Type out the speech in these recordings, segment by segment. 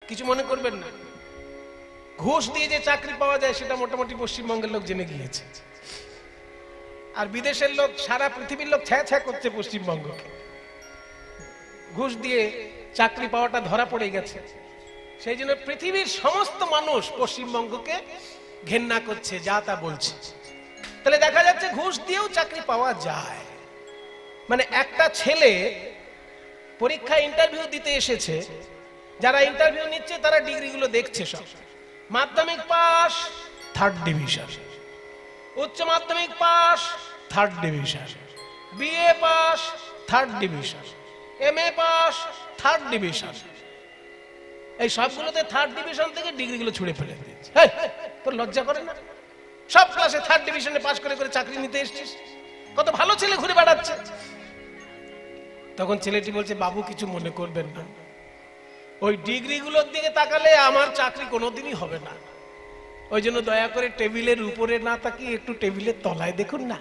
কিছু মনে করবেন না। ঘুষ দিয়ে যে চাকরি পাওয়া যায় সেটা মোটামুটি পশ্চিমবঙ্গের লোক জেনে গিয়েছে, আর বিদেশের লোক, সারা পৃথিবীর লোক ছ্যা ছ্যা করছে পশ্চিমবঙ্গকে। ঘুষ দিয়ে চাকরি পাওয়াটা ধরা পড়ে গেছে, সেই জন্য পৃথিবীর সমস্ত মানুষ পশ্চিমবঙ্গকে ঘেন্না করছে, যা তা বলছে। তাহলে দেখা যাচ্ছে ঘুষ দিয়েও চাকরি পাওয়া যায়। মানে একটা ছেলে পরীক্ষা ইন্টারভিউ দিতে এসেছে, যারা ইন্টারভিউ নিচ্ছে তারা ডিগ্রিগুলো দেখছে, সব মাধ্যমিক পাস 3rd ডিভিশন, উচ্চ মাধ্যমিক pass 3rd division, BA pass 3rd division, MA pass 3rd division, এই সবগুলোতে 3rd ডিভিশন থেকে ডিগ্রিগুলো ছুঁড়ে ফেলে দিয়েছে। তোর লজ্জা করে না? সব ক্লাসে 3rd ডিভিশনে পাস করে করে চাকরি নিতে এসেছিস, কত ভালো ছেলে ঘুরে বেড়াচ্ছে। তখন ছেলেটি বলছে, বাবু কিছু মনে করবেন না, ওই ডিগ্রিগুলোর দিকে তাকালে আমার চাকরি কোনোদিনই হবে না, ওই জন্য দয়া করে টেবিলের উপরে না তাকিয়ে একটু টেবিলের তলায় দেখুন না,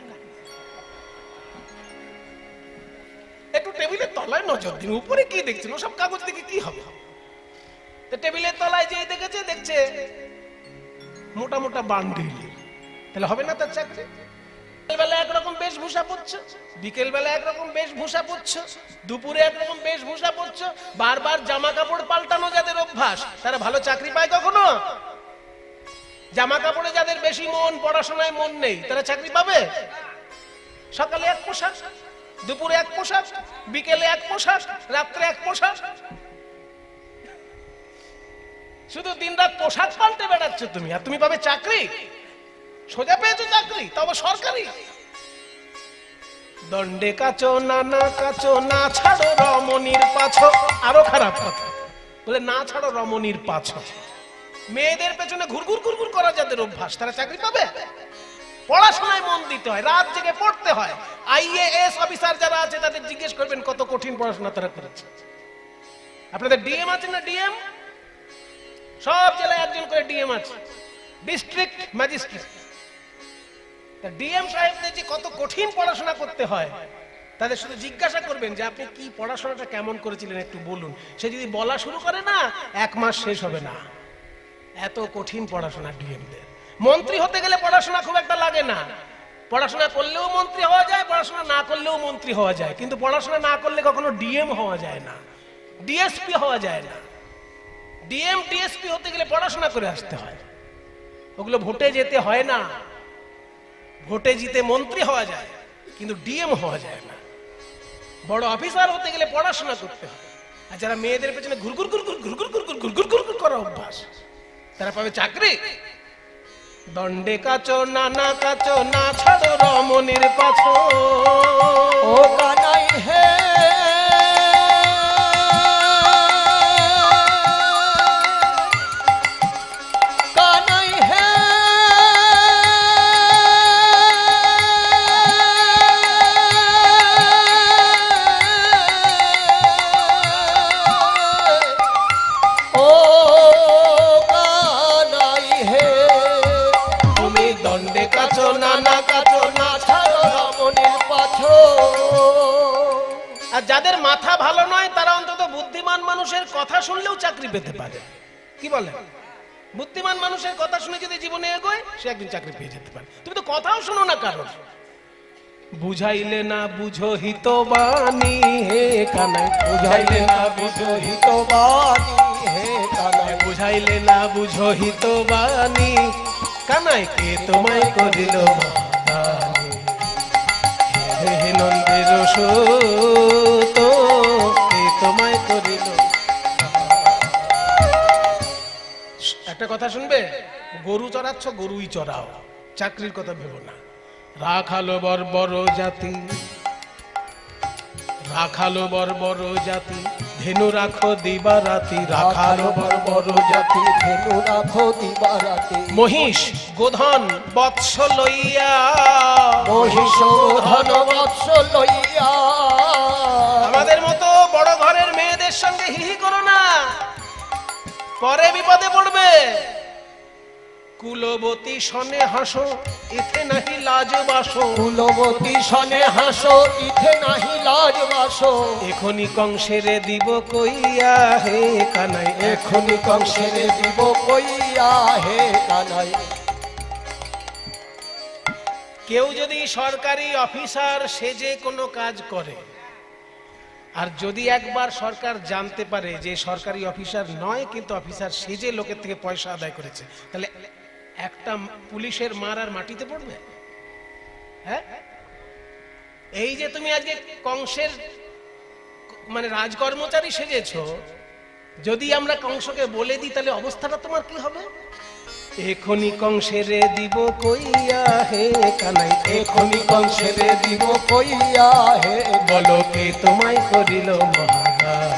একটু টেবিলের তলায় নজর দিন, উপরে কি দেখছেন, সব কাগজ দেখে কি হবে? টেবিলের তলায় যেই দেখেছে, দেখছে মোটা মোটা বান্ডিল, তাহলে হবে না তার চাকরি। বিকেলবেলা একরকম বেশভূষা পরছো, বিকেলবেলা একরকম বেশভূষা পরছো, দুপুরে একরকম বেশভূষা পরছো, বারবার জামা কাপড় পাল্টানো যাদের অভ্যাস, তারা ভালো চাকরি পায় কখনো? জামা কাপড়ে যাদের বেশি মন, পড়াশোনায় মন নেই, তারা চাকরি পাবে? সকালে এক পোশাক, দুপুরে এক পোশাক, বিকেলে এক পোশাক, রাত্রে এক পোশাক, শুধু দিনরাত পোশাক পাল্টে বেড়াচ্ছ তুমি, আর তুমি পাবে চাকরি? সোজা পেয়েছো চাকরি, তবে সরকারি। দণ্ডে কাচো না কাচো, না ছাড়ো রমণীর পাছো। আরো খারাপ কথা বলে, না ছাড়ো রমণীর পাছো। মেয়েদের পেছনে ঘুরঘুর ঘুরঘুর করা যাদের অভ্যাস, তারা চাকরি পাবে? পড়াশোনায় মন দিতে হয়, রাত জেগে পড়তে হয়। আইএএস অফিসার যারা আছে তাদের জিজ্ঞেস করবেন কত কঠিন পড়াশোনা তারা করেছে। আপনাদের ডিএম আছে না? ডিএম সব জেলায় একজন করে ডিএম আছে, ডিস্ট্রিক্ট ম্যাজিস্ট্রেট। ডিএম সাহেবদের যে কত কঠিন পড়াশোনা করতে হয়, তাদের শুধু জিজ্ঞাসা করবেন যে আপনি কি পড়াশোনাটা কেমন করেছিলেন একটু বলুন। সে যদি বলা শুরু করে না, 1 মাস শেষ হবে না, এত কঠিন পড়াশোনা ডিএমদের। মন্ত্রী হতে গেলে পড়াশোনা খুব একটা লাগে না, পড়াশোনা করলেও মন্ত্রী হওয়া যায়, পড়াশোনা না করলেও মন্ত্রী হওয়া যায়, কিন্তু পড়াশোনা না করলে কখনো ডিএম হওয়া যায় না, ডিএসপি হওয়া যায় না। ডিএম ডিএসপি হতে গেলে পড়াশোনা করে আসতে হয়, ওগুলো ভোটে যেতে হয় না। ভোটে জিতে মন্ত্রী হওয়া যায়, কিন্তু ডিএম হওয়া যায় না। বড় অফিসার হতে গেলে পড়াশোনা করতে হয়। আর যারা মেয়েদের পেছনে ঘুরঘুর ঘুরঘুর ঘুরঘুর ঘুরঘুর ঘুরঘুর ঘুরঘুর করা অভ্যাস, তারা পাবে চাকরি? দণ্ডে কাচো না কাচো, না ছাড়ো রমণীর পাছো। ও কানাই হে যাদের মাথা ভালো নয় তারা অন্তত বুদ্ধিমান মানুষের কথা শুনলেও চাকরি পেতে পারে। কি বলে? বুদ্ধিমান মানুষের কথা শুনে যদি জীবনে এগোয়, সে একদিন চাকরি পেয়ে যেতে পারে। তুমি তো কথাও শোনো না কারণ। বুঝাইলে না বুঝো হিতবাণী হে কানাই, বুঝাইলে না বুঝো হিতবাণী হে কানাই, বুঝাইলে না বুঝো হিতবাণী কানাই, কে তোমায় করিল মাদানি। হে নন্দের সুত, কে তোমায় করিল। একটা কথা শুনবে, গরু চড়াচ্ছ, গরুই চড়াও, চাকরির কথা ভেবো না। রাখালো বর্বর জাতি, রাখালো বর্বর জাতি, ধেনু রাখো দিবারাতি। রাখালো বর্বর জাতি, ধেনু রাখো দিবারাতি। মহিষ গোধন বৎস লইয়া, মহিষ গোধন বৎস লইয়া। আমাদের মতো বড় ঘরের মেয়েদের সঙ্গে হিহি করো না, পরে বিপদে পড়বে। কুলবতী শনে হাসো ইথে নাহি লাজ বাসো, কুলবতী শনে হাসো ইথে নাহি লাজ বাসো, এখনি কংসেরে দিব কইয়া হে কানাই, এখনি কংসেরে দিব কইয়া হে কানাই। কেউ যদি সরকারি অফিসার সেজে কোনো কাজ করে, আর যদি একবার সরকার জানতে পারে যে সরকারি অফিসার নয় কিন্তু অফিসার সেজে লোকের থেকে পয়সা আদায় করেছে, তাহলে একটা পুলিশের মার আর মাটিতে পড়বে? হ্যাঁ, এই যে তুমি আজকে কংসের মানে রাজকর্মচারী সেজেছো, যদি আমরা কংসকে বলে দিই তাহলে অবস্থাটা তোমার কি হবে? এখনি কংসেরে দিব কইয়া হে কানাই, এখনি কংসেরে দিব কইয়া হে, বলো কে তোমায় করিল মহাদান,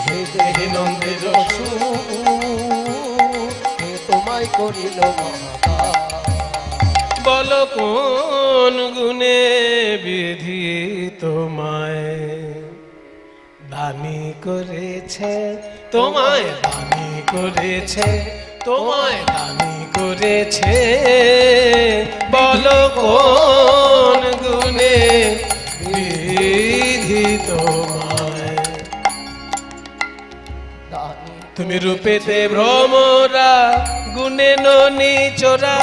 হে দেহে নন্দের হে তোমায় করিল মহাদান। বলো কোন গুণে বিধি তোমায় দানি করেছে, তোমায় দানি করেছে, তোমায় দানি করেছে, বলো কোন গুণে বিধি তোমায়। তুমি রূপেতে ভ্রমরা গুণে ননি চোরা,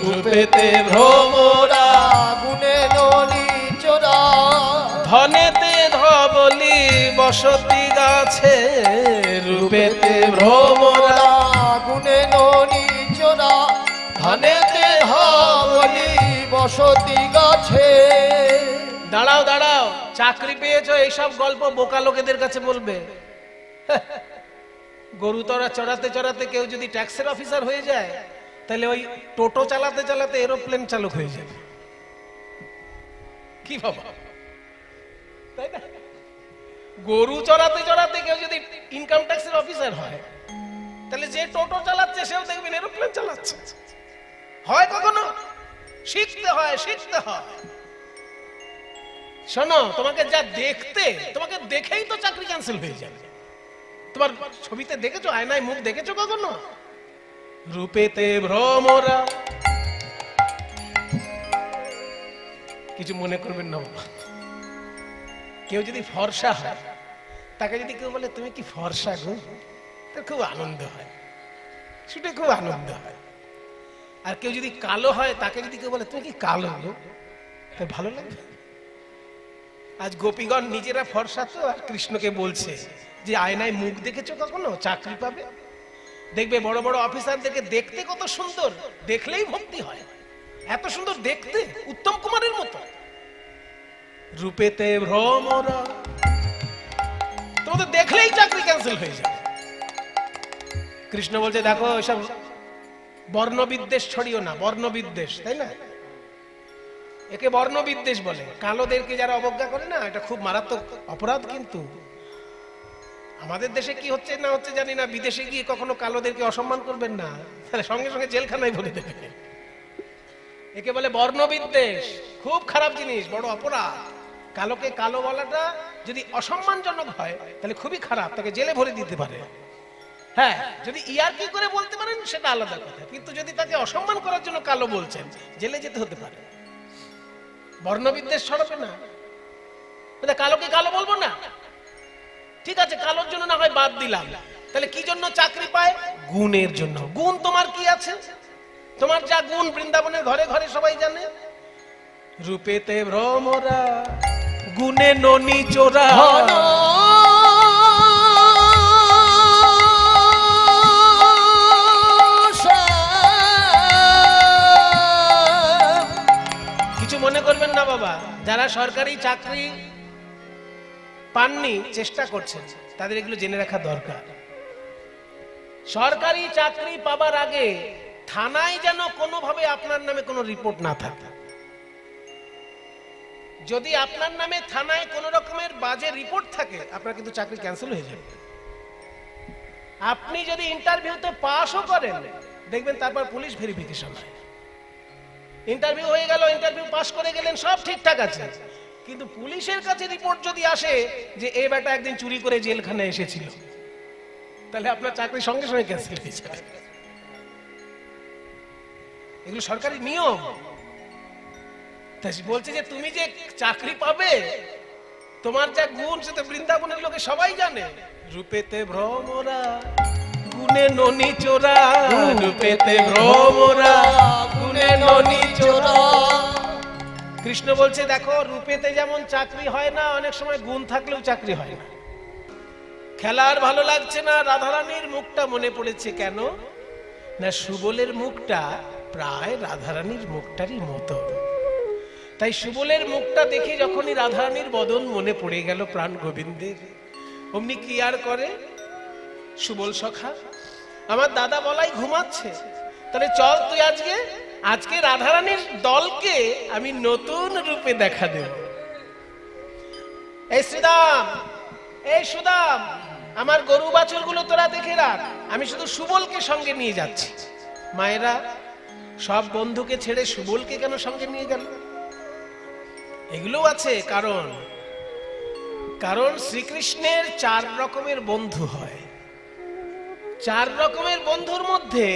রূপেতে ভ্রমরা গুণে ননি চোরা, ধনেতে ধবলি বসতি গাছে, রূপেতে ভ্রমরা গুণে ননি চোরা, ধনেতে ধবলি বসতি গাছে। দাঁড়াও দাঁড়াও, চাকরি পেয়েছো এইসব গল্প বোকা লোকেদের কাছে বলবে। গরু তরা চড়াতে চড়াতে কেউ যদি ট্যাক্সের অফিসার হয়ে যায়, তাহলে ওই টোটো চালাতে চালাতে এরোপ্লেন চালক হয়ে যাবে। কি বাবা, তাই না? গরু চড়াতে চড়াতে কেউ যদি ইনকাম ট্যাক্সের অফিসার হয়, তাহলে যে টোটো চালাচ্ছে সেও দেখবেন এরোপ্লেন চালাচ্ছে। হয় কখনো? শিখতে হয়, শিখতে হয়। শোনো, তোমাকে যা দেখতে, তোমাকে দেখেই তো চাকরি ক্যান্সেল হয়ে যাবে। তোমার ছবিতে দেখেছো, আয়নায় মুখ দেখেছো কখনো? রূপেতে ভ্রমরা, কিছু মনে করবেন না বাবা। কেউ যদি ফর্সা হয়, তাকে যদি কেউ বলে তুমি কি ফর্সা গো, তার খুব আনন্দ হয়, সেটা খুব আনন্দ হয়। আর কেউ যদি কালো হয়, তাকে যদি কেউ বলে তুমি কি কালো গো, তার ভালো লাগবে। আজ গোপীগণ নিজেরা ফর্সা তো, আর কৃষ্ণকে বলছে যে আয়নায় মুখ দেখেছো কখনো, চাকরি পাবে। দেখবে বড় বড় অফিসারদেরকে দেখতে কত সুন্দর, দেখলেই ভক্তি হয়, এত সুন্দর দেখতে, উত্তম কুমারের মতো। রূপেতে ভ্রমরা, তোমাদের দেখলেই চাকরি ক্যান্সেল হয়ে যাবে। কৃষ্ণ বলছে দেখো এসব বর্ণবিদ্বেষ ছড়িও না, বর্ণবিদ্বেষ, তাই না? একে বর্ণবিদ্বেষ বলে। কালোদেরকে যারা অবজ্ঞা করে না, এটা খুব মারাত্মক অপরাধ। কিন্তু আমাদের দেশে কি হচ্ছে না হচ্ছে জানি না, বিদেশে গিয়ে কখনো কালোদেরকে অসম্মান করবেন না, তাহলে সঙ্গে সঙ্গে জেলখানায় ভরে দেবে। একে বলে বর্ণবিদ্বেষ, খুব খারাপ জিনিস, বড় অপরাধ। কালোকে কালো বলাটা যদি অসম্মানজনক হয় তাহলে খুবই খারাপ, তাকে জেলে ভরে দিতে পারে। হ্যাঁ, যদি ইয়ার্কি করে বলতে পারেন সেটা আলাদা কথা, কিন্তু যদি তাকে অসম্মান করার জন্য কালো বলছেন, জেলে যেতে হতে পারে। বর্ণবিদ্বেষ ছড়াবে না। কালোকে কালো বলবো না, ঠিক আছে, কালোর জন্য না হয় বাদ দিলাম, তাহলে কি জন্য চাকরি পায়? গুণের জন্য। গুণ তোমার কি আছে? তোমার যা গুণ বৃন্দাবনের ঘরে ঘরে সবাই জানে। রূপেতে ভ্রমরা গুণে ননি চোরা, কিছু মনে করবেন না বাবা। যারা সরকারি চাকরি পাননি, চেষ্টা করছেন, তাদের এগুলো জেনে রাখা দরকার। সরকারি চাকরি পাবার আগে থানায় যেন কোনোভাবে আপনার নামে কোনো রিপোর্ট না থাকে। যদি আপনার নামে থানায় কোনো রকমের বাজে রিপোর্ট থাকে, আপনার কিন্তু চাকরি ক্যান্সেল হয়ে যাবে। আপনি যদি ইন্টারভিউতে পাসও করেন, দেখবেন তারপর পুলিশ ভেরিফিকেশন হয়। ইন্টারভিউ হয়ে গেল, ইন্টারভিউ পাস করে গেলেন, সব ঠিকঠাক আছে, কিন্তু পুলিশের কাছে রিপোর্ট যদি আসে যে এই বেটা একদিন চুরি করে জেলখানায় এসেছিল, তাহলে আপনার চাকরি সঙ্গে সঙ্গে ক্যান্সেল হয়ে যাবে। এগুলো সরকারি নিয়ম। তাই বলছে যে তুমি যে চাকরি পাবে, তোমার যা গুণ সে তো বৃন্দাবনের লোকে সবাই জানে। রূপেতে ভ্রমরা গুণে ননি চোরা, রূপেতে ভ্রমরা গুণে ননি চোরা। কৃষ্ণ বলছে দেখো, রূপেতে যেমন চাকরি হয় না, অনেক সময় গুণ থাকলেও চাকরি হয় না। খেলার ভালো লাগছে না, রাধারানীর মুখটা মনে পড়েছে কেন না, সুবলের মুখটা প্রায় রাধারানীর মুখটারই মতো। তাই সুবলের মুখটা দেখে যখনই রাধারানীর বদন মনে পড়ে গেল প্রাণ গোবিন্দের, অমনি কি আর করে, সুবল সখা আমার দাদা বলাই ঘুমাচ্ছে, তাহলে চল তুই আজকে রাধারানীর দলকে আমি নতুন রূপে দেখা দেব। এই শ্রীদাম, এই সুদাম, আমার গরু বাছুরগুলো তোরা দেখে রাখ, আমি শুধু সুবলকে সঙ্গে নিয়ে যাচ্ছি। মায়েরা সব বন্ধুকে ছেড়ে সুবলকে কেন সঙ্গে নিয়ে গেল? এগুলো আছে কারণ শ্রীকৃষ্ণের 4 রকমের বন্ধু হয়। 4 রকমের বন্ধুর মধ্যে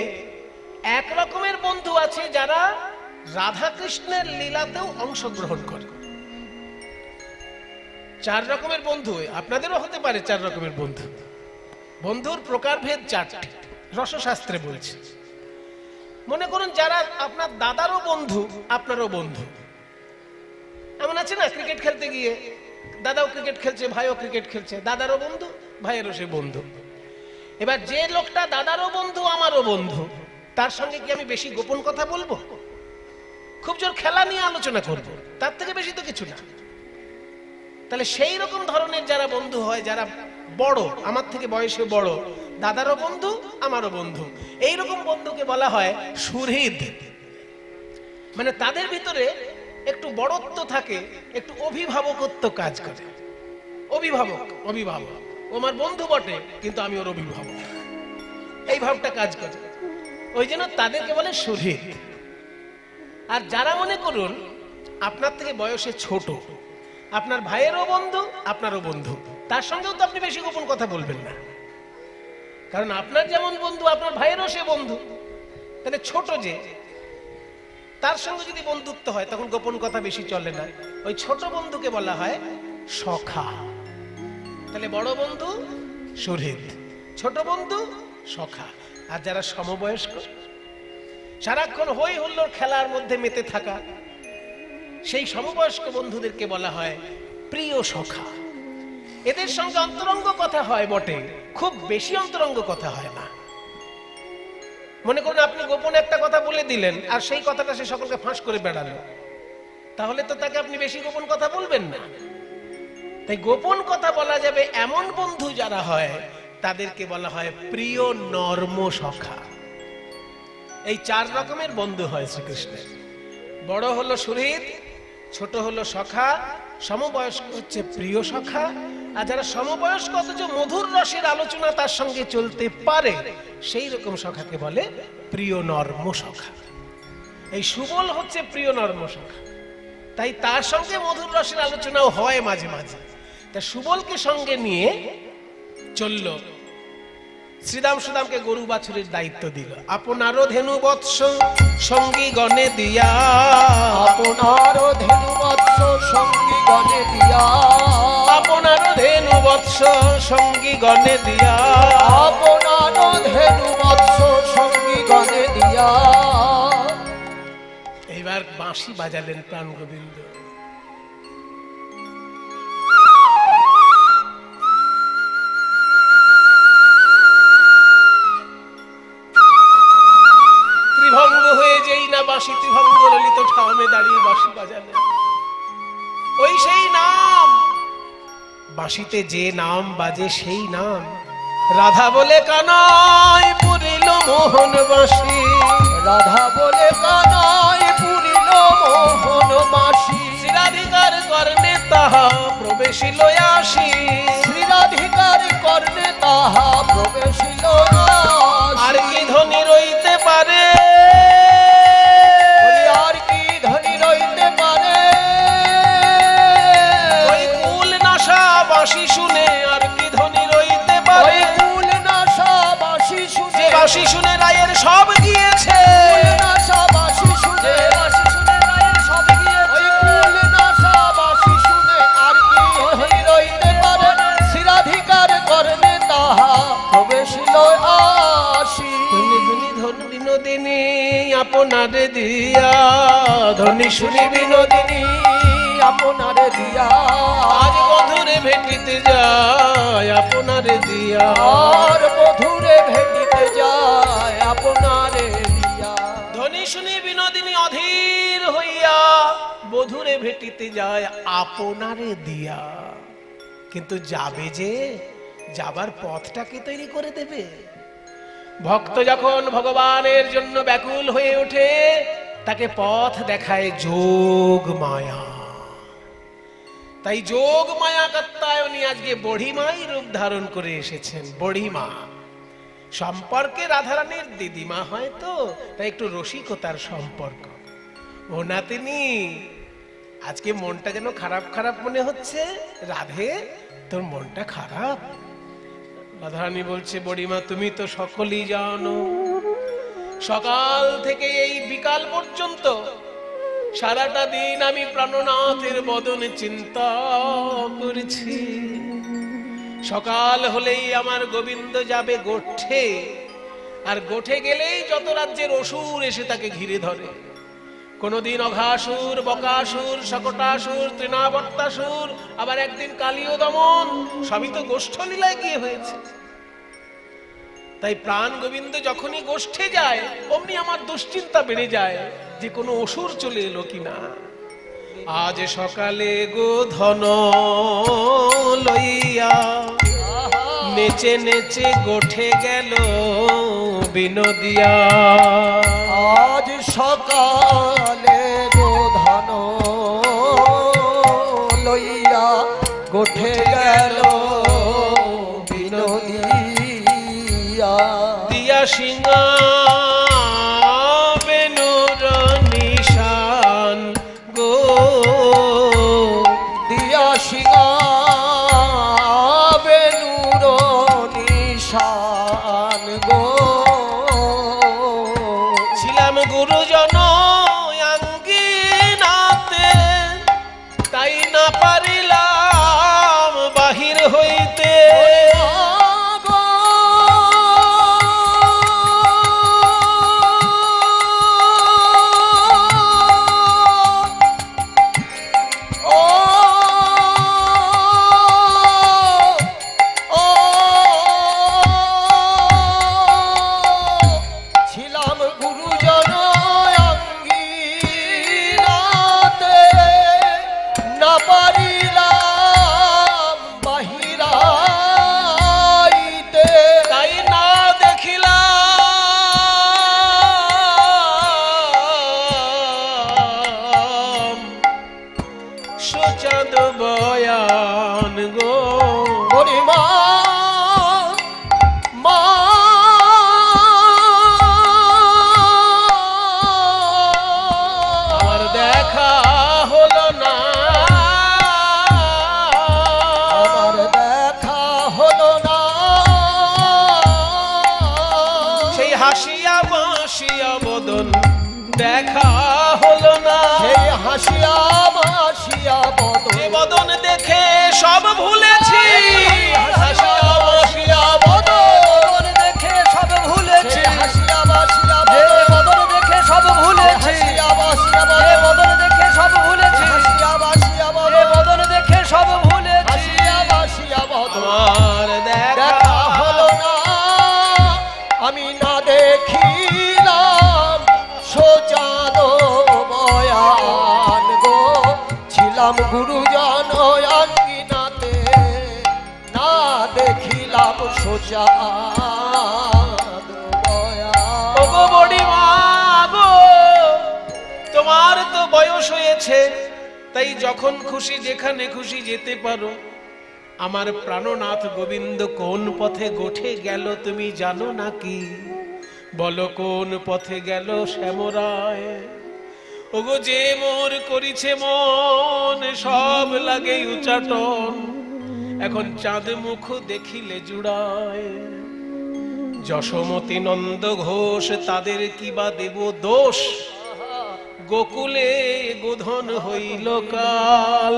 এক রকমের বন্ধু আছে যারা রাধা কৃষ্ণের লীলাতেও অংশগ্রহণ করে। 4 রকমের বন্ধু আপনাদেরও হতে পারে। 4 রকমের বন্ধু, বন্ধুর প্রকারভেদ 4টি, রসশাস্ত্রে বলছে। মনে করুন যারা আপনার দাদারও বন্ধু, আপনারও বন্ধু। এমন আছে না, ক্রিকেট খেলতে গিয়ে দাদাও ক্রিকেট খেলছে, ভাইও ক্রিকেট খেলছে, দাদারও বন্ধু, ভাইয়েরও সে বন্ধু। এবার যে লোকটা দাদারও বন্ধু আমারও বন্ধু, তার সঙ্গে কি আমি বেশি গোপন কথা বলবো? খুব জোর খেলা নিয়ে আলোচনা করব, তার থেকে বেশি তো কিছু না। তাহলে সেই রকম ধরনের যারা বন্ধু হয়, যারা বড়, আমার থেকে বয়সে বড়, দাদারও বন্ধু আমারও বন্ধু, এইরকম বন্ধুকে বলা হয় সুহৃদ। মানে তাদের ভিতরে একটু বড়ত্ব থাকে, একটু অভিভাবকত্ব কাজ করে। অভিভাবক ও আমার বন্ধু বটে, কিন্তু আমি ওর অভিভাবক, এই ভাবটা কাজ করে। ওই জন্য তাদেরকে বলে সুহৃদ। আর যারা মনে করুন আপনার থেকে বয়সে ছোট, আপনার ভাইয়েরও বন্ধু, আপনারও বন্ধু, তার সঙ্গেও তো আপনি বেশি গোপন কথা বলবেন না, কারণ আপনার যেমন বন্ধু আপনার ভাইয়েরও সে বন্ধু। তাহলে ছোট যে, তার সঙ্গে যদি বন্ধুত্ব হয় তখন গোপন কথা বেশি চলে না। ওই ছোট বন্ধুকে বলা হয় সখা। তাহলে বড় বন্ধু সুহৃদ, ছোট বন্ধু সখা। আর যারা সমবয়স্ক, সারাক্ষণ হই হুল্লোড় খেলার মধ্যে মেতে থাকা, সেই সমবয়স্ক বন্ধুদেরকে বলা হয় প্রিয় সখা। এদের সঙ্গে অন্তরঙ্গ কথা হয় বটে, খুব বেশি অন্তরঙ্গ কথা হয় না। মনে করুন আপনি গোপন একটা কথা বলে দিলেন, আর সেই কথাটা সে সকলকে ফাঁস করে বেড়ালো, তাহলে তো তাকে আপনি বেশি গোপন কথা বলবেন না। তাই গোপন কথা বলা যাবে এমন বন্ধু যারা হয়, তাদেরকে বলা হয় প্রিয় নর্ম সখা। এই 4 রকমের বন্ধু হয় শ্রীকৃষ্ণের। বড় হলো সুহৃদ, ছোট হলো সখা, সমবয়স্ক হচ্ছে প্রিয় সখা, আর যারা সমবয়স্ক অথচ মধুর রসের আলোচনা তার সঙ্গে চলতে পারে, সেই রকম সখাকে বলে প্রিয় নর্ম সখা। এই সুবল হচ্ছে প্রিয় নর্ম সখা, তাই তার সঙ্গে মধুর রসের আলোচনাও হয় মাঝে মাঝে। তা সুবলকে সঙ্গে নিয়ে চলল। শ্রীদাম সুদামকে গরু বাছুরের দায়িত্ব দিল। আপনারও ধেনু বৎস সঙ্গী গণে দিয়া, আপনারও ধেনু বৎস সঙ্গী গণে দিয়া, আপনারও ধেনু বৎস সঙ্গী গণে দিয়া, আপনারও ধেনু বৎস সঙ্গী গণে দিয়া। এইবার বাঁশি বাজালেন প্রাণ গোবিন্দ। ত্রিভঙ্গ হয়ে যেই না বাঁশি, ত্রিভঙ্গ ললিত ঠামে দাঁড়িয়ে বাঁশি বাজালেন। ওই সেই নাম, বাঁশিতে যে নাম বাজে সেই নাম। রাধা বলে কানাই পুরিল মোহন বাঁশি, রাধা বলে কানাই পুরিল মোহন বাঁশি। শ্রীরাধিকার কর্ণে তাহা প্রবেশিল আসি, শ্রীরাধিকার কর্ণে তাহা প্রবেশিল আর কি ধনী রইতে পারে, আর কি ধনী রইতে পারে। ওই কুল নাশা বাঁশি শুনে আর কি ধনী রইতে পারে। কুল নাশা বাঁশি শুনে, বাঁশি শুনে রায়ের সব গিয়েছে, নাশা বাঁশি বাসি ধনী ধনী ধন বিনোদিনী আপনারে দিয়া, ধনী শুনি বিনোদিনী আপনারে দিয়া, আজ বধুরে ভেটিতে যায় আপনারে দিয়া, আর বধুরে ভেটিতে যায় আপনারে দিয়া। ধনী শুনি বিনোদিনী অধীর হইয়া বধুরে ভেটিতে যায় আপনারে দিয়া। কিন্তু যাবে যে, যাবার পথটা কে তৈরি করে দেবে? ভক্ত যখন ভগবানের জন্য ব্যাকুল হয়ে ওঠে, তাকে পথ দেখায় যোগ মায়া। তাই যোগ মায়া কাত্যায়নী আজকে বড়িমাই রূপ ধারণ করে এসেছেন। বড়িমা সম্পর্কে রাধারানীর দিদিমা হয় তো, তাই একটু রসিকতার সম্পর্ক। ও নাতিনি, আজকে মনটা যেন খারাপ খারাপ মনে হচ্ছে। রাধে, তোর মনটা খারাপ? রাধারানী বলছে, বড়িমা তুমি তো সকলেই জানো, সকাল থেকে এই বিকাল পর্যন্ত সারাটা দিন আমি প্রাণনাথের বদনে চিন্তা করেছি। সকাল হলেই আমার গোবিন্দ যাবে গোঠে, আর গোঠে গেলেই যত রাজ্যের অসুর এসে তাকে ঘিরে ধরে। কোনদিন অঘাসুর, বকাসুর, শকটাসুর, তৃণাবর্তাসুর, আবার একদিন কালীয় দমন, সবই তো গোষ্ঠলীলায় গিয়ে হয়েছে। তাই প্রাণ গোবিন্দ যখনই গোষ্ঠে যায়, অমনি আমার দুশ্চিন্তা বেড়ে যায় যে কোনো অসুর চলে এলো কিনা। আজ সকালে গোধন লইয়া নেচে নেচে গোঠে গেল বিনোদিয়া। আজ সকালে গোধন লইয়া গোঠে গেল বিনোদিয়া। দিয়া সিংহা বেনুর নিশান গো, দিয়া সিংহা বেনুর নিশান গো। ছিলাম গুরুজন আঙ্গিনাতে, তাই না পারিলাম বাহির হইতে। ছিলাম গুরুজন আঙ্গিনাতে, না পারিলাম বাহিরাইতে। তাই না দেখিলাম সুচাঁদ বয়ান গো। হরিমা মা আমার দেখা হলো না, আমার দেখা হলো না। সেই হাসিয়া বাসিয়া বদন দেখা হলো না। সেই হাসিয়া বাসিয়া বদন, যে বদন দেখে সব ভুলেছি, হাসিয়া বাসিয়া বদন দেখে সব ভুলেছি। হাসিয়া বাসিয়া বদন দেখে সব ভুলেছি। হাসিয়া বাসিয়া বদন দেখে সব ভুলেছি। হাসিয়া বাসিয়া বদন দেখে সব ভুলেছি। হাসিয়া বাসিয়া বদন আমার দেখা দেখা হলো না। আমি না দেখিলাম সোজাদ বয়ান গো। ছিলাম গুরুজন আঙ্গিনাতে, না দেখিলাম সোজাদ বয়ান। ওগো বড়িমা গো, তোমার তো বয়স হয়েছে, তাই যখন খুশি যেখানে খুশি যেতে পারো। আমার প্রাণনাথ গোবিন্দ কোন পথে গোঠে গেল তুমি জানো নাকি? বলো কোন পথে গেল শ্যামরায়? ওগো যে মোর করিছে মন, সব লাগে উচাটন, এখন চাঁদ মুখ দেখিলে জুড়ায়। যশোমতী নন্দ ঘোষ তাদের কিবা দেব দোষ, গোকুলে গোধন হইল কাল।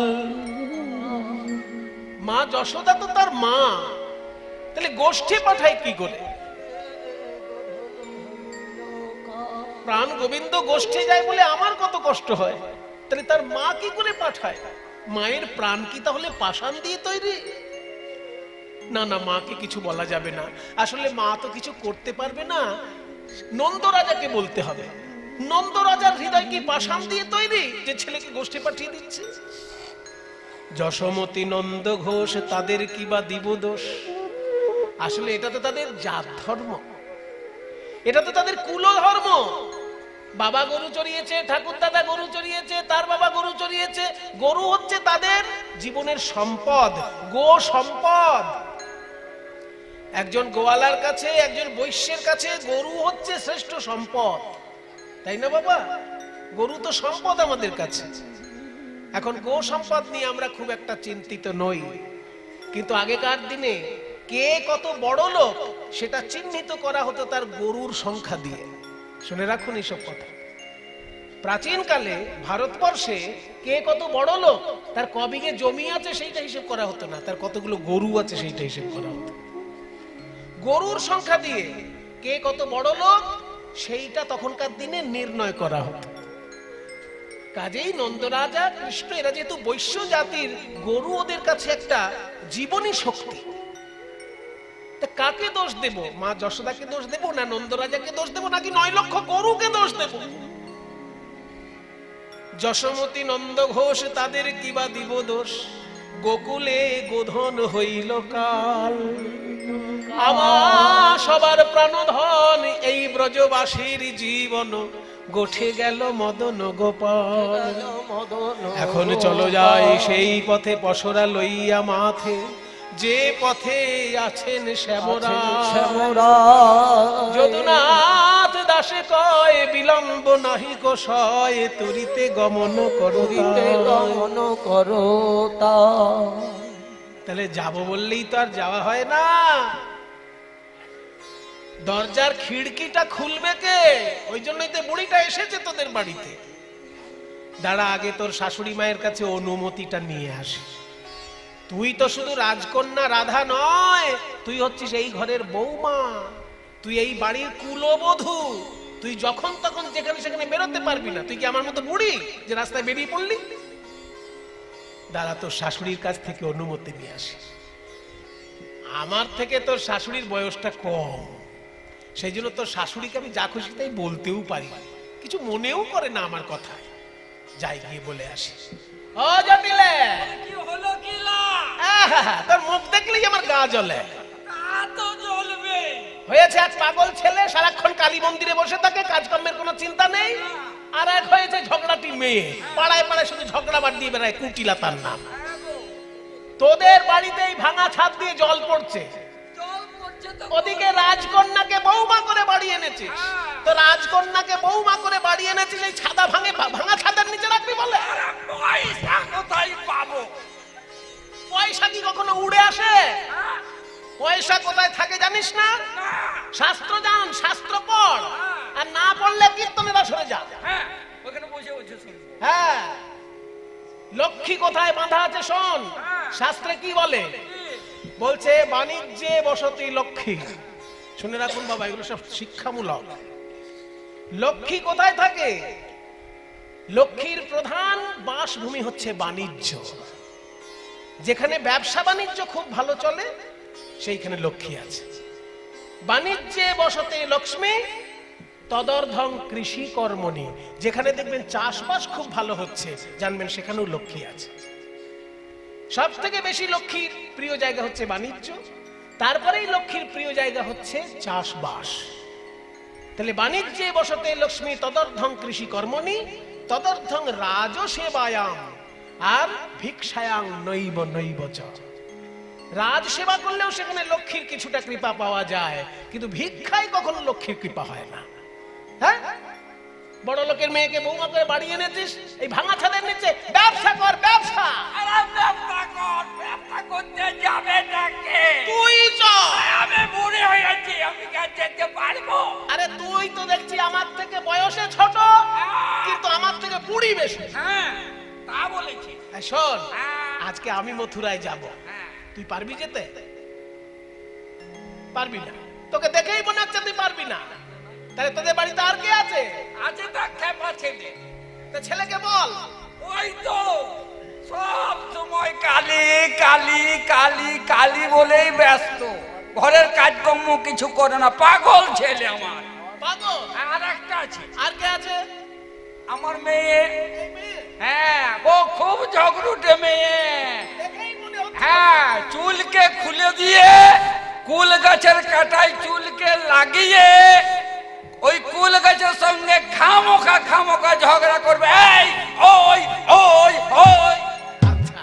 মা যশোদা তো তার মা, তাহলে গোষ্ঠী পাঠায় কি করে? প্রাণ গোবিন্দ গোষ্ঠী যায় বলে আমার কত কষ্ট হয়, তাহলে তার মা কি করে পাঠায়? মায়ের প্রাণ কি তাহলে পাষাণ দিয়ে তৈরি? না না, মাকে কিছু বলা যাবে না, আসলে মা তো কিছু করতে পারবে না, নন্দ রাজাকে বলতে হবে। নন্দ রাজার হৃদয় কি পাষাণ দিয়ে তৈরি যে ছেলেকে গোষ্ঠী পাঠিয়ে দিচ্ছে? যশোমতী নন্দ ঘোষ তাদের কি বা দিব দোষ? আসলে এটা তো তাদের জাত ধর্ম, এটা তো তাদের কুল ধর্ম। বাবা গরু চড়িয়েছে, ঠাকুর দাদা গরু চড়িয়েছে, তার বাবা গরু চড়িয়েছে। গরু হচ্ছে তাদের জীবনের সম্পদ, গো সম্পদ। একজন গোয়ালার কাছে, একজন বৈশ্যের কাছে গরু হচ্ছে শ্রেষ্ঠ সম্পদ, তাই না বাবা? গরু তো সম্পদ আমাদের কাছে। এখন গো সম্পদ নিয়ে আমরা খুব একটা চিন্তিত নই, কিন্তু আগেকার দিনে কে কত বড় লোক সেটা চিহ্নিত করা হতো তার গরুর সংখ্যা দিয়ে। শুনে রাখুন এইসব কথা। প্রাচীন কালে ভারতবর্ষে কে কত বড় লোক তার কবিঘে জমি আছে সেইটা হিসেব করা হতো না, তার কতগুলো গরু আছে সেইটা হিসেব করা হতো। গরুর সংখ্যা দিয়ে কে কত বড় লোক সেইটা তখনকার দিনে নির্ণয় করা হতো। কাজেই নন্দরাজা কৃষ্ণ এরা যেহেতু বৈশ্য জাতির, গরু ওদের কাছে একটা জীবনী শক্তি। কাকে দোষ দেব? মা যশোদাকে দোষ দেব, না নন্দরাজাকে দোষ দেব, নাকি 9 লক্ষ গরুকে দোষ দেব? যশোমতী নন্দ ঘোষ তাদের কিবা দিব দোষ? গোকুলে গোধন হইল কাল, আমার সবার প্রাণধন এই ব্রজবাসীর জীবন গোঠে গেল মদন গোপাল। এখন চলো যাই সেই পথে পসরা লইয়া মাথে, যে পথে আছেন শ্যামরা। যদুনাথ দাসে কয় বিলম্ব নাহি কো সয়, তরিতে গমন করো। তাহলে যাব বললেই তো আর যাওয়া হয় না। দরজার খিড়কিটা খুলবে কে? ওই জন্যই তো বুড়িটা এসেছে তোদের বাড়িতে। দাঁড়া, আগে তোর শাশুড়ি মায়ের কাছে অনুমতিটা নিয়ে আসে। তুই তো শুধু রাজকন্যা রাধা নয়, তুই হচ্ছিস এই ঘরের বৌমা, তুই এই বাড়ির কুলবধূ। তুই যখন তখন যেখানে সেখানে বেরোতে পারবি না। তুই কি আমার মতো বুড়ি যে রাস্তায় বেরিয়ে পড়লি? দাঁড়া, তোর শাশুড়ির কাছ থেকে অনুমতি নিয়ে আসি। আমার থেকে তোর শাশুড়ির বয়সটা কম, সেই জন্য তোর শাশুড়িকে আমি যা খুশি তাই বলতেও পারি, কিছু মনেও করে না আমার কথা। যাই গিয়ে বলে আসি। ও জটিলে, কি হলো কিলা? তোর মুখ দেখলেই আমার গা জ্বলে। তা তো জ্বলবে। হয়েছে এক পাগল ছেলে, সারাক্ষণ কালী মন্দিরে বসে থাকে, কাজকর্মের কোনো চিন্তা নেই। আর এক হয়েছে ঝগড়াটি মেয়ে, পাড়ায় পাড়ায় শুধু ঝগড়া বাদ দিয়ে বেড়ায়, কুটিলা তার নাম। তোদের বাড়িতেই ভাঙা ছাদ দিয়ে জল পড়ছে, ওদিকে রাজকন্যাকে বৌমা করে বাড়ি এনেছিস। তো রাজকন্যাকে বৌমা করে বাড়ি এনেছিস, এই ছাদা ভাঙা ছাদের নিচে রাখবি বলে? পয়সা কোথায় পাবো? পয়সা কি কখনো উড়ে আসে? পয়সা কোথায় থাকে জানিস না? শাস্ত্র জান, শাস্ত্র পড়, আর না পড়লে কীর্তনেরা সরে যা। হ্যাঁ, ওখানে বসে বসে শুনবো। হ্যাঁ, লক্ষ্মী কোথায় বাঁধা আছে শোন। শাস্ত্রে কি বলে? বলছে বাণিজ্যে বসতি লক্ষ্মী। শুনে রাখুন বাবা, এগুলো সব শিক্ষামূলক। লক্ষ্মী কোথায় থাকে? লক্ষ্মীর প্রধান বাসভূমি হচ্ছে বাণিজ্য। যেখানে ব্যবসা বাণিজ্য খুব ভালো চলে সেইখানে লক্ষ্মী আছে। বাণিজ্যে বসতে লক্ষ্মী তদর্ধং কৃষি কর্মণি। যেখানে দেখবেন চাষবাস খুব ভালো হচ্ছে, জানবেন সেখানেও লক্ষ্মী আছে। সব থেকে বেশি লক্ষ্মীর প্রিয় জায়গা হচ্ছে বাণিজ্য, তারপরেই লক্ষ্মীর প্রিয় জায়গা হচ্ছে চাষবাস। তাহলে বাণিজ্যে বসতে লক্ষ্মী তদর্ধং কৃষি কর্মণি তদর্ধং রাজসেবায়াম আর ভিক্ষায়াং নৈব নৈব চ। রাজ সেবা করলেও সেখানে লক্ষ্মীর কিছুটা কৃপা পাওয়া যায়, কিন্তু ভিক্ষায় কখনো লক্ষ্মীর কৃপা হয় না। হ্যাঁ, বড় লোকের মেয়েকে বৌমা করে বাড়ি এনেছিস, এই ভাঙা ছাদের নিচে ব্যবসা কর, ব্যবসা। ব্যবসা করতে যাবে নাকি? তুই চল। আমি বুড়ি হয়েছি, আমি কি যেতে পারবো? আরে তুই তো দেখছি আমার থেকে বয়সে ছোট, কিন্তু আমার থেকে বুড়ি বেশি। হ্যাঁ, তা বলেছি। শোন, আজকে আমি মথুরায় যাব, তুই পারবি যেতে? পারবি না? তোকে দেখেই মনে হচ্ছে তুই পারবি না। তাহলে তোদের বাড়িতে আর কে আছে? আছে তা খেপা ছেলে। তা ছেলেকে বল। ওই তো সব সময় কালি কালি কালি কালি বলেই ব্যস্ত, ঘরের কাজকর্ম কিছু করে না, পাগল ছেলে আমার। পাগল? আর একটা আছে। আর কে আছে? আমার মেয়ে। এই মেয়ে? হ্যাঁ, ও খুব ঝগড়ুটে মেয়ে। দেখেই মনে হচ্ছে। হ্যাঁ, চুলকে খুলে দিয়ে কুল গাছের কাটায় চুলকে লাগিয়ে ওই কুল গাছের সঙ্গে খামোখা খামোখা ঝগড়া করবে। এই ওই ওই ওই। আচ্ছা,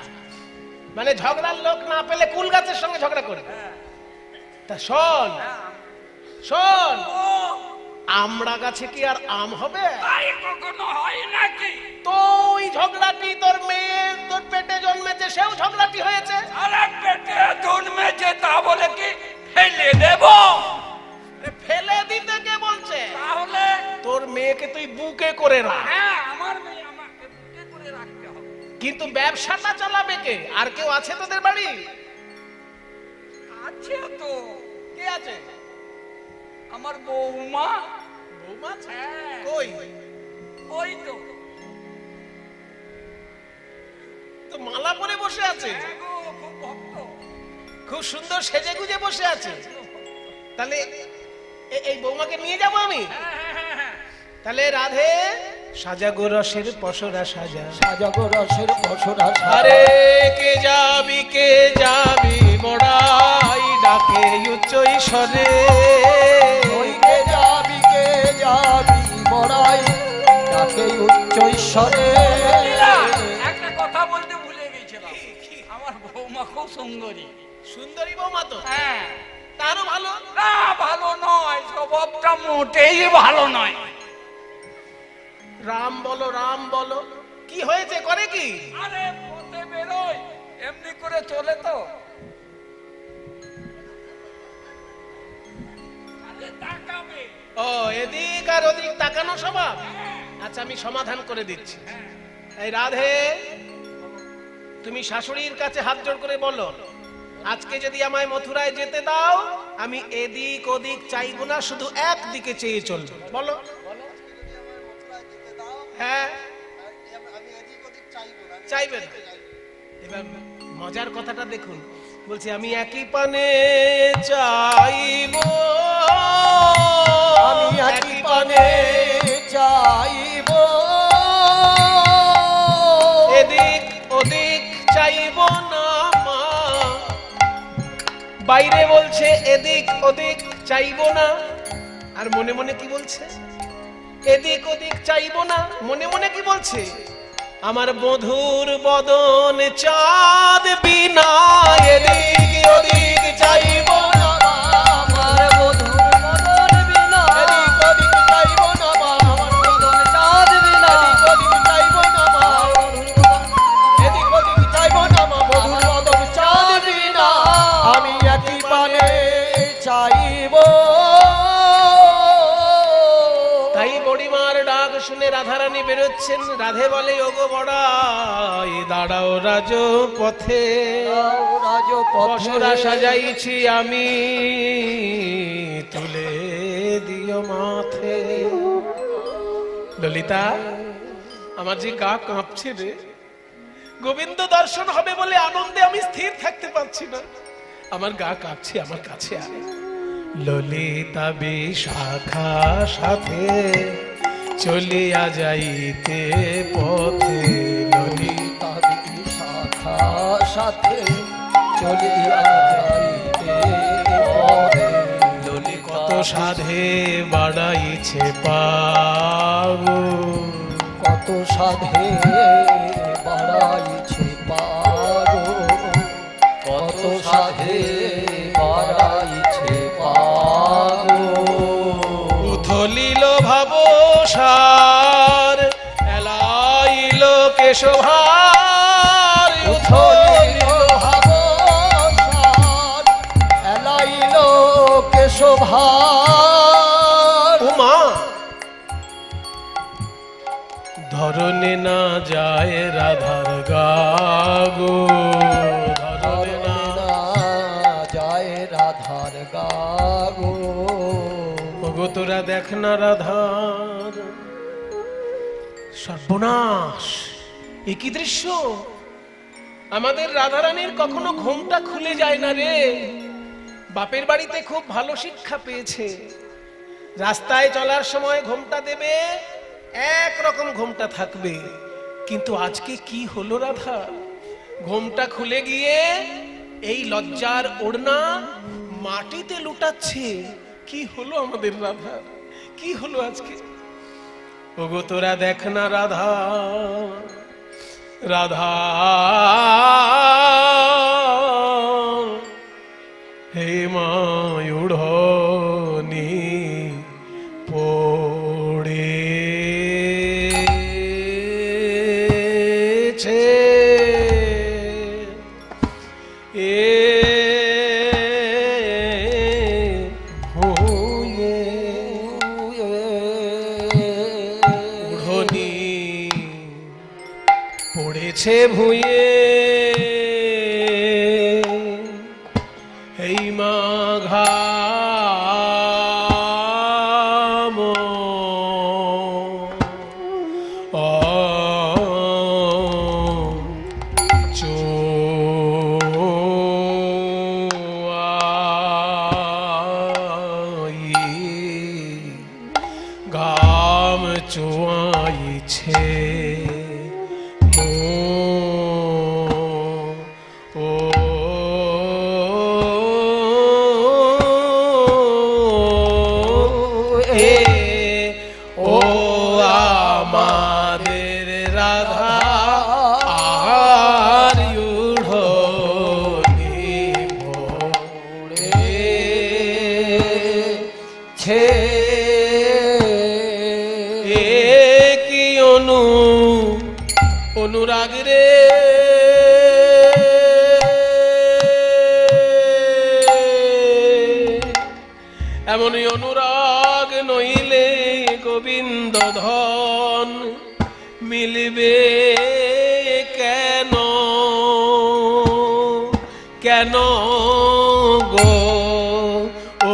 মানে ঝগড়ার লোক না পেলে কুল গাছের সঙ্গে ঝগড়া করবে। তা শোন শোন, আমড়া গাছে কি আর আম হবে? তাই কখনো হয় নাকি? তো ওই ঝগড়াটি তোর মেয়ে তোর পেটে জন্মেছে, সেও ঝগড়াটি হয়েছে। আরে পেটে জন্মেছে তা বলে কি ফেলে দেব? ফেলে দিতে কে বলছে? তাহলে তোর মেয়েকে তুই বুকে করে রাখ। হ্যাঁ, আমার মেয়ে আমাকে বুকে করে রাখতে হবে। কিন্তু ব্যবসাটা চালাবে কে? আর কেউ আছে তোদের বাড়ি? আছে তো, কে আছে? আমার বৌমা। বৌমা আছে? হ্যাঁ। কই? ওই তো। তো মালা পরে বসে আছে, হ্যাঁ গো, খুব ভক্ত। খুব সুন্দর সেজে গুজে বসে আছে। তাহলে এই বৌমাকে নিয়ে যাবো আমি। হ্যাঁ। তাহলে রাধে সাজাগো রসের পসরা সাজা, সাজাগো রসের পসরা সাজা। আরে কে যাবি বড়াই ডাকে উচ্চ ঈশ্বরে। ওই কে যাবি বড়াই ডাকে উচ্চ ঈশ্বরে। একটা কথা বলতে ভুলে গেছিলাম, আমার বৌমা খুব সুন্দরী। সুন্দরী বৌমা তো? হ্যাঁ। তারও ভালো? না, ভালো নয়, স্বভাবটা মোটেই ভালো নয়। রাম বলো, রাম বলো। কি হয়েছে, করে কি? আরে পথে বেরোয় এমনি করে চলে তো, আরে তাকাবে। ও, এদিক আর ওদিক তাকানো স্বভাব? আচ্ছা, আমি সমাধান করে দিচ্ছি। এই রাধে, তুমি শাশুড়ির কাছে হাত জোড় করে বলো, আজকে যদি আমায় মথুরায় যেতে দাও, আমি এদিক ওদিক চাইবো না, শুধু একদিকে চেয়ে চলবো। বলো। হ্যাঁ, চাইবে না। এবার মজার কথাটা দেখুন, বলছি আমি একই পানে চাইবো, আমি একই পানে চাইবো, এদিক ওদিক চাইবো না মা। বাইরে বলছে এদিক ওদিক চাইবো না, আর মনে মনে কি বলছে? এদিক ওদিক চাইবো না। মনে মনে কি বলছে? আমার বধুর বদন চাঁদ বিনা এদিক ওদিক চাইবো না। আমার বধুর বদন বিনা এদিক ওদিক চাইবো না মা। আমার বদন চাঁদ বিনা এদিক ওদিক চাইবো না মা। এদিক ওদিক চাইবো না মা। বধুর বদন চাঁদ বিনা আমি একই পানে চাইবো। তাই বড়িমার ডাক শুনে রাধারানী বেরোচ্ছেন। রাধে বলে, ওগো বড়াই দাঁড়াও রাজপথে, পসরা সাজাইছি আমি, তুলে দিও মাথে। ললিতা, আমার যে গা কাঁপছে রে, গোবিন্দ দর্শন হবে বলে আনন্দে আমি স্থির থাকতে পারছি না। আমার গা কাঁপছে, আমার কাছে আয়। ললিতা বিশাখা সাথে চলিয়া যাইতে পথে, ললিতা বিশাখা সাথে চলিয়া যাইতে পথে। ললি কত সাধে বাড়াইছে পাগো, কত সাধে বাড়াইছে পাগো, কত সাধে বাড়াইছে পাগো। উথলিল ভাবসার এলাইল কেশভার, উথলিল ভাবসার এলাইল কেশভার। উমা ধরনে না যায় রাধার গাগো, ধরনে না যায় রাধার গাগো। ওগো ওগো তোরা দেখ না রাধার সর্বনাশ, এ কি দৃশ্য! আমাদের রাধারানীর কখনো ঘুমটা খুলে যায় না রে। বাপের বাড়িতে খুব ভালো শিক্ষা পেয়েছে, রাস্তায় চলার সময় ঘুমটা দেবে, একরকম ঘুমটা থাকবে। কিন্তু আজকে কি হলো রাধা, ঘুমটা খুলে গিয়ে এই লজ্জার ওড়না মাটিতে লুটাচ্ছে। কি হলো আমাদের রাধা, কি হলো আজকে? ওগো তোরা দেখ না রাধা, রাধা হে মায়ূঢ়নি পড়েছে পড়েছে ভুঁয়ে এই মাঘাম গাম চুয়াইছে অনুরাগ রে এমনই অনুরাগ নইলে গোবিন্দ ধন মিলবে কেন, কেন গো ও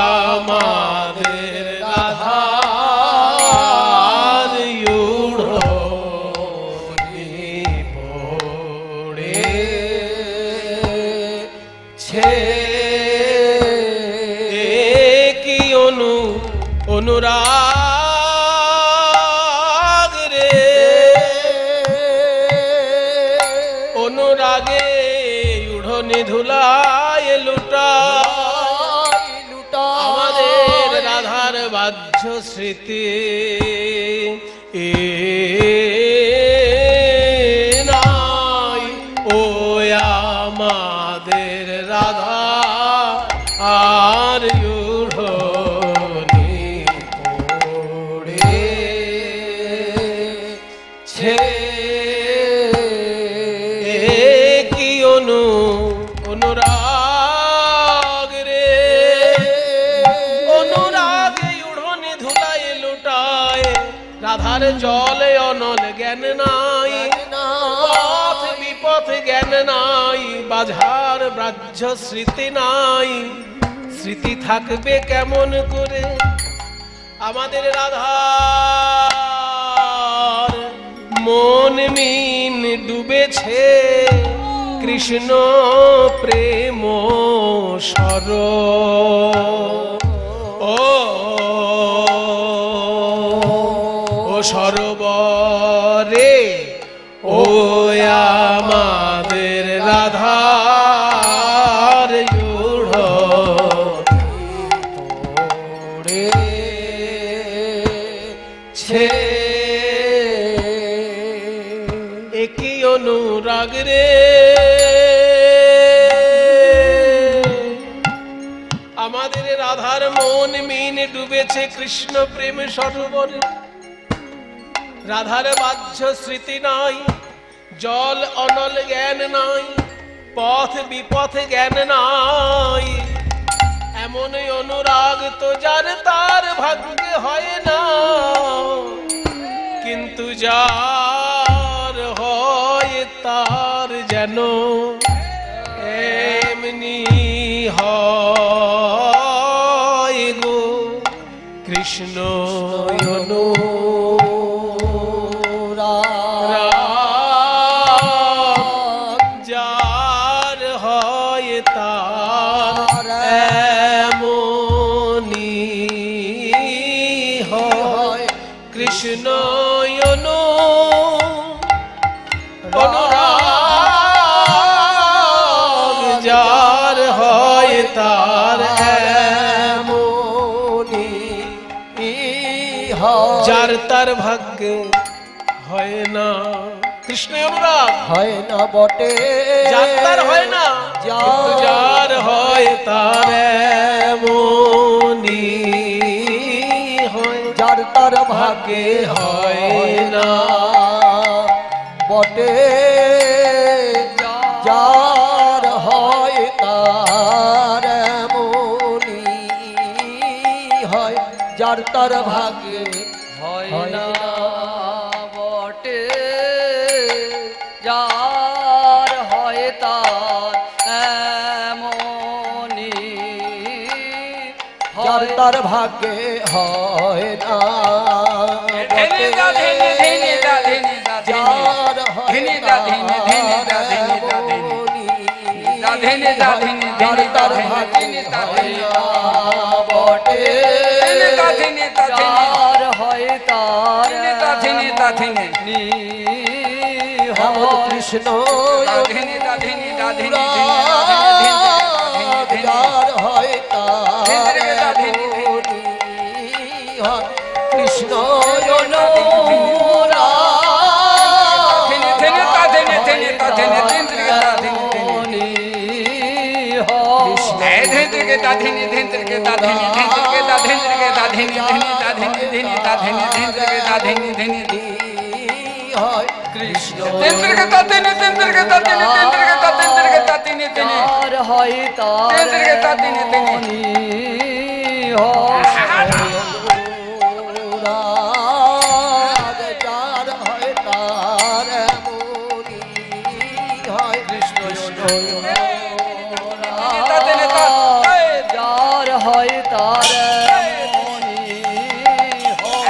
আমাদের রাধা অনুরাগ রে অনুরাগে উড়নে ধুলায় লুটা আমাদের রাধার বাহ্য স্মৃতি নাই ও আমাদের রাধা আর অনুরাগ রে অনুরাগে উড়নে ধুলায় লুটায় রাধার জলে অনল জ্ঞান নাই, পথ বিপথ জ্ঞান নাই, বাঝার ব্রাহ্য স্মৃতি নাই। স্মৃতি থাকবে কেমন করে আমাদের রাধার মন মিন ডুবেছে কৃষ্ণ প্রেম সর ও সরোবরে ও আমাদের রাধার পড়েছে একই অনুরাগ রে আমাদের রাধার মন মিন ডুবেছে কৃষ্ণ প্রেম সরোবরে। রাধার বাহ্য স্মৃতি নাই, জল অনল জ্ঞান নাই, পথ বিপথ জ্ঞান নাই। এমন অনুরাগ তো যার তার ভাগ্যে হয় না, কিন্তু যার হয় তার যেন এমনি হয় গো। কৃষ্ণ যার হয় তার এমনি হয় কৃষ্ণ অনুরাগ যার হয় তার এমনি যার তার ভাগ্যে হয় না কৃষ্ণ অনুরাগ হয় না বটে, যার তার হয় না, কিন্তু যার হয় তার এমনি হয় যার তার ভাগ্যে হয় না বটে, যার হয় তার এমনি হয়, যার তার ভাগ্যে হয় না বটে, যার হয় তার এমনি, যার তার ভাগ্যে হয় না বটে, যার হয় তার এমনি, যার তার ভাগ্যে হয় না বটে, যার হয় তার এমনি হয় কৃষ্ণ যার হয় তার এমনি হয় কৃষ্ণ কৃষ্ণ যার হয় তার এমনি হয়, যার হয় তার এমনি হয় কৃষ্ণ যার হয় তার এমনি হয়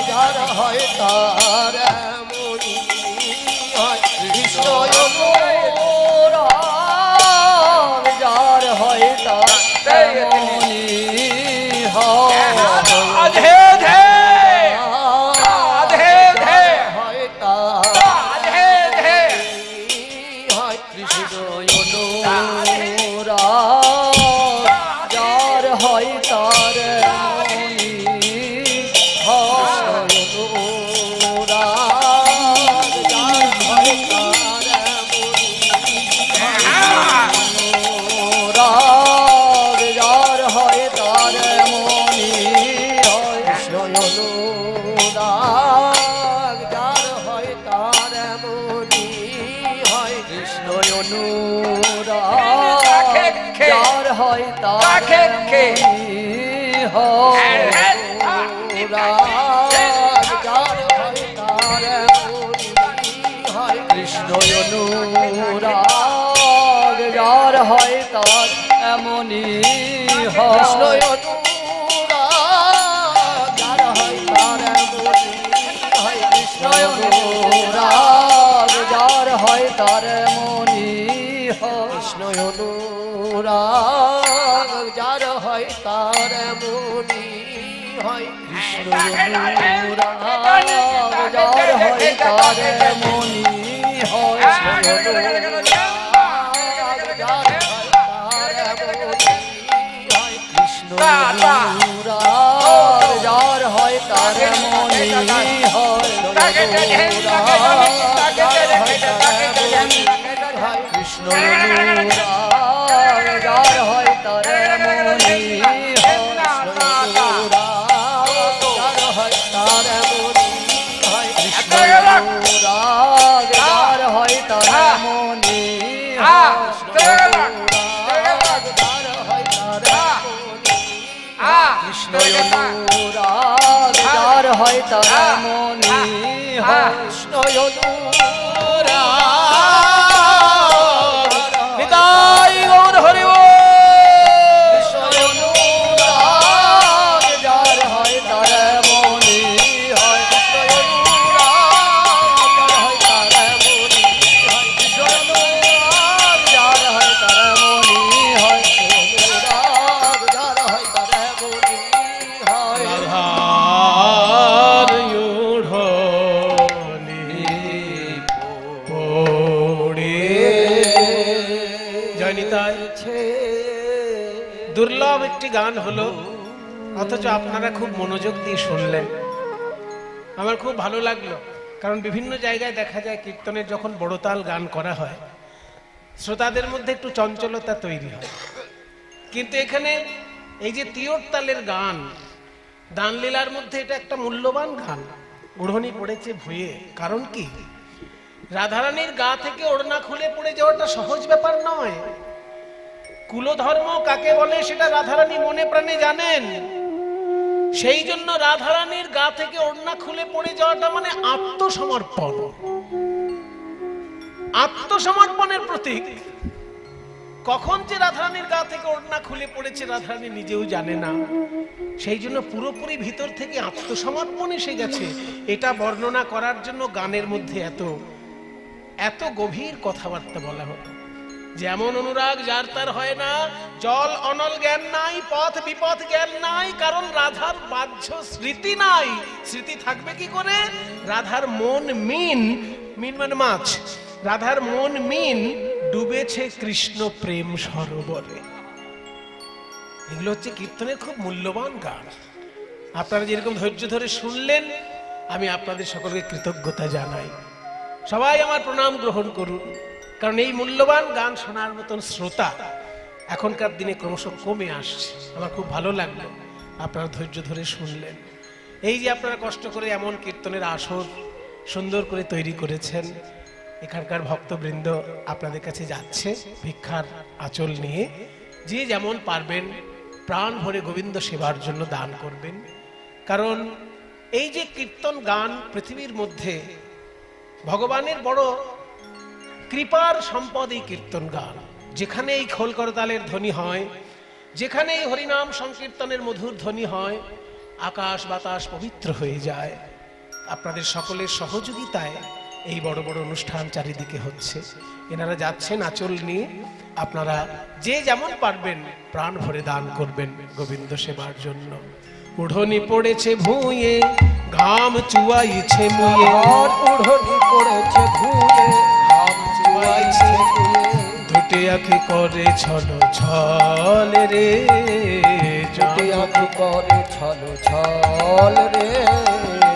যার হয় তার এমনি হয় কৃষ্ণ যার হয় তার এমনি হয় রাধে ধে রাধে ধে হয় তার রাধে ধে হয় কৃষ্ণ যার হয় তার এমনি হয় যার হয় তার এমনি যার হয় তার এমনি হয় কৃষ্ণ যার হয় তার এমনি হয় কৃষ্ণ যার হয় তার এমনি হয় যার হয় তার এমনি হয় কৃষ্ণ অনুরাগ যার হয় তার এমনি হয় কৃষ্ণ অনুরাগ যার হয় তার এমনি হয় কৃষ্ণ অনুরাগ যার হয় তার এমনি হয় কৃষ্ণ অনুরাগ যার হয় তার এমনি হয় কৃষ্ণ অনুরাগ যার হয় তার এমনি হয় কৃষ্ণ অনুরাগ যার হয় তার এমনি হয় কৃষ্ণ অনুরাগ যার হয় তার এমনি হয় কৃষ্ণ অনুরাগ যার হয় তার এমনি কৃষ্ণ অনুরাগ যার হয় তার এমনি কৃষ্ণ অনুরাগ নিতাই গৌর হরি বল। দুর্লভ একটি গান হলো, অথচ আপনারা খুব মনোযোগ দিয়ে শুনলেন। আমার খুব ভালো লাগলো, কারণ বিভিন্ন জায়গায় দেখা যায় কীর্তনের যখন বড়তাল গান করা হয় শ্রোতাদের মধ্যে একটু চঞ্চলতা তৈরি হয়, কিন্তু এখানে এই যে তিয়র তালের গান, দানলীলার মধ্যে এটা একটা মূল্যবান গান। ওড়নি পড়েছে ভুঁয়ে, কারণ কি রাধারানীর গা থেকে ওড়না খুলে পড়ে যাওয়াটা সহজ ব্যাপার নয়। কুলধর্ম কাকে বলে সেটা রাধারানী মনে প্রাণে জানেন। সেই জন্য রাধারানীর গা থেকে ওড়না খুলে পড়ে যাওয়াটা মানে আত্মসমর্পণ, আত্মসমর্পণের প্রতীক। কখন যে রাধারানীর গা থেকে ওড়না খুলে পড়েছে রাধারানী নিজেও জানে না, সেই জন্য পুরোপুরি ভিতর থেকে আত্মসমর্পণ এসে গেছে। এটা বর্ণনা করার জন্য গানের মধ্যে এত এত গভীর কথাবার্তা বলা হলো। যেমন অনুরাগ যার তার হয় না, জল অনল জ্ঞান নাই, পথ বিপথ জ্ঞান নাই, কারণ রাধার বাহ্য স্মৃতি নাই। স্মৃতি থাকবে কি করে? রাধার মন মিন, মিন মানে মাছ, রাধার মন মিন ডুবেছে কৃষ্ণ প্রেম সরোবরে। এগুলো হচ্ছে কীর্তনের খুব মূল্যবান গান। আপনারা যেরকম ধৈর্য ধরে শুনলেন, আমি আপনাদের সকলকে কৃতজ্ঞতা জানাই। সবাই আমার প্রণাম গ্রহণ করুন, কারণ এই মূল্যবান গান শোনার মতন শ্রোতা এখনকার দিনে ক্রমশ কমে আসছে। আমার খুব ভালো লাগলো আপনারা ধৈর্য ধরে শুনলেন। এই যে আপনারা কষ্ট করে এমন কীর্তনের আসর সুন্দর করে তৈরি করেছেন, এখানকার ভক্তবৃন্দ আপনাদের কাছে যাচ্ছে ভিক্ষার আঁচল নিয়ে। যে যেমন পারবেন প্রাণ ভরে গোবিন্দ সেবার জন্য দান করবেন। কারণ এই যে কীর্তন গান পৃথিবীর মধ্যে ভগবানের বড় কৃপার সম্পদ এই কীর্তন গান। যেখানে এই খোল করতালের ধ্বনি হয়, যেখানে এই হরিনাম সংকীর্তনের মধুর ধ্বনি হয়, আকাশ বাতাস পবিত্র হয়ে যায়। আপনাদের সকলের সহযোগিতায় এই বড় বড় অনুষ্ঠান চারিদিকে হচ্ছে। এনারা যাচ্ছেন আঁচল নিয়ে। আপনারা যে যেমন পারবেন প্রাণ ভরে দান করবেন গোবিন্দ সেবার জন্য। উড়নি পড়েছে ভুঁয়ে, ঘাম চুয়াইছে মুয়ে, উড়নি পড়েছে ভুঁয়ে, ঘাম চুয়াইছে মুয়ে, দুটি আঁখি করে ছল ছল রে, দুটি আঁখি করে ছল ছল রে,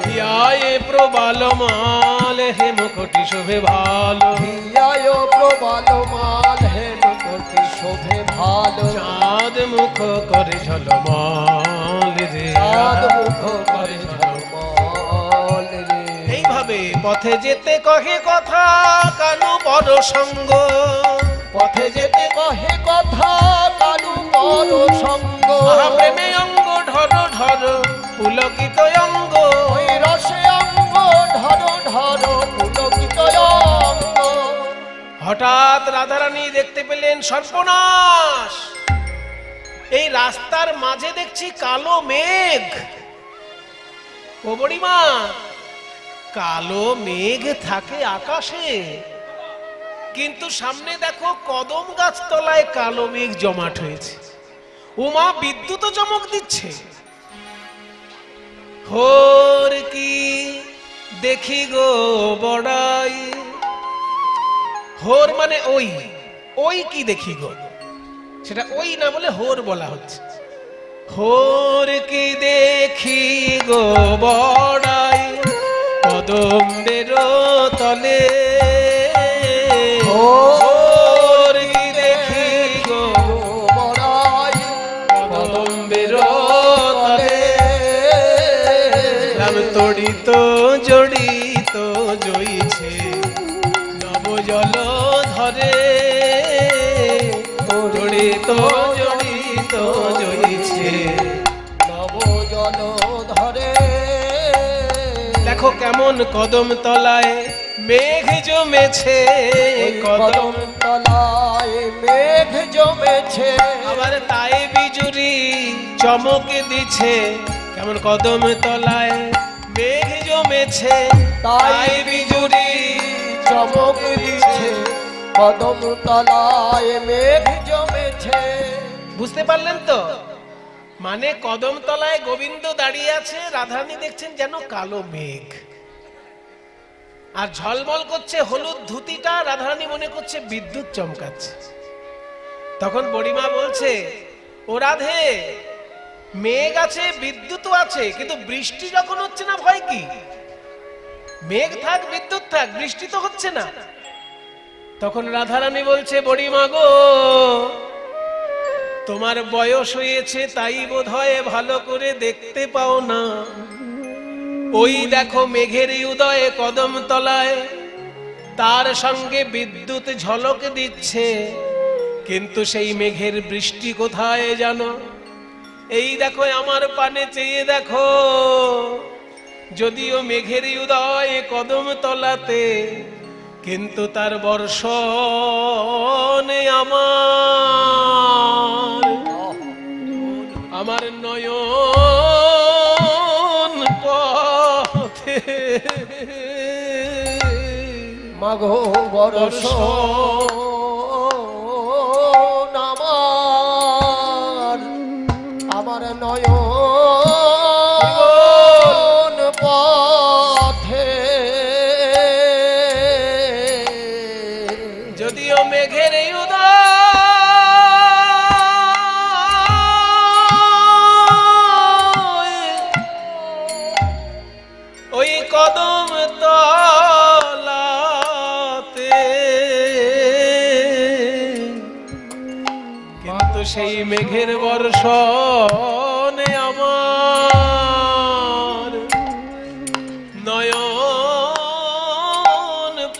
হিয়ায়ে প্রবাল মাল হে মুকুটি শোভে ভালো, হিয়ায় প্রবাল মাল হে মুকুটি শোভে ভালো, চাঁদ মুখ করে ঝলমল রে, চাঁদ মুখ করে ঝলমল রে। এইভাবে পথে যেতে কহে কথা কানু বড় সঙ্গ, পথে যেতে কহে কথা কানু বড় সঙ্গ, প্রেমে অঙ্গ ঢর ঢর পুলকিত অঙ্গ, ওই রসে অঙ্গ ঢর ঢর পুলকিত অঙ্গ। হঠাৎ রাধারানী দেখতে পেলেন সর্বনাশ, এই রাস্তার মাঝে দেখছি কালো মেঘ। ও বুড়িমা, কালো মেঘ থাকে আকাশে, কিন্তু সামনে দেখো কদম গাছ তলায় কালো মেঘ জমাট হয়েছে। উমা বিদ্যুৎ চমক দিচ্ছে। হোর কি দেখি গো বড়াই, হোর মানে ওই, ওই কি দেখি গো, সেটা ওই না বলে হোর বলা হচ্ছে। হোর কি দেখি গো বড়াই, কদম্বের তলে, হোর কি দেখি গো বড়াই কদম্বের তলে, রাম তড়িত জড়িত জইছে নব জল ধরে, জড়িত জড়িত জইছে নব জল ধরে। দেখো কেমন কদম তলায় মেঘ জমেছে, কদম তলায় মেঘ জমেছে, আবার তাই বিজুরি চমক দিছে। কেমন কদম তলায় মেঘ জমেছে, তাই বিজুরি চমক দিচ্ছে, কদম তলায় মেঘ জমেছে। বুঝতে পারলেন তো? মানে কদম তলায় গোবিন্দ দাঁড়িয়ে আছে, রাধারানী দেখছেন যেন কালো মেঘ, আর ঝলমল করছে হলুদ ধুতিটা, রাধারানী মনে করছে বিদ্যুৎ চমকাচ্ছে। তখন বুড়িমা বলছে, ও ও রাধে, মেঘ আছে, বিদ্যুৎও আছে, কিন্তু বৃষ্টি যখন হচ্ছে না ভয় কি? মেঘ থাক, বিদ্যুৎ থাক, বৃষ্টি তো হচ্ছে না। তখন রাধারানী বলছে, বড়ি মাগো, তোমার বয়স হয়েছে, তাই বোধহয় ভালো করে দেখতে পাও না। ওই দেখো মেঘের উদয়ে কদম তলায়, তার সঙ্গে বিদ্যুৎ ঝলক দিচ্ছে, কিন্তু সেই মেঘের বৃষ্টি কোথায় জানো? এই দেখো আমার পানে চেয়ে দেখো, যদিও মেঘের উদয় কদম তলাতে, কিন্তু তার বর্ষণে আমার নয়ন পথে মাগো বর্ষণ আমার নয়ন পথে, যদিও মেঘের উদয় ওই কদম তলাতে, কিন্তু সেই মেঘের বর্ষণে আমার নয়ন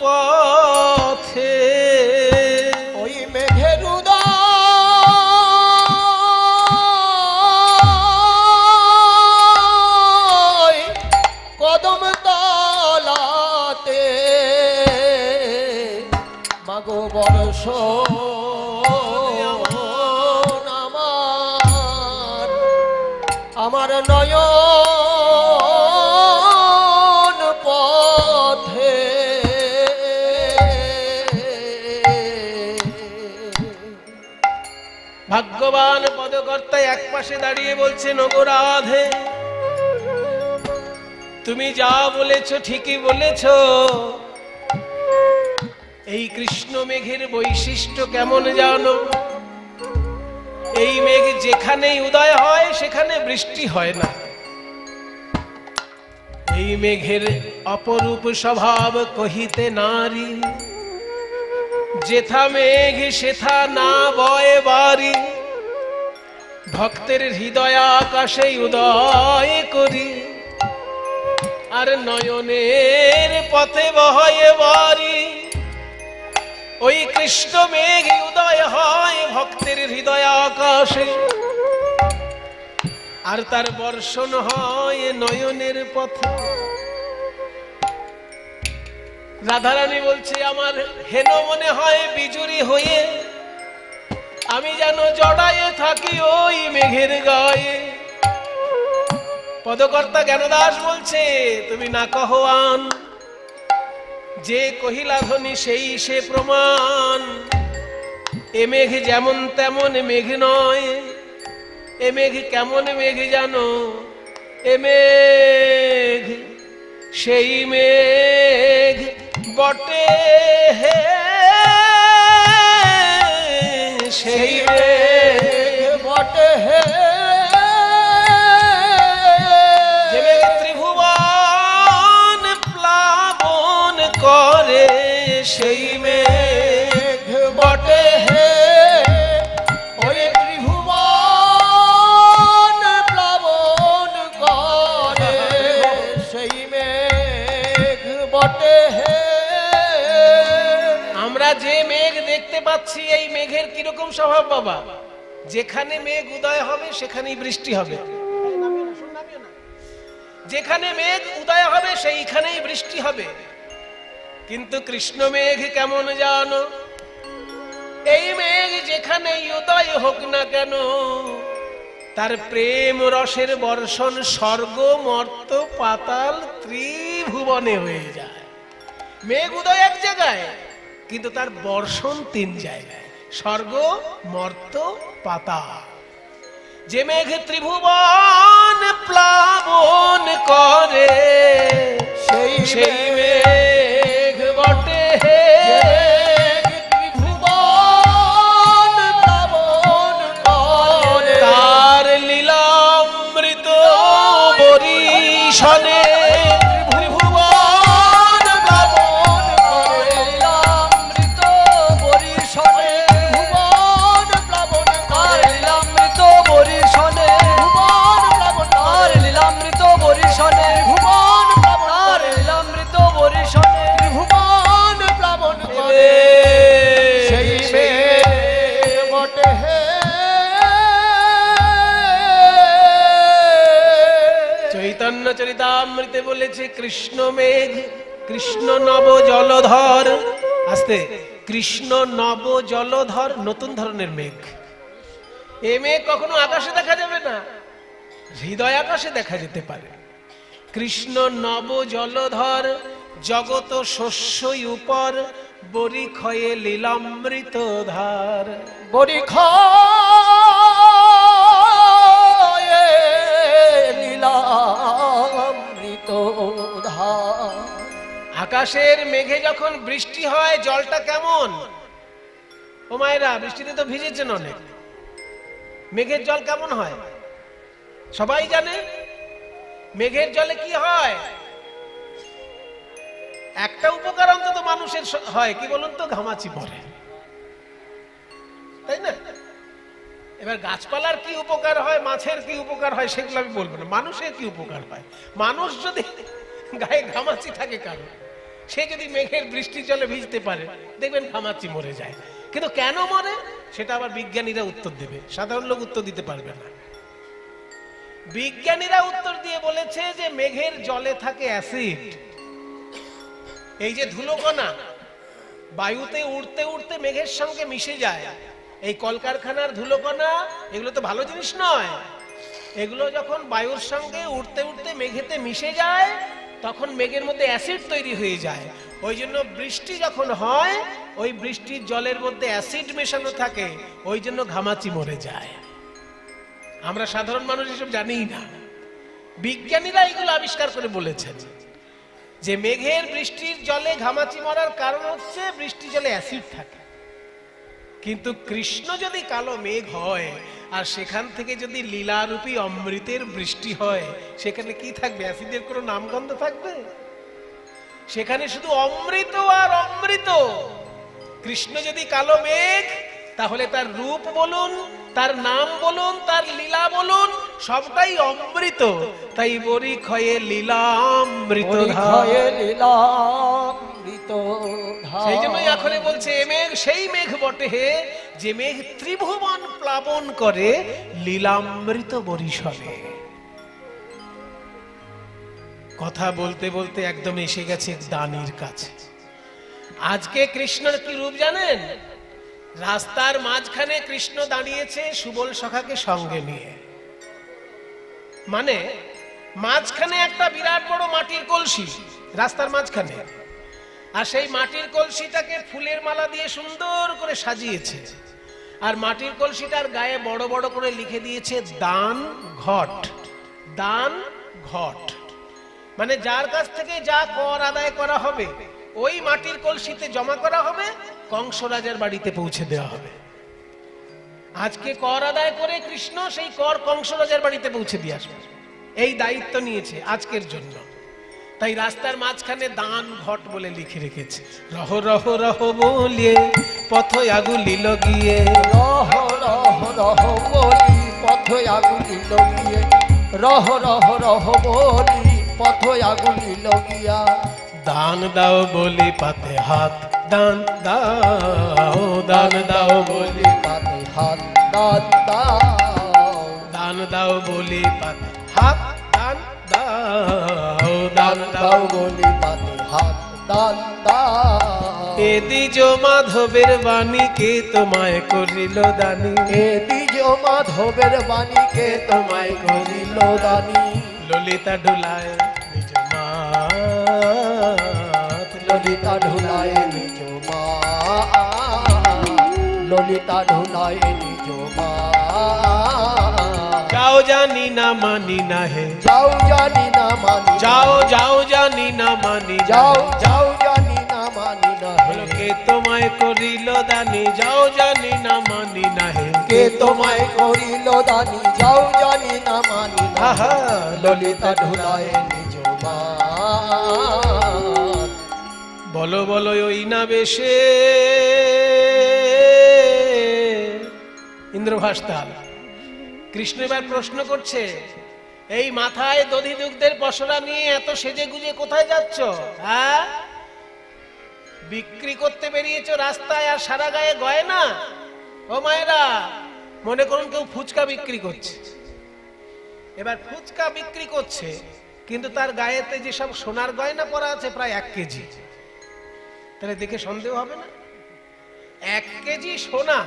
পথে। ওই মেঘের উদয় কদম তলাতে, মাগো বর্ষণ আমার নয়ন পথে। ভাগ্যবান পদকর্তা এক পাশে দাঁড়িয়ে বলছেন, ওগো রাধে, তুমি যা বলেছ ঠিকই বলেছ। এই কৃষ্ণ মেঘের বৈশিষ্ট্য কেমন জানো? এই মেঘ যেখানেই উদয় হয় সেখানে বৃষ্টি হয় না। এই মেঘের অপরূপ স্বভাব কহিতে নারী, যেথা মেঘ সেথা না বয় বাড়ি। ভক্তের হৃদয় আকাশে উদয় করি, আর নয়নের পথে বহয় বাড়ি। ওই কৃষ্ণ মেঘ উদয় হয় ভক্তের হৃদয় আকাশে, আর তার বর্ষণ হয় নয়নের পথে। রাধারানী বলছে, আমার হেন মনে হয় বিজুরি হয়ে, আমি যেন জড়ায়ে থাকি ওই মেঘের গায়ে। পদকর্তা জ্ঞানদাস বলছে, তুমি না কহো আন, যে কহিলা ধ্বনি সেই সে প্রমাণ। এ মেঘ যেমন তেমন মেঘ নয়, এ মেঘ কেমন মেঘ জানো? এ মেঘ সেই মেঘ বটে হে, সেই মেঘ বটে হে, যে মেঘ ত্রিভুবন প্লাবন করে, সেই মেঘ বটে হে। ওই ত্রিভুবন প্লাবন করে, সেই মেঘ বটে হে। আমরা যে মেঘ দেখতে পাচ্ছি, এই মেঘের কিরকম স্বভাব বাবা? যেখানে মেঘ উদয় হবে সেখানেই বৃষ্টি হবে। যেখানে মেঘ উদয় হবে সেইখানেই বৃষ্টি হবে। কিন্তু কৃষ্ণ মেঘ কেমন জানো? এই মেঘ যেখানে উদয় হোক না কেন, তার প্রেম রসের বর্ষণ স্বর্গ মর্ত পাতাল ত্রিভুবনে হয়ে যায়। মেঘ উদয় এক জায়গায়, কিন্তু তার বর্ষণ তিন জায়গায়, স্বর্গ মর্ত পাতাল। যে মেঘ ত্রিভুবন প্লাবন করে, সেই সেই মেঘ বটে হে। ত্রিভুবন প্লাবন করে, চৈতন্য চরিতামৃতে বলেছে কৃষ্ণ মেঘ, কৃষ্ণ নব জলধর। আস্তে, কৃষ্ণ নব জলধর, নতুন ধরনের মেঘ। এ মেঘ কখনো আকাশে দেখা যাবে না, হৃদয় আকাশে দেখা যেতে পারে। কৃষ্ণ নব জলধর, জগত শস্যই উপর, বরি ক্ষয়ে লীলামৃত ধার। বরি ক্ষয়ে লীলামৃত ধার। আকাশের মেঘে যখন বৃষ্টি হয় জলটা কেমন? ও মায়েরা, বৃষ্টিতে তো ভিজেছেন অনেক, মেঘের জল কেমন হয় সবাই জানে। মেঘের জলে কি হয়? একটা উপকার অন্তত মানুষের হয়, কি বলুন তো? ঘামাচি পড়ে, তাই না? এবার গাছপালার কি উপকার হয়, মাছের কি উপকার হয়, সেগুলো আমি বলবো না। মানুষের কি উপকার হয়? মানুষ যদি গায়ে ঘামাচি থাকে কারো, সে যদি মেঘের বৃষ্টির জলে ভিজতে পারে, দেখবেন ঘামাচি মরে যায়। কিন্তু কেন মরে সেটা আবার বিজ্ঞানীরা উত্তর দেবে, সাধারণ লোক উত্তর দিতে পারবে না। বিজ্ঞানীরা উত্তর দিয়ে বলেছে যে মেঘের জলে থাকে অ্যাসিড। এই যে ধুলোকণা বায়ুতে উড়তে উড়তে মেঘের সঙ্গে মিশে যায়, এই কলকারখানার ধুলোকণা, এগুলো তো ভালো জিনিস নয়। এগুলো যখন বায়ুর সঙ্গে উড়তে উড়তে মেঘেতে মিশে যায়, তখন মেঘের মধ্যে অ্যাসিড তৈরি হয়ে যায়। ওই জন্য বৃষ্টি যখন হয়, ওই বৃষ্টির জলের মধ্যে অ্যাসিড মেশানো থাকে, ওই জন্য ঘামাচি মরে যায়। আমরা সাধারণ মানুষ এসব জানিই না। বিজ্ঞানীরা এগুলো আবিষ্কার করে বলেছেন যে মেঘের বৃষ্টির জলে ঘামাচি মরার কারণ হচ্ছে বৃষ্টির জলে অ্যাসিড থাকে। কিন্তু কৃষ্ণ যদি কালো মেঘ হয় আর সেখান থেকে যদি লীলারূপী অমৃতের বৃষ্টি হয়, সেখানে কি থাকবে? অ্যাসিডের কোনো নামগন্ধ থাকবে? সেখানে শুধু অমৃত আর অমৃত। কৃষ্ণ যদি কালো মেঘ, তাহলে তার রূপ বলুন, তার নাম বলুন, তার লীলা বলুন, সবটাই অমৃত। তাই বরি ক্ষয়ে লীলামৃত ধার। সেই জন্যই এখনে বলছে এ মেঘ সেই মেঘ বটে হে, যে মেঘ ত্রিভুবন প্লাবন করে লীলামৃত বরিশলে। কথা বলতে বলতে একদম এসে গেছে দানির কাছে। আজকে কৃষ্ণের কি রূপ জানেন? রাস্তার মাঝখানে কৃষ্ণ দাঁড়িয়েছে সুবল সখাকে সঙ্গে নিয়ে। মানে মাঝখানে একটা বিরাট বড় মাটির কলসি, রাস্তার মাঝখানে। আর সেই মাটির কলসিটাকে ফুলের মালা দিয়ে সুন্দর করে সাজিয়েছে। আর মাটির কলসিটার গায়ে বড় বড় করে লিখে দিয়েছে দান ঘট। দান ঘট মানে যার কাছ থেকে যা কর আদায় করা হবে ওই মাটির কলসিতে জমা করা হবে, কংস রাজার বাড়িতে পৌঁছে দেওয়া হবে। আজকে কর আদায় করে কৃষ্ণ সেই কর কংস রাজার বাড়িতে পৌঁছে দিয়ে আসবে, এই দায়িত্ব নিয়েছে আজকের জন্য। তাই রাস্তার মাঝখানে দান ঘট বলে লিখে রেখেছে, রহ রহ রহ বলিয়ে পথ আগুলিল গিয়ে, রহ রহ রহ বলি পথ আগুলিল গিয়ে, রহ রহ রহ বলি পথ আগুলিল গিয়া। দান দাও বলি পাতে হাত, দান দাও, দান দাও বলি পাতে হাত, দান দাও, দান দাও বলি পাতে হাত, দান দাও, দান দাও বলি পাতে হাত, দান দাও। এ দ্বিজ মাধবের বাণী কে তোমায় করিল দানি, এ দ্বিজ মাধবের বাণী কে তোমায় করিল দানি। ললিতা ঢুলায় নিজ মাত, ললিতা ঢুলায় নিজ মা, ললিতা ঢুলায় নিজ মা। যাও জানি না মানি না হে, যাও জানি না মানি, যাও যাও জানি না মানি, যাও যাও জানি না মানি না হে। কে তোমায় করিল দানি, যাও জানি না মানি না হে, কে তোমায় করিল দানি, যাও জানি না মানি না। আহা ললিতা ঢুলায় নিজ মা। বলো বলো ওই না বেশে ইন্দ্রভাস্তাল। কৃষ্ণ এবার প্রশ্ন করছে, এই মাথায় দধি দুগ্ধের পসরা নিয়ে এত সেজে গুজে কোথায় যাচ্ছ? হ্যাঁ, বিক্রি করতে বেরিয়েছো রাস্তায় আর সারা গায়ে গয়না? ও মায়েরা, মনে করুন কেউ ফুচকা বিক্রি করছে। এবার ফুচকা বিক্রি করছে, কিন্তু তার গায়েতে যেসব সোনার গয়না পরা আছে প্রায় 1 কেজি। তাহলে দেখে সন্দেহ হবে না? 1 কেজি সোনা,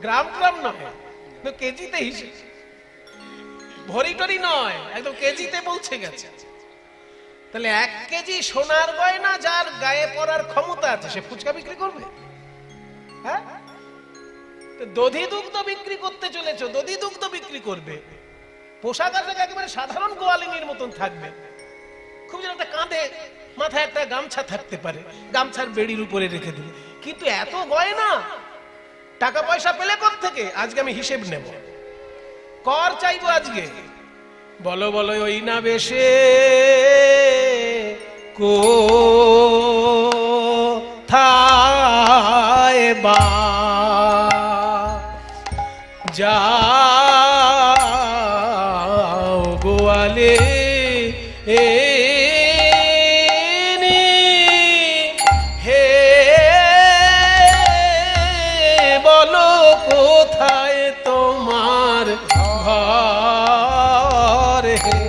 গ্রাম গ্রাম নয়, তো কেজিতে হিসেব, ভরি টরি নয়, একদম কেজিতে পৌঁছে গেছে। তাহলে 1 কেজি সোনার গয়না যার গায়ে পরার ক্ষমতা আছে সে ফুচকা বিক্রি করবে? হ্যাঁ, দধি দুগ্ধ বিক্রি করতে চলেছ, দধি দুগ্ধ বিক্রি করবে, পোশাক আশাক একেবারে সাধারণ গোয়ালিনীর মতন থাকবে, খুব যেন একটা কাঁধে মাথায় একটা গামছা থাকতে পারে, গামছার বেড়ির উপরে রেখে দেবে। কিন্তু এত গয়না, টাকা পয়সা পেলে কোত্থেকে? আজকে আমি হিসেব নেব, কর চাইবো আজকে। বলো বলো ওই না বেশে কোথায় বা যাও গোয়ালে হে, বলো কোথায় তোমার ঘর হে,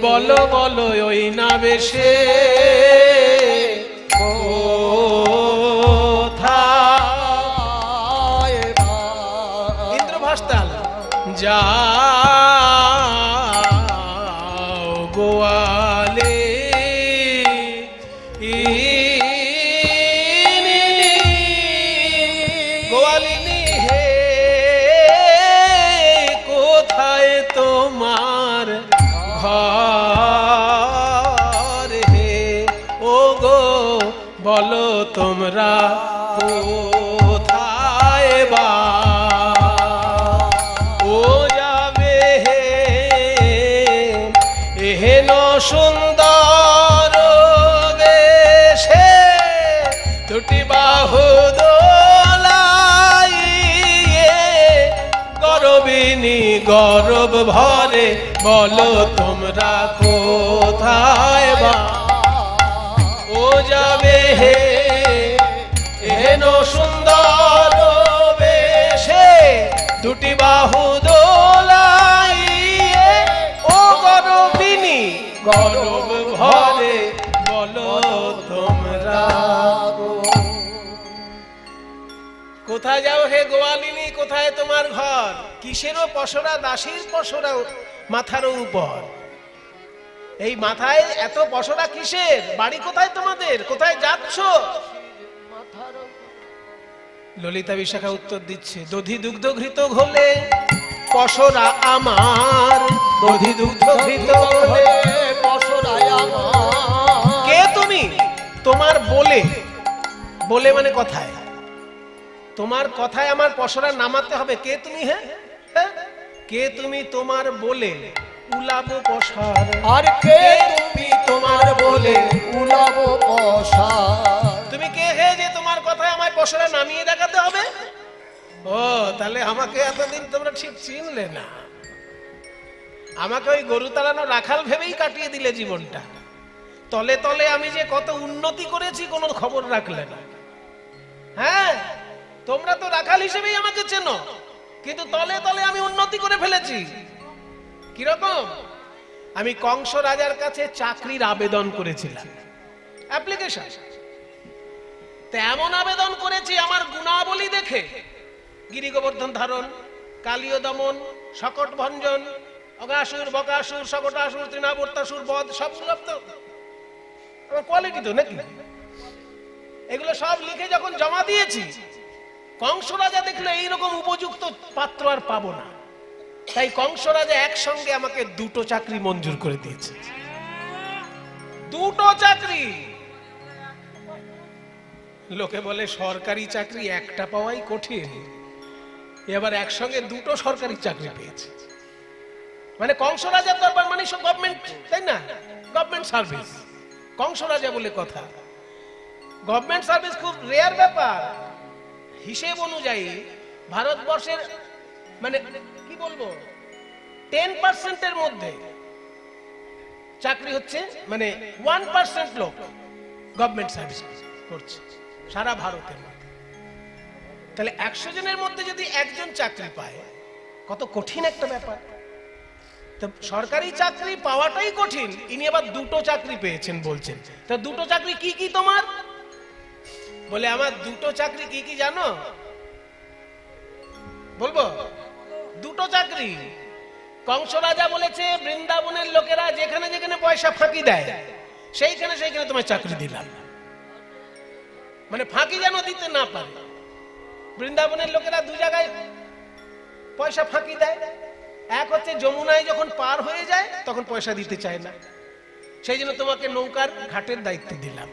বলো বলো ওই না বেশে কোথায় ইন্দ্রভাস্তাল যাও গোয়ালে গোয়ালিনী হে, কোথায় তোমার ঘর হে, ও গো বলো তোমরা কোথায় বা ও যাবে হে, এহেন সুন্দর বেশে দুটি বাহু দোলাইয়ে গরবিনী গরব ভরে, বলো তোমরা কোথায় বা ও যাবে হে, এহেন সুন্দর বেশে দুটি বাহু দোলাইয়ে ও গরবিনী গরব ভরে, বলো তোমরা কোথায় যাও হে গোয়ালিনী, কোথায় তোমার ঘর? কিসেরও পসরা, দাসীর পসরা মাথার উপর। এই মাথায় এত পসরা কিসের? বাড়ি কোথায় তোমাদের? কোথায় যাচ্ছ? ললিতা বিশাখা উত্তর দিচ্ছে, দধি দুগ্ধ ঘৃত ঘোলে পসরা আমার, দধি দুগ্ধ ঘৃত ঘোলে পসরা আমার। কে তুমি? তোমার বলে, বলে মানে কথায়, তোমার কথায় আমার পসরা নামাতে হবে। কে তুমি? হ্যাঁ, কে তুমি? তোমার বলে উলাবো পসার। আর কে তুমি? তোমার বলে উলাবো পসার। তুমি কে হে যে তোমার কথায় আমার পসরা নামিয়ে দেখাতে হবে? ও, তাহলে আমাকে এতদিন তোমরা ঠিক চিনলে না। আমাকে ওই গরু তাড়ানো রাখাল ভেবেই কাটিয়ে দিলে জীবনটা। তলে তলে আমি যে কত উন্নতি করেছি কোনো খবর রাখলে না। হ্যাঁ, তোমরা তো রাখাল হিসেবেই আমাকে চেনো, কিন্তু তলে তলে আমি উন্নতি করে ফেলেছি। কিরকম? আমি কংস রাজার কাছে চাকরির আবেদন করেছিলাম, অ্যাপ্লিকেশন। তেমন আবেদন করেছি, আমার গুণাবলী দেখে গিরি গোবর্ধন ধারণ, কালীয় দমন, শকট ভঞ্জন, অগাসুর, বকাসুর, শকটাসুর, তৃণাবর্তাসুর, বধ, সব আমার কোয়ালিটি তো নাকি? এগুলো সব লিখে যখন জমা দিয়েছি, কংস রাজা দেখলো এইরকম উপযুক্ত পাত্র আর পাবো না, তাই কংস রাজা একসঙ্গে আমাকে 2টো চাকরি মঞ্জুর করে দিয়েছে। 2টো চাকরি। লোকে বলে সরকারি চাকরি একটা পাওয়াই কঠিন, এবার একসঙ্গে 2টো সরকারি চাকরি পেয়েছে। মানে কংস রাজার দরবার মানে সব গভর্নমেন্ট, তাই না? গভর্নমেন্ট সার্ভিস, কংস রাজা বলে কথা। গভর্নমেন্ট সার্ভিস খুব রেয়ার ব্যাপার। হিসেব অনুযায়ী ভারতবর্ষের মানে কি বলবো 10% এর মধ্যে চাকরি হচ্ছে, মানে 1% লোক গভর্নমেন্ট সার্ভিস করছে সারা ভারতের মধ্যে। তাহলে 100 জনের মধ্যে যদি একজন চাকরি পায়, কত কঠিন একটা ব্যাপার। তো সরকারি চাকরি পাওয়াটাই কঠিন, ইনি আবার দুটো চাকরি পেয়েছেন বলছেন। তা দুটো চাকরি কি কি তোমার? বলে আমার দুটো চাকরি কি কি জানো? বলবো দুটো চাকরি। কংস রাজা বলেছে বৃন্দাবনের লোকেরা যেখানে যেখানে পয়সা ফাঁকি দেয় সেইখানে সেইখানে তোমায় চাকরি দিলাম। মানে ফাঁকি যেন দিতে না পারে। বৃন্দাবনের লোকেরা দু জায়গায় পয়সা ফাঁকি দেয়। এক হচ্ছে যমুনায় যখন পার হয়ে যায় তখন পয়সা দিতে চায় না, সেই জন্য তোমাকে নৌকার ঘাটের দায়িত্ব দিলাম।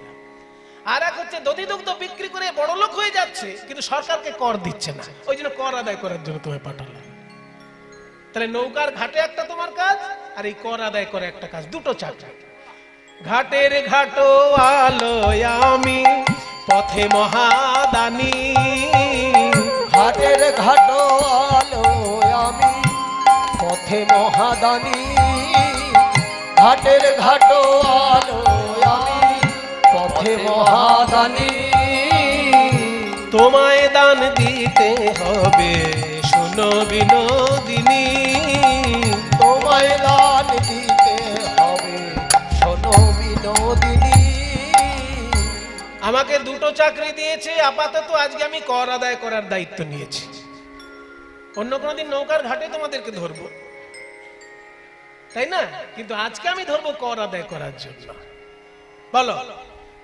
আর এক হচ্ছে দধি দুগ্ধ বিক্রি করে বড় লোক হয়ে যাচ্ছে কিন্তু সরকারকে কর দিচ্ছে না, ওই জন্য কর আদায় করার জন্য তোমায় পাঠালাম। তাহলে নৌকার ঘাটে একটা তোমার কাজ, আর এই কর আদায় করে একটা কাজ, দুটো চাকরি। ঘাটের ঘাটো আলো আমি পথে মহাদানী, ঘাটের ঘাটো আলো আমি পথে মহাদানী, ঘাটের ঘাটো আলো আমি পথে মহাদানী। তোমায় দান দিতে হবে শোনো বিনোদিনী, তোমায় দান দিতে হবে শোনো বিনোদিনী। আমাকে দুটো চাকরি দিয়েছে, আপাতত আজকে আমি কর আদায় করার দায়িত্ব নিয়েছি। অন্য কোনদিন নৌকার ঘাটে তোমাদেরকে ধরবো, তাই না? কিন্তু আজকে আমি ধরবো কর আদায় করার জন্য। বলো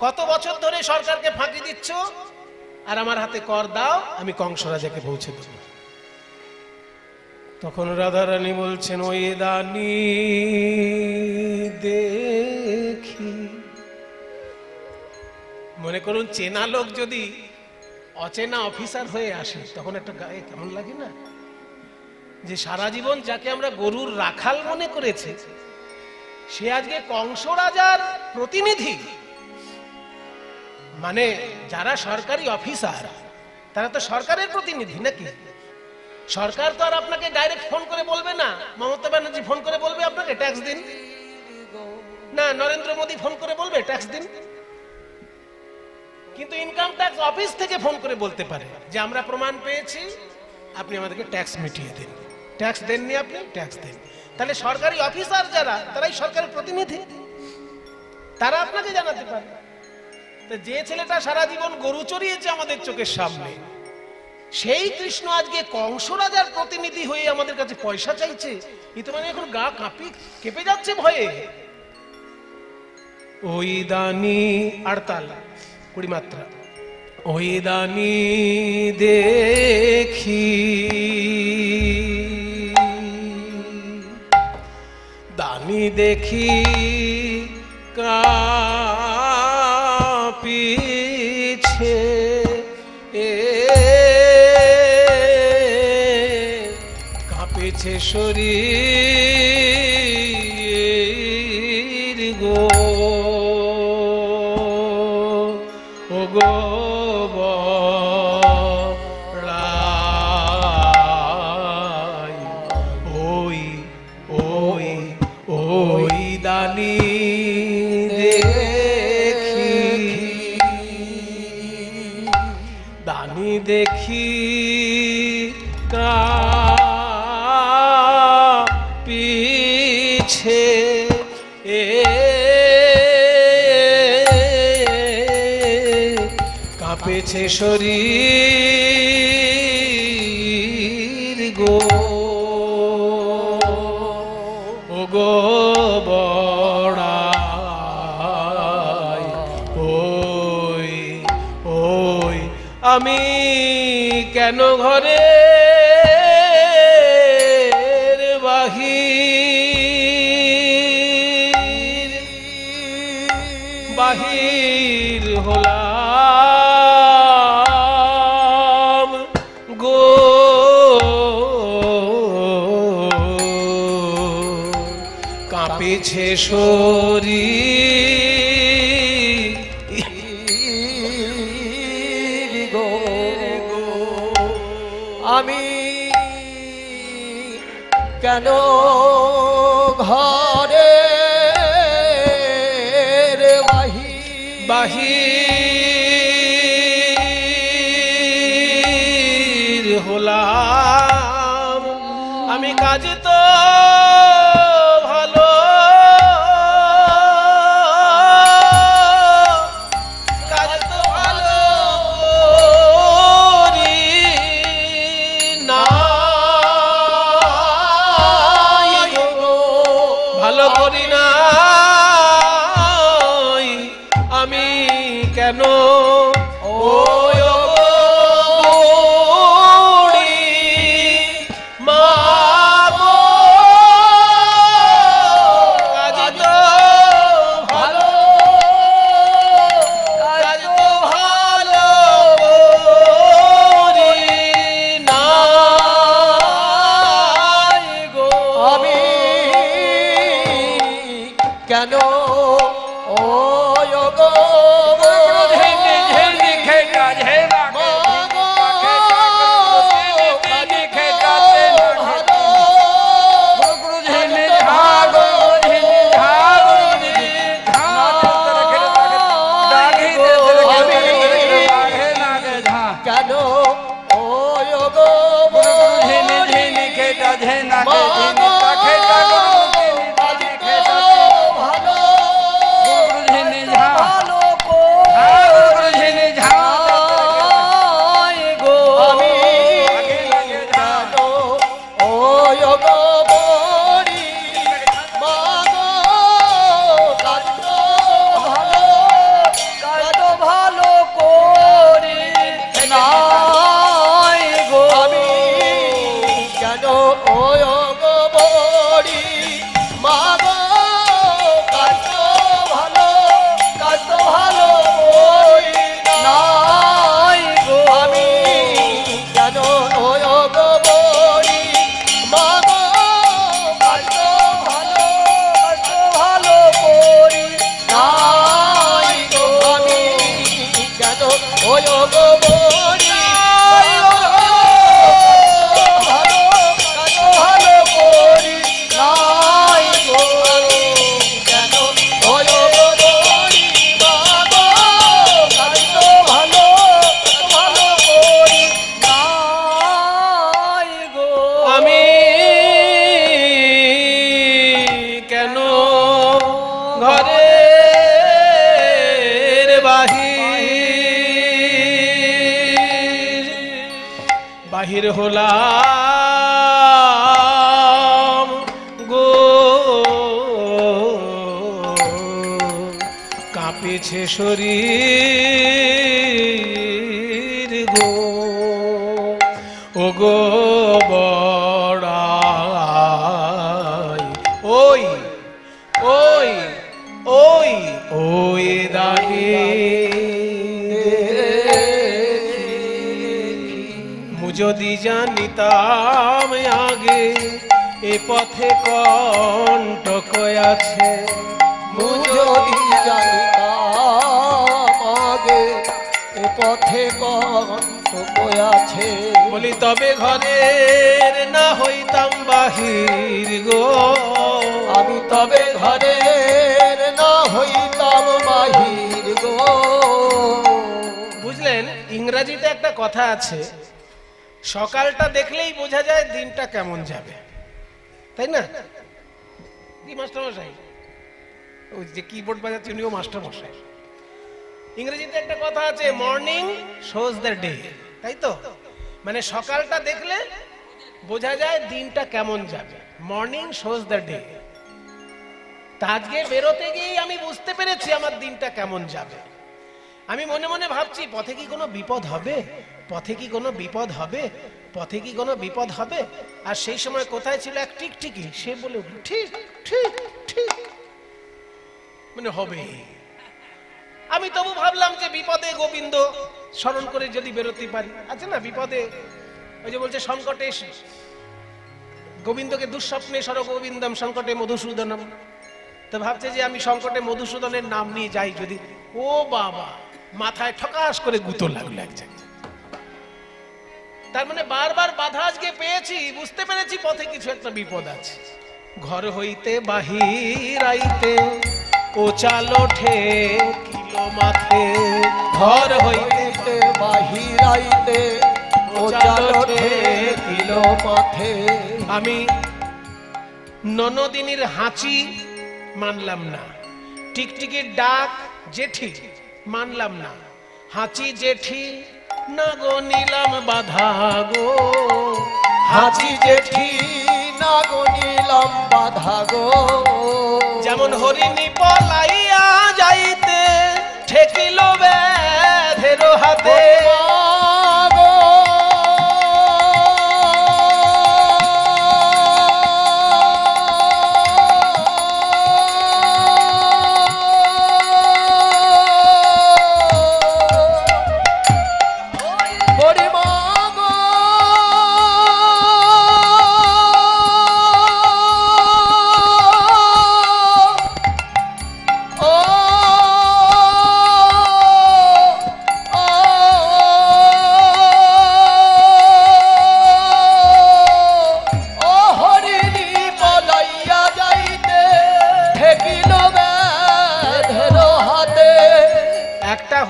কত বছর ধরে সরকারকে ফাঁকি দিচ্ছ, আর আমার হাতে কর দাও, আমি কংস রাজাকে পৌঁছে দেব। তখন রাধারানী বলছেন ওই দানি দেখি। মনে করুন চেনা লোক যদি অচেনা অফিসার হয়ে আসে তখন একটা গায়ে কেমন লাগে না? যে সারা জীবন যাকে আমরা গরুর রাখাল মনে করেছি সে আজকে কংস রাজার প্রতিনিধি। মানে যারা সরকারি অফিসার তারা তো সরকারের প্রতিনিধি নাকি? সরকার তো আর আপনাকে ডাইরেক্ট ফোন করে বলবে না, মমতা ব্যানার্জি ফোন করে বলবে আপনাকে ট্যাক্স দিন, না নরেন্দ্র মোদী ফোন করে বলবে ট্যাক্স দিন। কিন্তু ইনকাম ট্যাক্স অফিস থেকে ফোন করে বলতে পারে যে আমরা প্রমাণ পেয়েছি, আপনি আমাদেরকে ট্যাক্স মিটিয়ে দিন। ট্যাক্স দেননি আপনি, ট্যাক্স দেন। তাহলে সরকারি অফিসার যারা তারাই সরকারের প্রতিনিধি, তারা আপনাকে জানাতে পারে। তো যে ছেলেটা সারা জীবন গরু চড়িয়েছে আমাদের চোখের সামনে, সেই কৃষ্ণ আজকে কংস রাজার প্রতিনিধি হয়ে আমাদের কাছে পয়সা চাইছে, এ তো মানে এখন গা কেঁপে যাচ্ছে ভয়ে। ওই দানি আড়তাল 20 মাত্রা। ওই দানি দেখি দানি দেখি কাঁপিছে কাঁপিছে শরীর গো, ও গো বড়াই। ওই ওই ওই দানি দেখি দানি দেখি কাঁপিছে কাঁপেছে শরীর গো, ও গো বড়াই। ওই ওই আমি কেন ঘরে বাহির বাহির হলাম গো, কাঁপেছে শরীর গো। আমি কেন ঘরে বাহির হলাম, আমি কাজ তো কেন ও গো ঝিনি ঝিনি খেটা ঝেনা কেন ও গো ঝিনি ঝিনি খেটা ঝেনা ভালো ঝিনি ঝা ভালো ঝিনি ঝা গো আমি কেন ও গো বড়ি মাগো কান্দ ভালো করি নাই গো আমি কেন ও গো বড়ি মাগো কান্দ ভালো করি নাই গো আমি কেন ও গো বড়ি মাগো কান্দ ভালো করি নাই গো আমি কেন ও গো বড়ি ভালো করি নাই গো কেন ও গো বড়ি মাগো কান্দ ভালো করি নাই গো আমি কেন ঘরের বাহির হলাম গো কাঁপেছে শরীর গো ও গো বড়াই ওই ওই ওই ওই যদি জানিতাম আগে এ পথে কণ্টক আছে যদি জানিতাম আগে এ পথে কণ্টক আছে বলি তবে ঘরের না হইতাম বাহির গো আমি তবে ঘরের না হইতাম বাহির গো বুঝলেন ইংরেজিতে একটা কথা আছে সকালটা দেখলেই বোঝা যায় দিনটা কেমন যাবে তাই না কি মাস্টার মশাই ওই যে কিবোর্ড বাজাচ্ছে উনিও মাস্টার মশাই ইংরেজিতে একটা কথা আছে মর্নিং শোজ দ্য ডে তাই তো মানে সকালটা দেখলে বোঝা যায় দিনটা কেমন যাবে মর্নিং শোজ দ্য ডে তা আজকে বেরোতে গিয়েই আমি বুঝতে পেরেছি আমার দিনটা কেমন যাবে আমি মনে মনে ভাবছি পথে কি কোনো বিপদ হবে পথে কি কোনো বিপদ হবে পথে কি কোনো বিপদ হবে আর সেই সময় কোথায় ছিল এক টিকটিকি সে বলে উঠল ঠিক ঠিক ঠিক মানে হবে আমি তবু ভাবলাম যে বিপদে গোবিন্দ স্মরণ করে যদি বেরোতে পারি আচ্ছা না বিপদে ওই যে বলছে সংকটে গোবিন্দকে দুঃস্বপ্নে সর গোবিন্দম সংকটে মধুসূদনম তো ভাবছে যে আমি সংকটে মধুসূদনের নাম নিয়ে যাই যদি ও বাবা মাথায় ঠকাস করে গুঁতো লাগলো এক জায়গায় তার মানে বারবার বাধা আজকে পেয়েছি বুঝতে পেরেছি পথে কিছু একটা বিপদ আছে ঘর হইতে বাহির আইতে ও চাল ওঠে কিলো মাথে ঘর হইতে বাহির আইতে ও চাল ওঠে কিলো মাথে আমি ননদিনীর হাঁচি মানলাম না টিকটিকির ডাক জেঠি মানলাম না হাঁচি জেঠি না গো নিলাম বাধা গো হাঁচি জেঠি না গো নিলাম বাধা গো যেমন হরিণী পলাইয়া যাইতে ঠেকিল ব্যাধের হাতে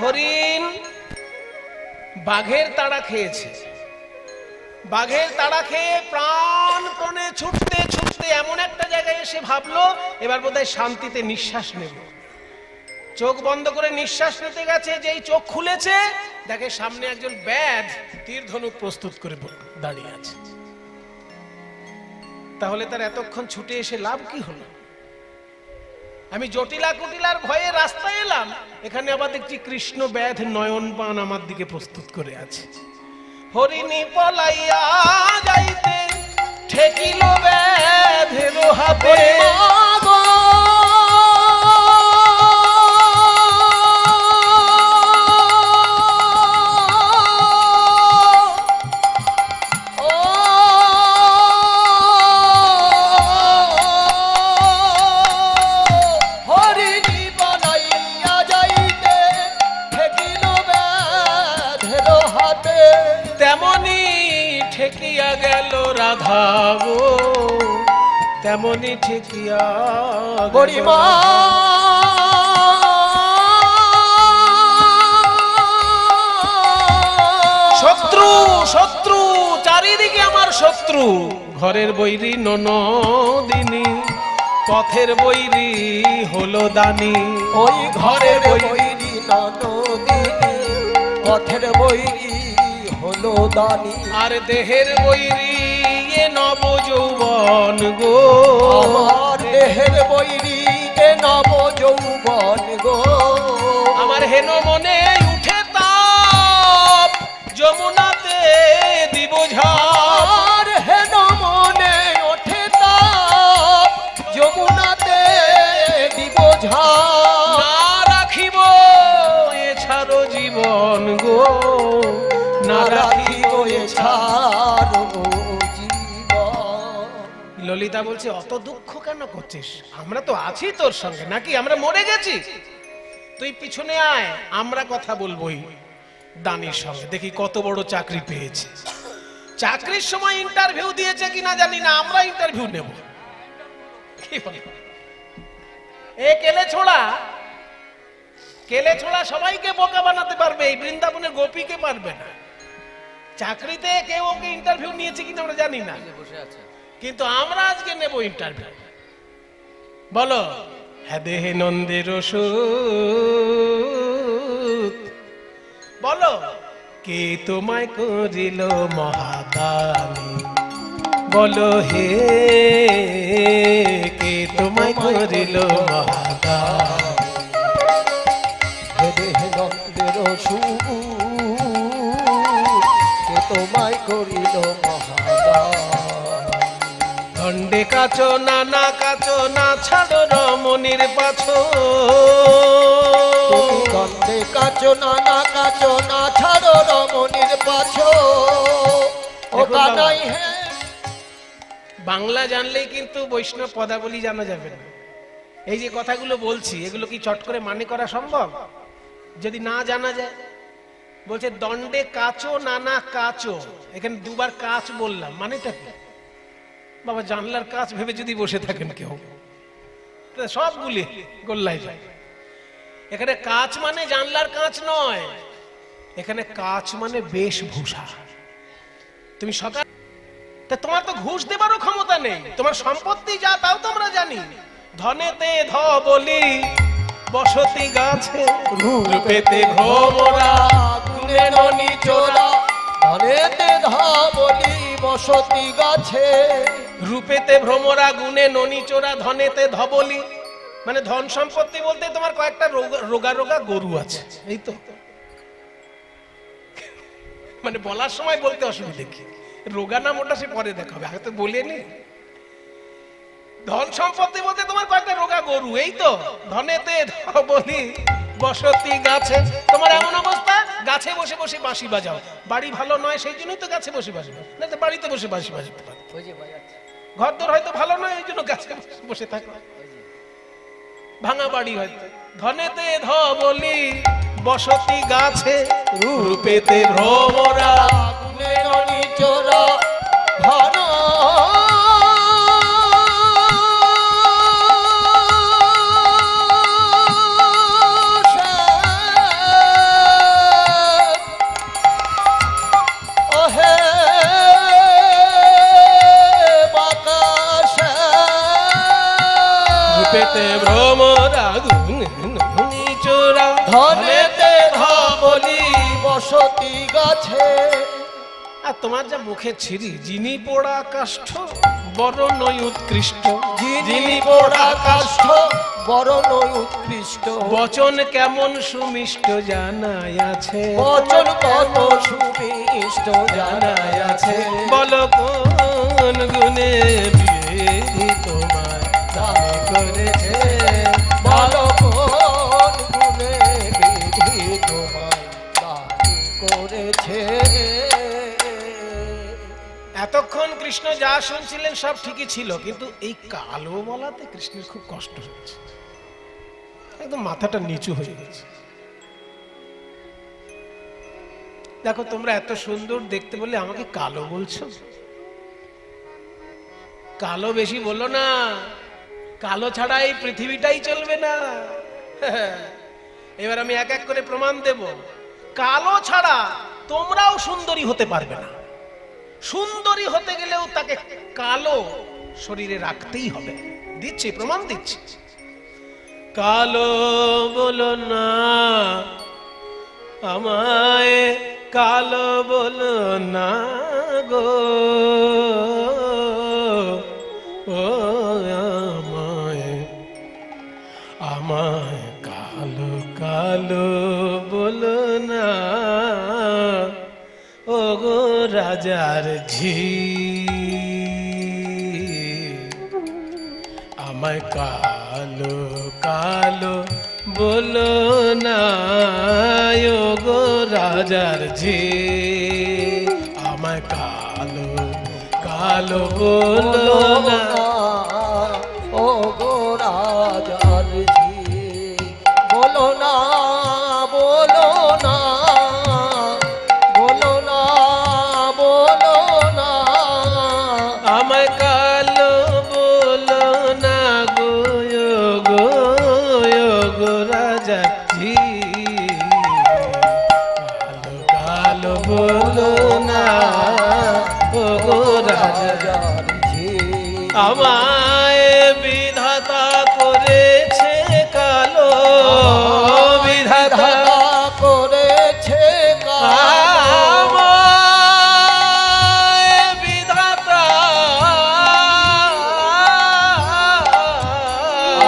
হরিণ বাঘের তাড়া খেয়েছে। বাঘের তাড়া খেয়ে প্রাণপণে ছুটতে ছুটতে এমন একটা জায়গায় এসে ভাবলো এবার বোধহয় শান্তিতে নিঃশ্বাস নেব। চোখ বন্ধ করে নিঃশ্বাস নিতে গেছে, যেই চোখ খুলেছে দেখে সামনে একজন ব্যাধ তীর ধনুক প্রস্তুত করে দাঁড়িয়ে আছে। তাহলে তার এতক্ষণ ছুটে এসে লাভ কি হলো? আমি জটিলা কুটিলার ভয়ে রাস্তায় এলাম, এখানে আবার দেখছি কৃষ্ণ ব্যাধ নয়ন পান আমার দিকে প্রস্তুত করে আছে। হরিণী পলাইয়া যাইতে ঠেকিল ব্যাধের হাতে। ঠেকিয়া গেল রাধা গো, তেমনি ঠেকিয়া গরিমা। শত্রু শত্রু চারিদিকে আমার শত্রু, ঘরের বৈরী ননদিনী, পথের বৈরী হলো দানি। ওই ঘরের বৈরী ননদিনী, পথের বৈরী হলো দানি। আর দেহের বৈরী এ নব যৌবন গো, আমার দেহের বৈরী এ নব যৌবন গো। আমার হেন মনে উঠে তাপ, যমুনাতে দিব ঝাপ। হেন মনে ওঠে তাপ, যমুনাতে দিব ঝাপ। না রাখিব এছাড়ো জীবন গো, না রাখিব এছাড়ো জীবন। ললিতা বলছে অত দুঃখ কেন করছিস? আমরা তো আছি তোর সঙ্গে, নাকি আমরা মরে গেছি? তুই পিছনে আয়, আমরা কথা বলবোই দানির সঙ্গে, দেখি কত বড় চাকরি পেয়েছে। চাকরির সময় ইন্টারভিউ দিয়েছে কিনা জানি না, আমরা ইন্টারভিউ নেব। কি বল? এ কেলে ছোড়া, কেলে ছোড়া সবাইকে বোকা বানাতে পারবে, এই বৃন্দাবনের গোপীকে পারবে না। চাকরিতে কেউ ওকে ইন্টারভিউ নিয়েছে কিনা আমরা জানি না, কিন্তু আমরা আজকে নেব ইন্টারভিউ। বলো, হ্যাঁ দেহে নন্দের সুত, বলো কে তোমায় করিল মহাদানী? বলো হে কে তোমায় করিল মহাদানী? হে দেহে নন্দের সুত, কে তোমায় করিল মহাদানী? দণ্ডে কাছো নানা কাছো না ছাড়ো রমণীর পাছো। দণ্ডে কাছো নানা কাছো না ছাড়ো রমণীর পাছো। ও কানাই হে। বাংলা জানলেই কিন্তু বৈষ্ণব পদাবলী জানা যাবে না। এই যে কথাগুলো বলছি, এগুলো কি চট করে মানে করা সম্ভব যদি না জানা যায়? বলছে দণ্ডে কাছো নানা কাছো, এখানে দুবার কাচ বললাম, মানেটা কি? বাবা জানলার কাচ ভেবে যদি বসে থাকেন কেউ, সবগুলি গোল্লায় যায়। এখানে কাচ মানে জানলার কাচ নয়, এখানে কাচ মানে বেশভূষা। তুমি সকাল, তা তোমার তো ঘুষ দেবারও ক্ষমতা নেই, তোমার সম্পত্তি যা তাও তো আমরা জানি। ধনেতে ধ বলি বসতি গাছে, রূপেতে ভ্রমরা গুণে ননি চোরা। ধনেতে ধ বলি বসতি গাছে, রূপেতে ভ্রমরা গুণে ননি চোরা। ধনেতে ধবলি মানে ধন সম্পত্তি বলতে তোমার কয়েকটা রোগা রোগা গরু আছে, এই তো। মানে বলার সময় বলতে অসুবিধা কি? রোগা নাম ওটা সে পরে দেখাবে, আগে তো বলেনি। ধন সম্পত্তি বলতে তোমার কয়েকটা রোগা গরু, এই তো। ধনেতে ধবলি বসতি গাছে, তোমার এমন অবস্থা গাছে বসে বসে বাঁশি বাজাও। বাড়ি ভালো নয় সেই জন্যই তো গাছে বসে বাঁশি বাজাও, না তো বাড়িতে বসে বাঁশি বাজাতে পারো। ঘরদোর হয়তো ভালো নয়, এই জন্য গাছে বসে থাকো, ভাঙা বাড়ি হয়তো। ধনেতে ধ বলি বসতি গাছে, রূপেতে ভ্রমরা গুণে ননি চোরা। ধন পেতে ভ্রমরা চোরা ধনেতে ধবলি বসতি গাছে। আর তোমার যা মুখে ছিরি, যিনি পোড়া কাষ্ঠ বড় নয় উৎকৃষ্ট, যিনি পোড়া কাষ্ঠ বড় নয় উৎকৃষ্ট। বচন কেমন সুমিষ্ট জানাই আছে, বচন কত সুমিষ্ট জানাই আছে। বলো কোন গুণে বিধি তোমার দামি করেছে, বলো কোন গুণে বিধি তোমায় দামি করেছে। এতক্ষণ কৃষ্ণ যা শুনছিলেন সব ঠিকই ছিল, কিন্তু এই কালো বলাতে কৃষ্ণের খুব কষ্ট হচ্ছে, একদম মাথাটা নিচু হয়ে গেছে। দেখো তোমরা এত সুন্দর দেখতে বলে আমাকে কালো বলছো, কালো বেশি বলো না, কালো ছাড়া এই পৃথিবীটাই চলবে না। এবার আমি এক এক করে প্রমাণ দেব, কালো ছাড়া তোমরাও সুন্দরী হতে পারবে না। সুন্দরী হতে গেলেও তাকে কালো শরীরে রাখতেই হবে। দিচ্ছি, প্রমাণ দিচ্ছি। কালো বলো না আমায়, কালো বলো না গো, ও আমায় আমায় কালো কালো বলো না, ও গো রাজার ঝি, আমায় কালো কালো বলো না, ও গো রাজার ঝি, আমায় কালো কালো বলো না, ও গো রাজার ঝি। বলো না, বলো না, বলো না, বলো না, আমায় কালো বলো না গো, গো গো রাজা জি, কালো কালো বলো না, ও গো রাজা ঝি। আমায় বিধাতা করেছে কালো, বিধাতা করেছে আমায় বিধাতা,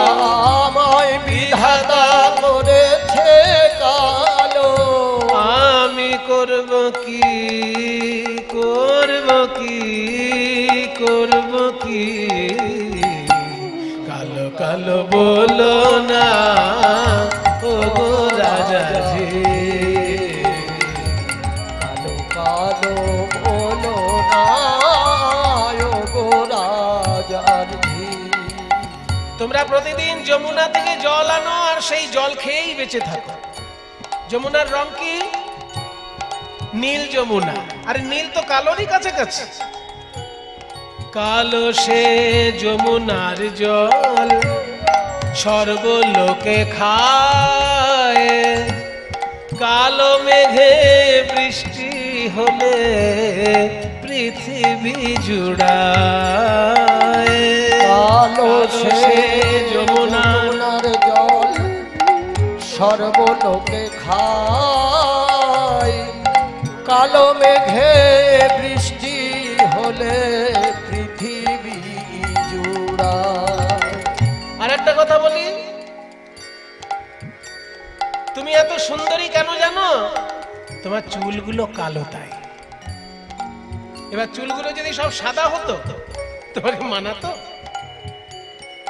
আমায় বিধাতা করেছে কালো। আমি করব কি, করব কি, করব কি, কালো কালো বলো না, ও গো রাজা জি, কালো কালো বলো না, ও গো রাজার ঝি। তোমরা প্রতিদিন যমুনা থেকে জল আনো আর সেই জল খেয়েই বেঁচে থাকো। যমুনার রং কি? নীল যমুনা। আর নীল তো কালোরই কাছাকাছি। কালো সে যমুনার জল সর্বলোকে খায়, কালো মেঘে বৃষ্টি হলে পৃথিবী জুড়ায়। কালো সে যমুনার জল সর্বলোকে খায়, কালো মেঘে বৃষ্টি হলে পৃথিবী জুড়ায়। আর একটা কথা বলি, তুমি এত সুন্দরী কেন জানো? তোমার চুলগুলো কালো তাই। এবার চুলগুলো যদি সব সাদা হতো তোমাকে মানাতো?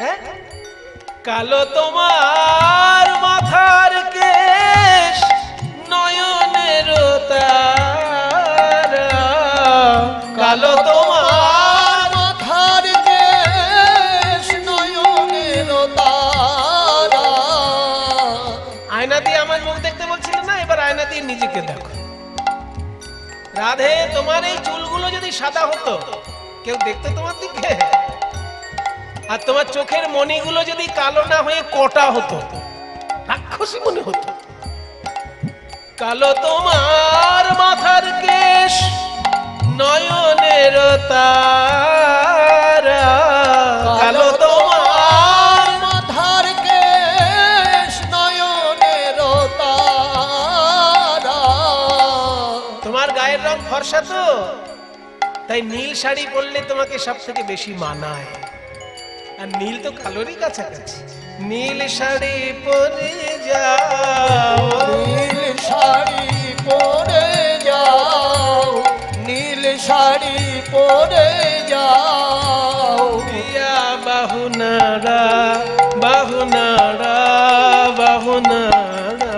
হ্যাঁ, কালো তোমার মাথার কেশ, নয়নের তারা, কালো তোমার মাথার কেশ, নয়নের তারা। আয়না দিয়ে আমার মুখ দেখতে বলছিলে না, এবার আয়না দিয়ে নিজেকে দেখো। রাধে, তোমার এই চুলগুলো যদি সাদা হতো কেউ দেখতো তোমার দিকে? আর তোমার চোখের মণিগুলো যদি কালো না হয়ে কটা হতো, রাক্ষসী মনে হতো। কালো তোমার মাথার কেশ, নয়নের তারা, কালো তোমার ভরসা তো, তাই নীল শাড়ি পরলে তোমাকে সব থেকে বেশি মানায়। আর নীল তো কালোরই কাছাকাছি। নীল শাড়ি পরে যাও, নীল শাড়ি পরে যাও, নীল শাড়ি পরে যাও, প্রিয়া বাহুনারা বাহুনারা বাহুনারা,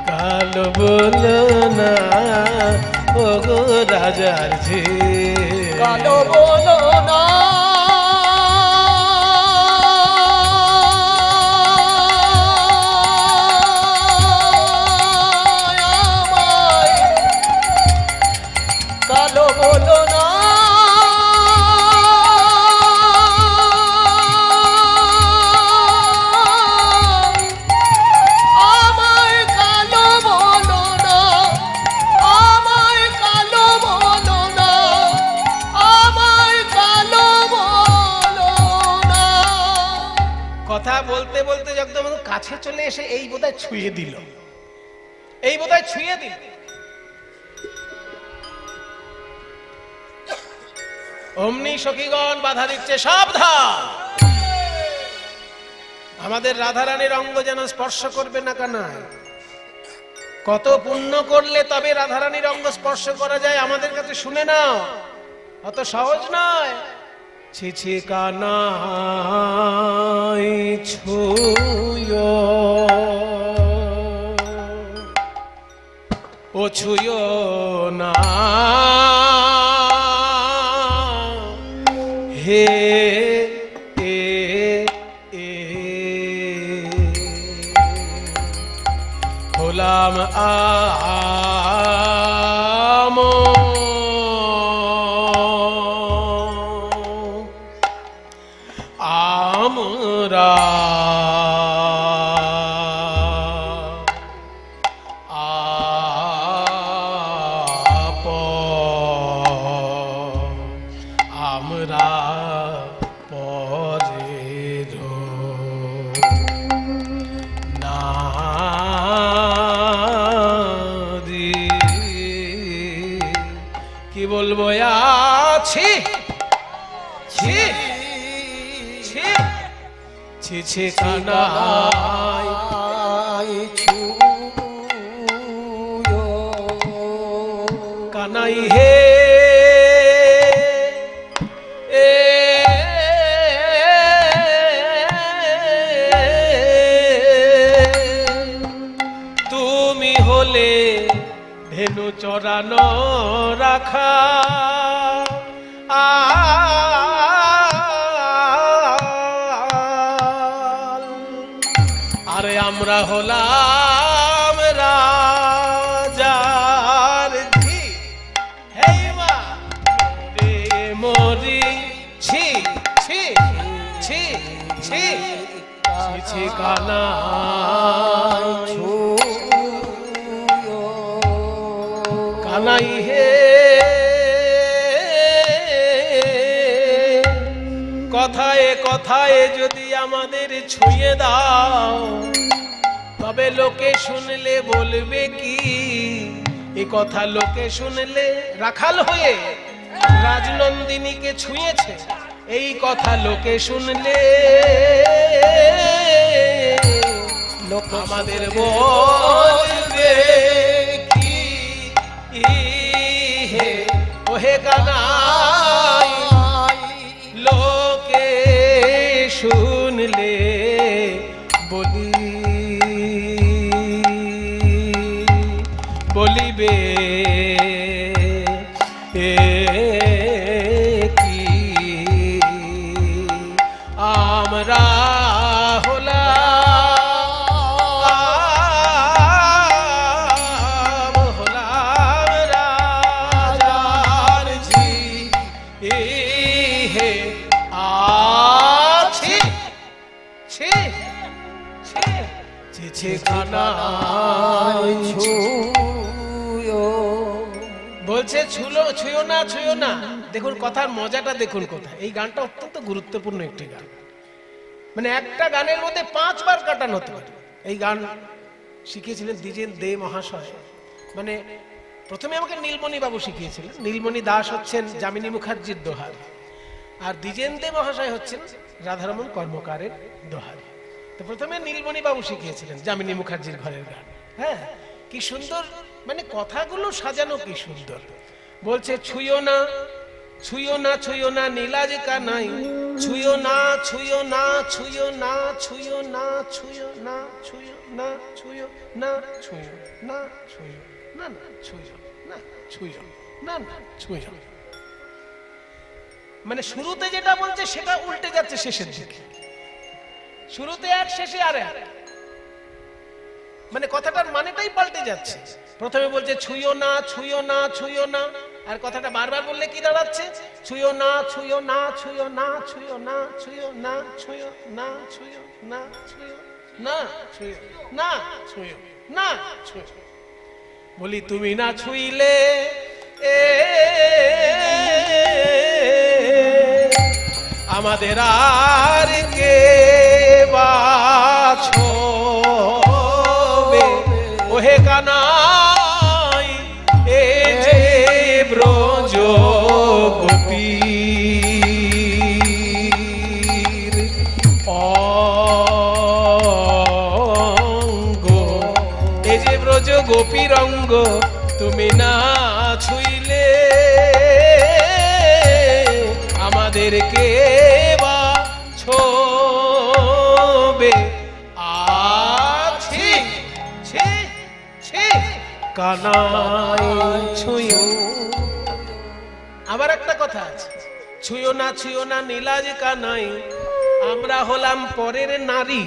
কালো কালো বলো না ও গো রাজার ঝি, কালো বলো না আমায়, কালো বলো না আমায়, কালো বলো না আমায়, কালো বলো না আমায়, কালো বলো না। কথা বলতে বলতে একদম কাছে চলে এসে এই বোধহয় ছুঁয়ে দিল, এই বোধহয় ছুঁয়ে দিল। অমনি সখীগণ বাধা দিচ্ছে, সাবধান, আমাদের রাধারানীর অঙ্গ যেন স্পর্শ করবে না কানাই। কত পুণ্য করলে তবে রাধারানীর অঙ্গ স্পর্শ করা যায় আমাদের কাছে শুনে নাও, অত সহজ নয়। ছি ছি কানাই ছুঁয়ো, ও ছুঁয়ো না হে এ এ, হলাম আম আমরা আমরা পরের নারী, কি বলবো আছি, ছি ছি ছি ছি কানাই, কানাই হে এ, তুমি হলে ধেনু চরানো রাখা, আরে আমরা হলাম রাজার ঝি, হেই মা রে মরি, ছি ছি ছি ছি ছি ছি কানাই, কানাই হে। কথায় কথায় যদি আমাদের ছুঁয়ে দাও, তবে লোকে শুনলে বলবে কি, এ কথা লোকে শুনলে রাখাল হয়ে রাজনন্দিনীকে ছুঁয়েছে, এই কথা লোকে শুনলে লোক আমাদের বলবে কি, হে ওহে কানাই, লোকে শুনলে বলিবে এ কি, আমরা হলাম রাজার ঝি, হে আছি, ছি ছি ছি ছি কানাই বলছে ছুলো, ছুঁয়ো না ছুঁয়ো না। দেখুন কথার মজাটা দেখুন কোথায়। এই গানটা অত্যন্ত গুরুত্বপূর্ণ একটি গান, মানে একটা গানের মধ্যে 5 বার কাটানো হতে পারে। এই গান শিখিয়েছিলেন দ্বিজেন দে মহাশয়, মানে প্রথমে আমাকে নীলমণি বাবু শিখিয়েছিলেন। নীলমণি দাস হচ্ছেন যামিনী মুখার্জির দোহার, আর দ্বিজেন্দ্র মহাশয় হচ্ছেন রাধারমণ কর্মকারের দোহার। তো প্রথমে নীলমণি বাবু শিখিয়েছিলেন যামিনী মুখার্জির ঘরের গান। হ্যাঁ, কি সুন্দর, মানে কথাগুলো সাজানো কি সুন্দর। বলছে ছুঁয়ো না ছুঁয়ো না ছুঁয়ো না নীলাজ কানাই, ছুঁয়ো না ছুঁয়ো না ছুঁয়ো না ছুঁয়ো না ছুঁয়ো না ছুঁয়ো না ছুঁয়ো না ছুঁয়ো না ছুঁয়ো না না ছুঁয়ো না ছুঁয়ো না না ছুঁয়ো। মানে শুরুতে যেটা বলছে সেটা উল্টে যাচ্ছে শেষের দিকে, শুরুতে এক শেষে আর এক, মানে কথাটার মানেটাই পাল্টে যাচ্ছে। প্রথমে বলছে ছুঁয়ো না ছুঁয়ো না ছুঁয়ো না, আর কথাটা বারবার বললে কি দাঁড়াচ্ছে? ছুঁয়ো না ছুঁয়ো না ছুঁয়ো না ছুঁয়ো না ছুঁয়ো না ছুঁয়ো না ছুঁয়ো না ছুঁয়ো না ছুঁয়ো না ছুঁয়ো না ছুঁয়ো। বলি তুমি না ছুঁইলে আমাদের আর কে বাছবে, ওহে কানাই এ যে ব্রজ গোপীর অঙ্গ, এ যে ব্রজ গোপীর অঙ্গ, তুমি না ছুঁইলে আমাদেরকে বা ছোবে। আছি ছি ছি কানাই ছুঁয়ো। আবার একটা কথা আছে, ছুঁয়ো না নীলাজ কানাই, আমরা হলাম পরের নারী।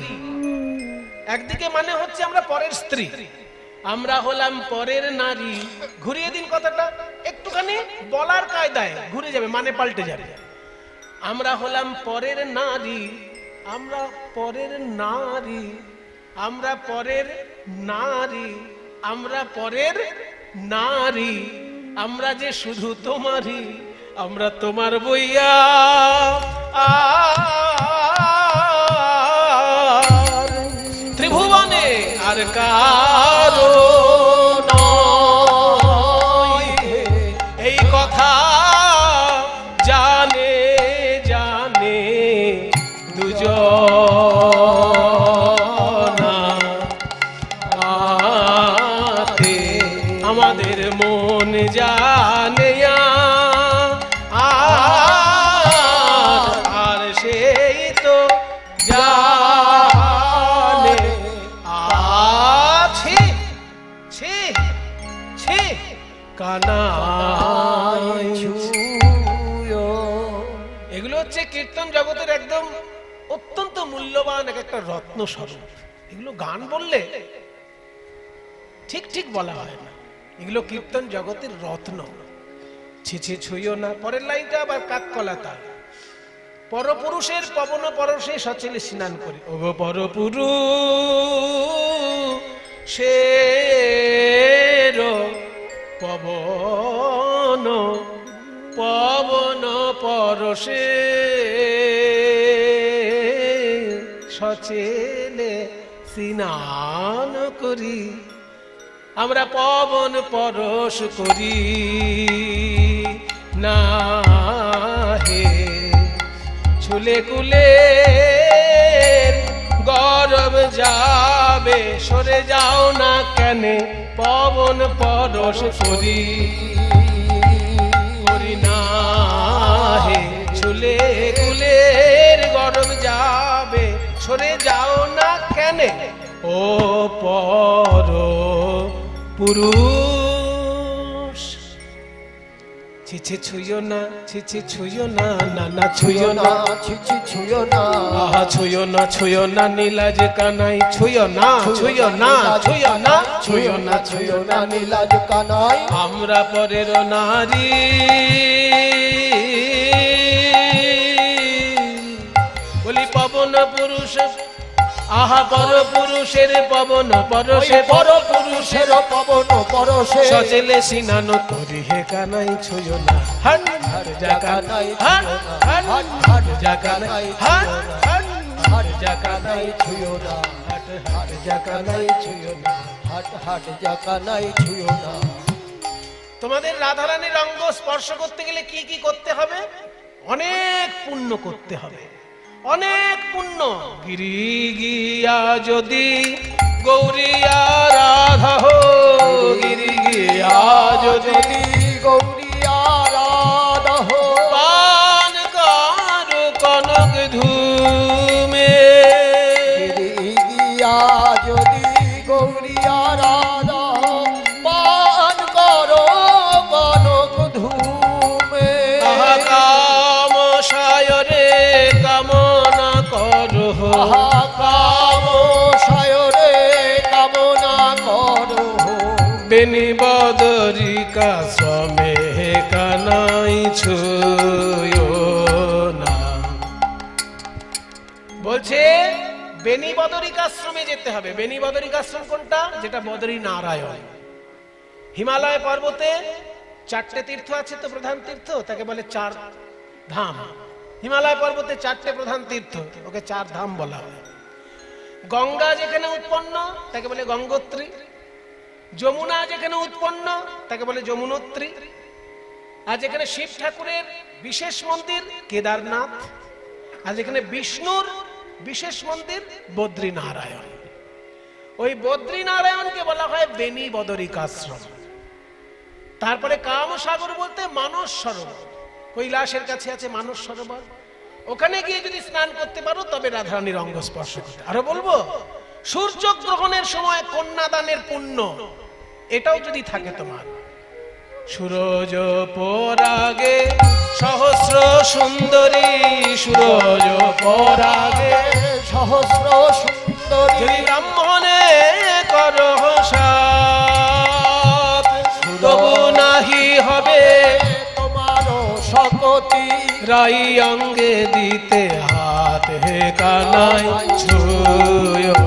একদিকে মানে হচ্ছে আমরা পরের স্ত্রী, আমরা হলাম পরের নারী। ঘুরিয়ে দিন কথাটা, একটুখানি বলার কায়দায় ঘুরে যাবে, মানে পাল্টে যাবে। আমরা হলাম পরের নারী, আমরা পরের নারী, আমরা পরের নারী, আমরা পরের নারী, আমরা যে শুধু তোমারই, আমরা তোমার বইয়া ত্রিভুবনে আর কারো নয়। এই কথা জানে জানে দুজনাতে, আমাদের মন জানে আর সেই তো জানে। আছি ছি ছি কানাই ছুঁয়ো। এগুলো হচ্ছে কীর্তন জগতের একদম অত্যন্ত মূল্যবান একটা রত্ন স্বরূপ। এগুলো গান বললে ঠিক ঠিক বলা হয় না, এগুলো কীর্তন জগতের রত্ন। ছিছে ছুঁয়ো না, পরের লাইনটা আবার কাককলাতা। পরপুরুষের পবন পরশে সচলে স্নান করি, ওগো পরপুরুষের পবন পবন পরশে সচেলে স্নান করি, আমরা পবন পরশ করি না হে। ছুলে কুলে গরব যাবে, সরে যাও না কেন, পবন পরশ করি করি না হে। ছুলে কুলের গরব যাবে, সরে যাও না কেন, ও পর পুরুষ। ছিছে ছুঁয়ো না, ছিছে ছুঁয়ো না, না না ছুঁয়ো না, ছিছি ছুঁয়ো না, আহা ছুঁয়ো না নীলাজ কানাই, ছুঁয়ো না ছুঁয়ো না ছুঁয়ো না ছুঁয়ো না ছুঁয়ো না নীলাজ কানাই। আমরা পরের নারী, বলি পবন পুরুষ, আহা পর পুরুষের পবন পরশে, পর পুরুষের পবন পরশে সচেলে স্নান করি হে কানাই ছুঁয়ো না। হন হর জাকানাই, হন হন হর জাকানাই, হন হন হাট জাকানাই ছুঁয়ো না, হট হট জাকানাই ছুঁয়ো না, হাট হাট জাকানাই ছুঁয়ো না। তোমাদের রাধারানীর অঙ্গ স্পর্শ করতে গেলে কি কি করতে হবে? অনেক পুণ্য করতে হবে, অনেক পুণ্য। গিরি গিয়া যদি গৌরিয়া রাধা হো, গিরি গিয়া যদি গৌরিয়া রাধা হো, পান কর কনক ধূমে। গিরি গিয়া যদি গৌরিয়া রাধা হো, পান করো কনক ধূমে। কাম সায়রে কামনা করো, কাম সায়রে কামনা করো, বেনি বদরিকা শ্রমে কানাই ছুঁয়ো না। বলছে বেনি বদরিকাশ্রমে যেতে হবে। বেনি বদরিকাশ্রম কোনটা? যেটা বদরী নারায়ণ। হিমালয় পর্বতে 4টে তীর্থ আছে তো, প্রধান তীর্থ, তাকে বলে 4 ধাম। হিমালয় পর্বতে 4টে প্রধান তীর্থ, ওকে 4 ধাম বলা হয়। গঙ্গা যেখানে উৎপন্ন তাকে বলে গঙ্গোত্রী, যমুনা যেখানে উৎপন্ন তাকে বলে যমুনোত্রী, আর যেখানে শিব ঠাকুরের বিশেষ মন্দির কেদারনাথ, আর যেখানে বিষ্ণুর বিশেষ মন্দির বদ্রীনারায়ণ। ওই বদ্রীনারায়ণকে বলা হয় বেনি বদরিকাশ্রম। তারপরে কামসাগর বলতে মানস সরোবর, কৈলাসের কাছে আছে মানস সরোবর। ওখানে গিয়ে যদি স্নান করতে পারো তবে রাধারানীর অঙ্গ স্পর্শ করতে। আরো বলবো, সূর্যগ্রহণের সময় কন্যাদানের পুণ্য, এটাও যদি থাকে তোমার। সূরজ পরাগে সহস্র সুন্দরী, সূরজ পরাগে সহস্র সুন্দরী, যদি ব্রাহ্মণে করো সাপ, তবু নাহি হবে তোমার শকতি। রাই অঙ্গে দিতে হাত, হে কানাই ছুঁয়ো।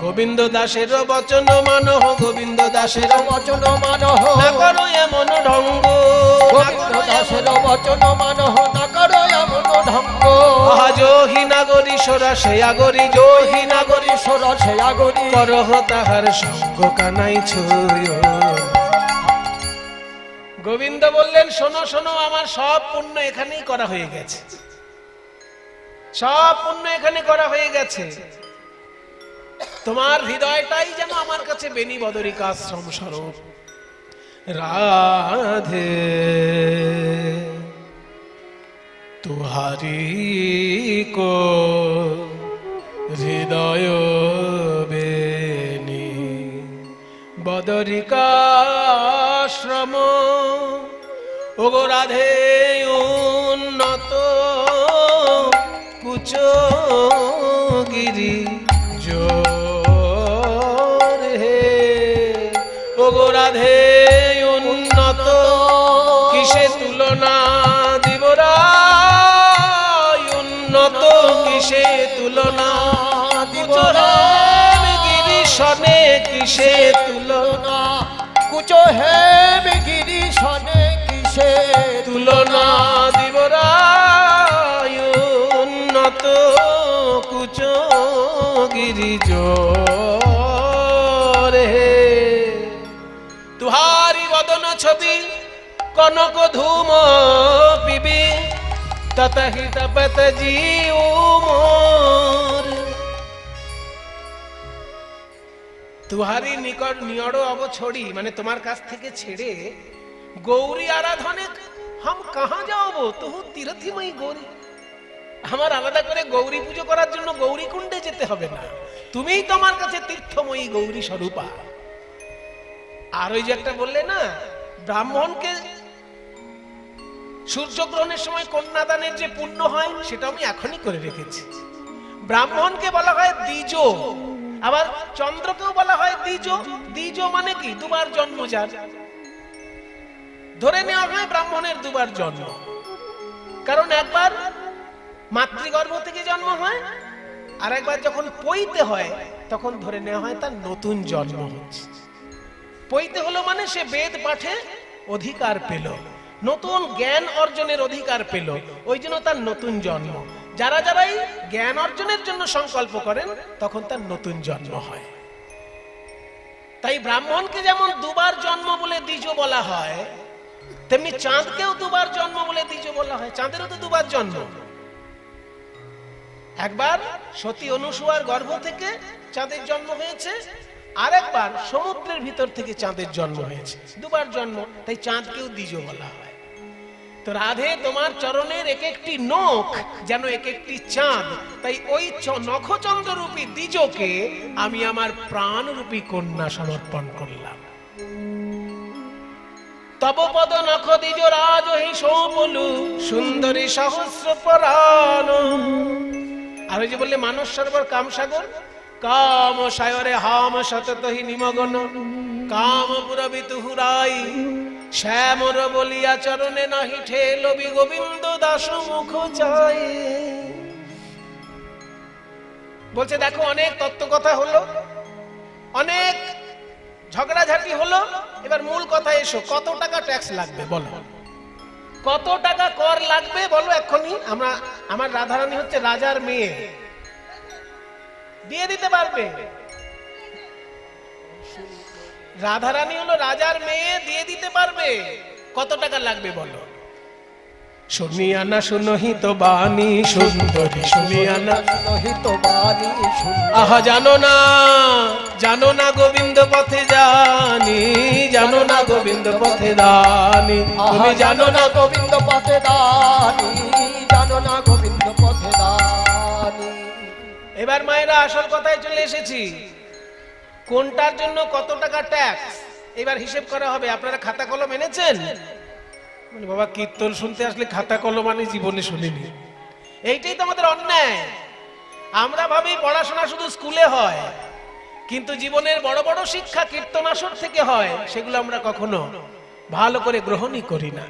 গোবিন্দ দাসের বচন মানো, গোবিন্দ দাসের বচন মানো, না করো এমন ঢঙ্গ, গোবিন্দ দাসের বচন মানো, না করো এমন ঢঙ্গ। জহি নাগরী সোরা সে আগরি, জহি নাগরী সরসে আগরি, করহ তাহার সঙ্গ কানাই ছুঁয়ো। গোবিন্দ বললেন, শোনো শোনো, আমার সব পুণ্য এখানেই করা হয়ে গেছে, সব পুণ্য এখানে করা হয়ে গেছে। তোমার হৃদয়টাই যেন আমার কাছে বেনি বদরিকাশ্রম স্বরূপ। রাধে তুহারি কো হৃদয় বেনি বদরিকাশ্রম। ওগো রাধে উন্নত কুচ গিরি জোর হে, ওগো রাধে উন্নত কিসে তুলনা দিবরা, উন্নত কিসে তুলনা দিবরা, গিরি সনে কিসে তুলনা, কুচ হে গিরি সনে কিসে তুলনা দিবরা, উন্নত কুচ গিরি জোর হে। তুহারি বদন ছবি কনক ধূম পিবি, ততহি তপত জিউ মোর। তুহারি নিকট নিয়ড় অবছড়ি, মানে তোমার কাছ থেকে ছেড়ে গৌরী আরাধনে হাম কাহা যাবো, তুহু তীর্থিময়ী গৌরী। আমার আলাদা করে গৌরী পুজো করার জন্য গৌরী কুণ্ডে যেতে হবে না, তুমিই তোমার কাছে তীর্থময়ী গৌরী স্বরূপা। আর ওই যে একটা বললে না, ব্রাহ্মণকে সূর্যগ্রহণের সময় কন্যাদানের যে পুণ্য হয়, সেটা আমি এখনই করে রেখেছি। ব্রাহ্মণকে বলা হয় দ্বিজ, আবার চন্দ্রকেও বলা হয় দ্বিজ। দ্বিজ মানে কি? দুবার জন্ম যার। ধরে নেওয়া হয় ব্রাহ্মণের দুবার জন্ম, কারণ একবার মাতৃগর্ভ থেকে জন্ম হয়, আর একবার যখন পৈতে হয় তখন ধরে নেওয়া হয় তার নতুন জন্ম হচ্ছে। পৈতে হলো মানে সে বেদ পাঠে অধিকার পেল, নতুন জ্ঞান অর্জনের অধিকার পেল, ওই জন্য তার নতুন জন্ম। যারা যারাই জ্ঞান অর্জনের জন্য সংকল্প করেন তখন তার নতুন জন্ম হয়। তাই ব্রাহ্মণকে যেমন দুবার জন্ম বলে দ্বিজ বলা হয়, তেমনি চাঁদকেও দুবার জন্ম বলে দ্বিজ বলা হয়। চাঁদেরও তো দুবার জন্ম। একবার সতী অনুসূয়ার গর্ভ থেকে চাঁদের জন্ম হয়েছে, আর একবার সমুদ্রের ভিতর থেকে চাঁদের জন্ম হয়েছে, দুবার জন্ম। তাই চাঁদকেও দ্বিজ বলা হয়। তো রাধে, তোমার চরণের এক একটি নখ যেন এক একটি চাঁদ। তাই ওই নখচন্দ্র রূপী দ্বিজকে আমি আমার প্রাণ রূপী কন্যা সমর্পণ করলাম। তব পদ নখ দ্বিজ রাজ হি সৌপলু সুন্দরী সহস্র পরাণ। আর ওই যে বললে মানস সরোবর কামসাগর, কাম সায়রে হাম সতত হি নিমগন, কাম পুরবিতু হুরাই শ্যামর বলিয়া চরণে নাহি ঠেলবি গোবিন্দ দাস মুখ চাই। বলছে দেখো, অনেক তত্ত্ব কথা হলো, অনেক ঝগড়াঝাটি হলো, এবার মূল কথা এসো। কত টাকা ট্যাক্স লাগবে বলো, কত টাকা কর লাগবে বলো এক্ষুনি। আমার রাধারানী হচ্ছে রাজার মেয়ে, দিয়ে দিতে পারবে। রাধারানী হলো রাজার মেয়ে, দিয়ে দিতে পারবে। কত টাকা লাগবে বলো। শুনিয়া না শুনহিত বাণী সুন্দরী, শুনিয়া না শুনহিত বাণী সুন্দরী। আহা জানো না গোবিন্দ পথে জানি, জানো না গোবিন্দ পথে দানি। তুমি জানো না গোবিন্দ পথে দানি, জানো না গোবিন্দ পথে দানি। এবার মায়েরা আসল কথায় চলে এসেছি। কোনটার জন্য কত টাকা ট্যাক্স এবার হিসেব করা হবে। আপনারা খাতা কলম এনেছেন? বাবা, কীর্তন শুনতে আসলে খাতা কলম আমি জীবনে শুনিনি। এইটাই তো আমাদের অন্যায়। আমরা ভাবি পড়াশোনা শুধু স্কুলে হয়, কিন্তু জীবনের বড় বড় শিক্ষা কীর্তন আসর থেকে হয়। সেগুলো আমরা কখনো ভালো করে গ্রহণই করি না।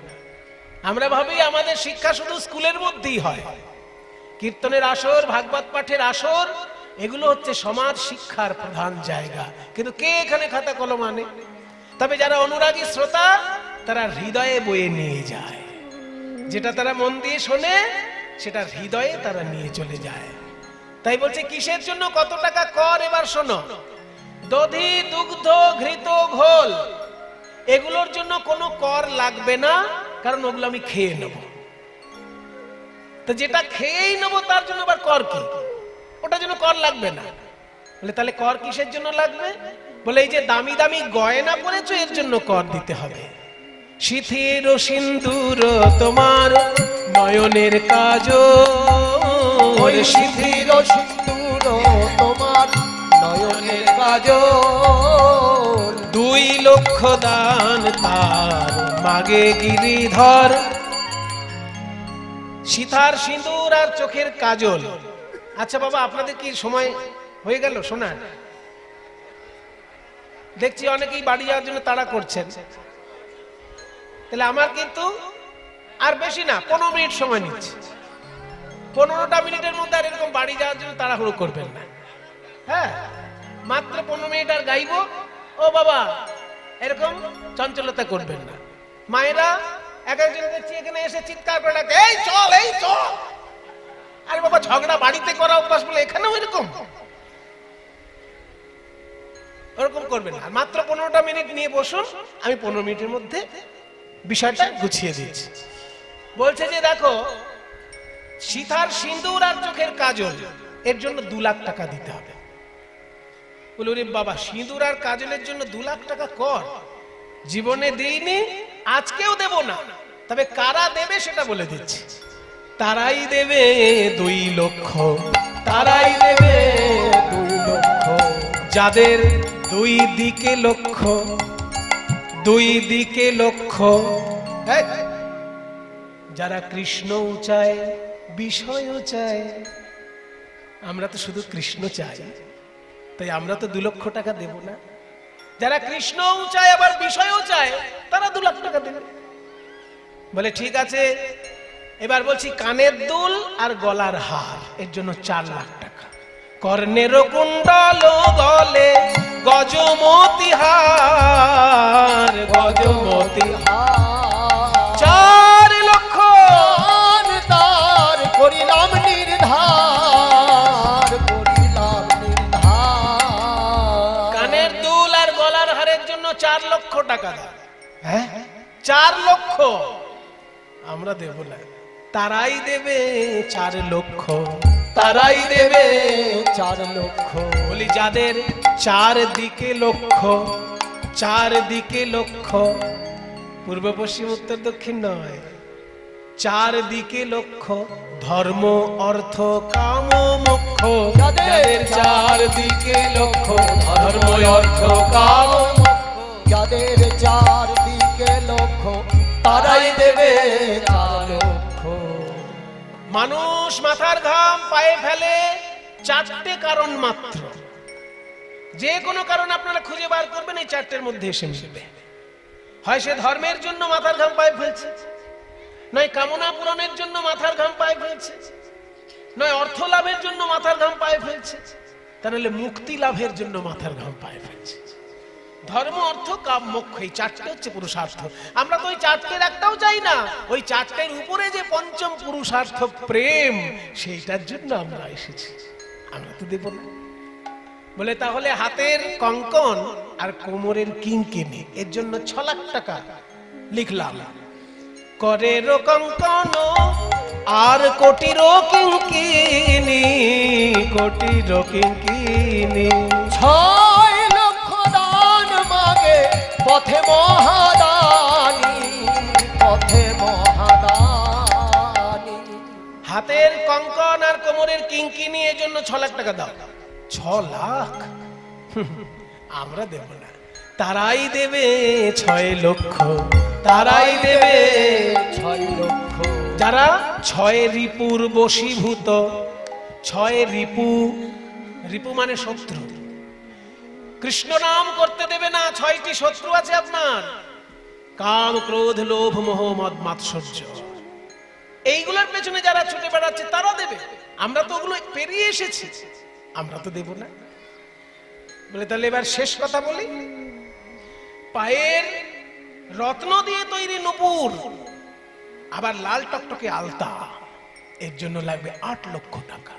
আমরা ভাবি আমাদের শিক্ষা শুধু স্কুলের মধ্যেই হয়। কীর্তনের আসর, ভাগবত পাঠের আসর, এগুলো হচ্ছে সমাজ শিক্ষার প্রধান জায়গা। কিন্তু কে এখানে খাতা কলম আনে? তবে যারা অনুরাগী শ্রোতা, তারা হৃদয়ে বয়ে নিয়ে যায়। যেটা তারা মন দিয়ে শোনে, সেটা হৃদয়ে তারা নিয়ে চলে যায়। তাই বলছে কিসের জন্য কত টাকা কর। এবার শোনো, দধি দুগ্ধ ঘৃত ঘোল, এগুলোর জন্য কোনো কর লাগবে না, কারণ ওগুলো আমি খেয়ে নেব। তো যেটা খেয়েই নেবো তার জন্য আবার কর কি? ওটার জন্য কর লাগবে না। বলে তাহলে কর কিসের জন্য লাগবে? বলে এই যে দামি দামি গয়না পরেছো, এর জন্য কর দিতে হবে। শিথির সিন্দুর তোমার নয়নের কাজল, শিথির সিন্দুর তোমার নয়নের কাজল। 2 লক্ষ দান তার মাগে গিরিধর। সীতার সিঁদুর আর চোখের কাজল। আচ্ছা বাবা, আপনাদের কি সময় হয়ে গেল শোনার? দেখছি অনেকেই বাড়ি যাওয়ার জন্য তাড়া করছেন। তাহলে আমার কিন্তু আর বেশি না, 15 মিনিট সময় নিচ্ছে। 15টা মিনিটের মধ্যে আর এরকম বাড়ি যাওয়ার জন্য তাড়াহুড়ো করবেন না। হ্যাঁ, মাত্র 15 মিনিট আর গাইবো। ও বাবা, এরকম চঞ্চলতা করবেন না। মায়েরা এক একজন দেখছি এখানে এসে চিৎকার করে ডাকে, এই চল, এই চল। আরে বাবা, ঝগড়া বাড়িতে করা অভ্যাস বলে এখানেও এরকম? ওরকম করবেন না। মাত্র 15টা মিনিট নিয়ে বসুন, আমি 15 মিনিটের মধ্যে বিষয়টা গুছিয়ে দিচ্ছি। বলছে যে দেখো, সীতার সিঁদুর আর চোখের কাজল, এর জন্য 2 লাখ টাকা দিতে হবে। বলে ওরে বাবা, সিঁদুর আর কাজলের জন্য 2 লাখ টাকা কর? জীবনে দিইনি, আজকেও দেব না। তবে কারা দেবে সেটা বলে দিচ্ছি। তারাই দেবে 2 লক্ষ, তারাই দেবে 2 লক্ষ, যাদের 2 দিকে লক্ষ্য, 2 দিকে লক্ষ্য। যারা কৃষ্ণও চায়, বিষয়ও চায়। আমরা তো শুধু কৃষ্ণ চাই, তাই আমরা তো 2 লক্ষ টাকা দেব না। যারা কৃষ্ণও চায় আবার বিষয়ও চায়, তারা 2 লাখ টাকা দেবে। বলে ঠিক আছে। এবার বলছি কানের দুল আর গলার হার, এর জন্য 4 লাখ টাকা। কর্ণের কুণ্ডল গলে গজমতি হার, গজমতি হার 4 লক্ষ তার করিলাম নির্ধার, করিলাম নির্ধার। কানের দুল আর গলার টাকা দাও। হ্যাঁ 4 লক্ষ আমরা দেব না, তারাই দেবে 4 লক্ষ, তারাই দেবে 4 লক্ষ। বলি যাদের 4 দিকে লক্ষ্য, 4 দিকে লক্ষ্য, পূর্ব পশ্চিম উত্তর দক্ষিণ নয়, 4 দিকে লক্ষ্য, ধর্ম অর্থ কাম মোক্ষ। যাদের 4 দিকে লক্ষ্য, ধর্ম অর্থ কাম মোক্ষ, যাদের 4 দিকে লক্ষ্য, তারাই দেবে 4 লক্ষ। মানুষ মাথার ঘাম পায়ে ফেলে 4টে কারণ মাত্র। যে কোনো কারণ আপনারা খুঁজে বার করবেন, এই 4টের মধ্যে এসে মিশবে। হয় সে ধর্মের জন্য মাথার ঘাম পায়ে ফেলছে, নয় কামনা পূরণের জন্য মাথার ঘাম পায়ে ফেলছে, নয় অর্থ লাভের জন্য মাথার ঘাম পায়ে ফেলছে, তাহলে মুক্তি লাভের জন্য মাথার ঘাম পায়ে ফেলছে। ধর্ম অর্থ কাম মোক্ষ, এই 4টে হচ্ছে পুরুষার্থ। আমরা তো ওই 4টের একটাও চাই না, ওই 4টের উপরে যে পঞ্চম পুরুষার্থ প্রেম, সেইটার জন্য আমরা এসেছি। আমরা তো দেব না। বলে তাহলে হাতের কঙ্কন আর কোমরের কিঙ্কিনি, এর জন্য 6 লাখ টাকা লিখলাম। করের কঙ্কন আর কোটির কিঙ্কিনি, কোটির কিঙ্কিনি। 6 লক্ষ দান মাগে পথে মহাদানী, পথে মহাদানী। হাতের কঙ্কন আর কোমরের কিঙ্কিনি, এর জন্য 6 লাখ টাকা দাও। 6 লাখ আমরা দেব না, তারাই দেবে 6 লক্ষ, তারাই দেবে 6 লক্ষ। যারা 6 রিপুর বশীভূত, 6 রিপু, রিপু মানে শত্রু, কৃষ্ণ নাম করতে দেবে না। 6টি শত্রু আছে আপনার, কাম ক্রোধ লোভ মোহ মদ মাৎসর্য। এইগুলোর পেছনে যারা ছুটে বেড়াচ্ছে তারা দেবে, আমরা তো ওগুলো পেরিয়ে এসেছি, আমরা তো দেব না। বলে তাহলে এবার শেষ কথা বলি, পায়ের রত্ন দিয়ে তৈরি নূপুর, আবার লাল টকটকে আলতা, এর জন্য লাগবে 8 লক্ষ টাকা।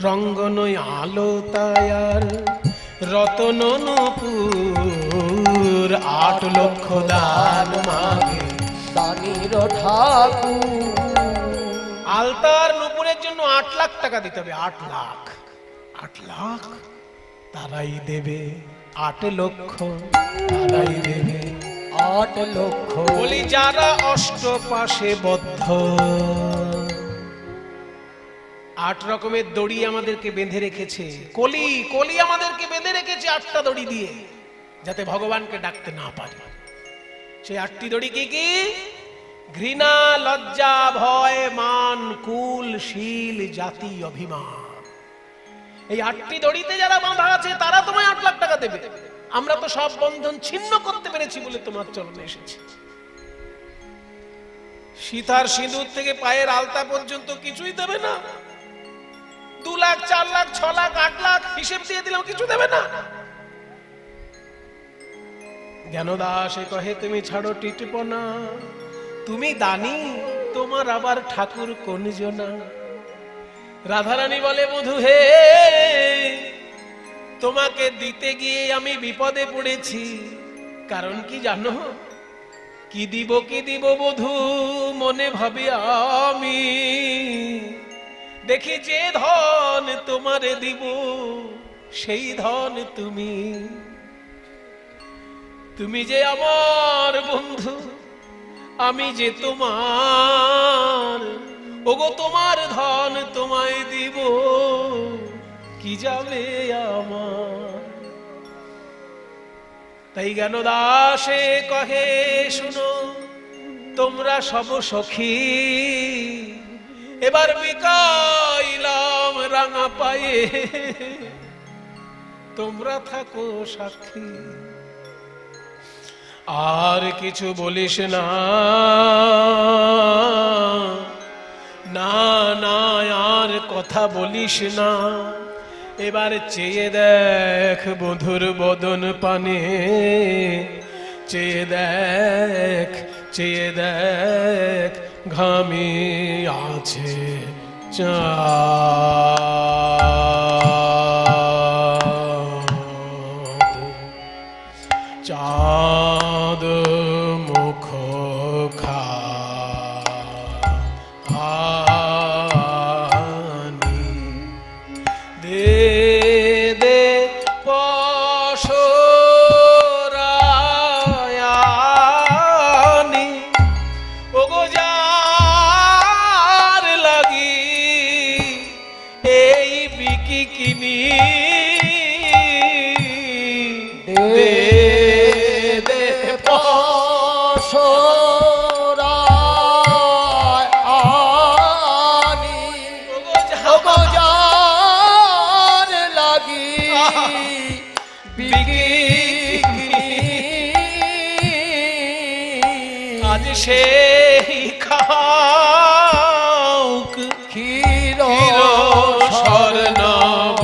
রঙ্গনই আলো তায়ার রতন নূপুর, 8 লক্ষ দান মাগে দানির ঠাকুর। আলতার নূপুরের জন্য 8 লাখ টাকা দিতে হবে। 8 লাখ, 8 লাখ তারাই দেবে 8 লক্ষ, তারাই দেবে 8 লক্ষ। বলি যারা অষ্টপাশে বদ্ধ, 8 রকমের দড়ি আমাদেরকে বেঁধে রেখেছে, কলি, কলি আমাদেরকে বেঁধে রেখেছে 8টা দড়ি দিয়ে, যাতে ভগবানকে ডাকতে না পারি। সেই 8টি দড়ি কি কি? ঘৃণা, লজ্জা, ভয়, মান, কুল, শীল, জাতি, অভিমান। এই 8টি দড়িতে যারা বাঁধা আছে তারা তোমায় 8 লাখ টাকা দেবে। আমরা তো সব বন্ধন ছিন্ন করতে পেরেছি বলে তোমার চরণে এসেছি। সীতার সিঁদুর থেকে পায়ের আলতা পর্যন্ত কিছুই দেবে না। 2 লাখ, 4 লাখ, 6 লাখ, 8 লাখ হিসেব দিয়ে দিলাম, কিছু দেবে না। জ্ঞানদাসে কহে তুমি ছাড়ো টিটপনা, তুমি দানি তোমার আবার ঠাকুর কোন জনা। রাধারানী বলে বধূ হে, তোমাকে দিতে গিয়ে আমি বিপদে পড়েছি। কারণ কি জানো? কি দিব বধূ মনে ভাবে আমি, দেখি যে ধন তোমারে দিব সেই ধন তুমি। তুমি যে আমার বন্ধু, আমি যে তোমার, ওগো তোমার ধন তোমায় দিব, কি যাবে আমার। তাই জ্ঞানদাসে কহে শুনো তোমরা সব সখী, এবার বিকাইলাম রাঙা পায়ে, তোমরা থাকো সাক্ষী। আর কিছু বলিস না, না না আর কথা বলিস না। এবার চেয়ে দেখ বধুর বদন পানে, চেয়ে দেখ, চেয়ে দেখ ঘামে আছে চাঁদ। কিনি দে দে পসরায় আনি অগজার লাগি বিকিনি আজ সেই খাউক ক্ষীর স্বর্ণব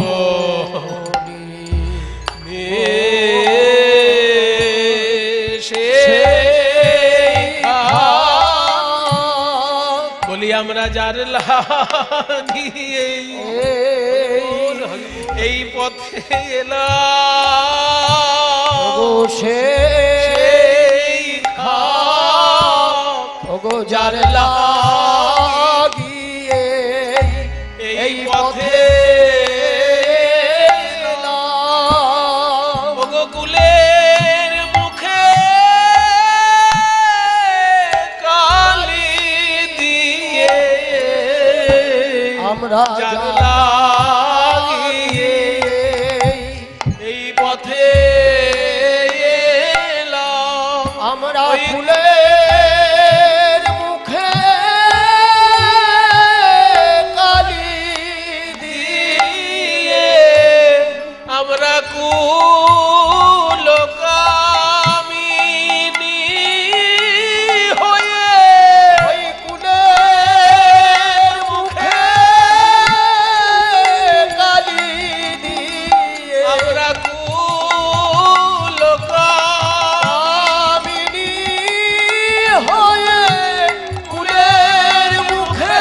বলি আমরা যার লাগিয়ে এই পথে এলাম সেই খাক যার লাগিয়ে এই পথে কুলের মুখে কালি দিয়ে আমরা যার লাগিয়ে এই পথে এলাম আমরা ফুলের মুখে কালি দিয়ে আমরা কুলকামিনী হয়ে ওই কুলের মুখে কালি দিয়ে আমরা কামিনী হয়ে কুলের মুখে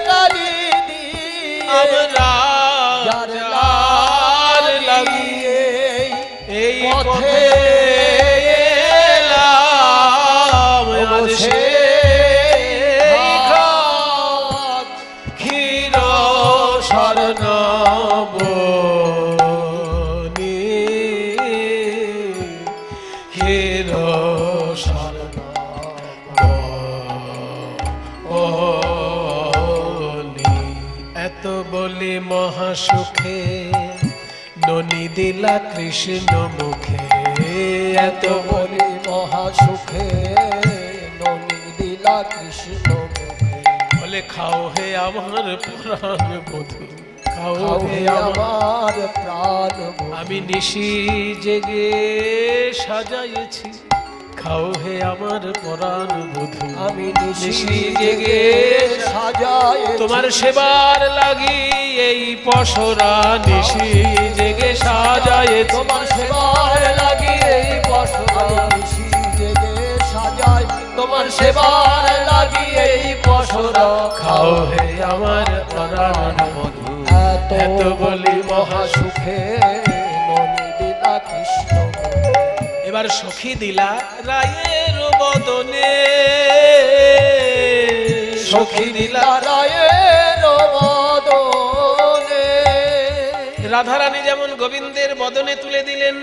কালি দিয়ে আমরা যার যার লাগিয়ে এই পথে এলাম আজ সেই খাক ক্ষীর স্বর্ণবনি ক্ষীর স্বর্ণবনি এত বলি মহাসুখে ননি দিলা কৃষ্ণ মুখে এত বলি মহাসুখে ননি দিলা কৃষ্ণ মুখে বলে খাও হে আমার প্রাণ বধূ খাও হে আমার আমার প্রাণ আমি নিশি জেগে সাজাইছি খাও হে আমার পরাণ বধূ আমি নিশি নিশি জেগে সাজায় তোমার সেবার লাগি এই পসরা নিশি জেগে সাজায় তোমার সেবার লাগি এই পশরা নিশি জেগে সাজায় তোমার সেবার লাগি এই পশরা খাও হে আমার পরাণ বধূ এত বলি মহাসুখে ননি দিলা কৃষ্ণ এবার সখী দিলা রায়ের বদনে সখী দিলা রায়ের বদনে রাধারানী যেমন গোবিন্দের বদনে তুলে দিলেন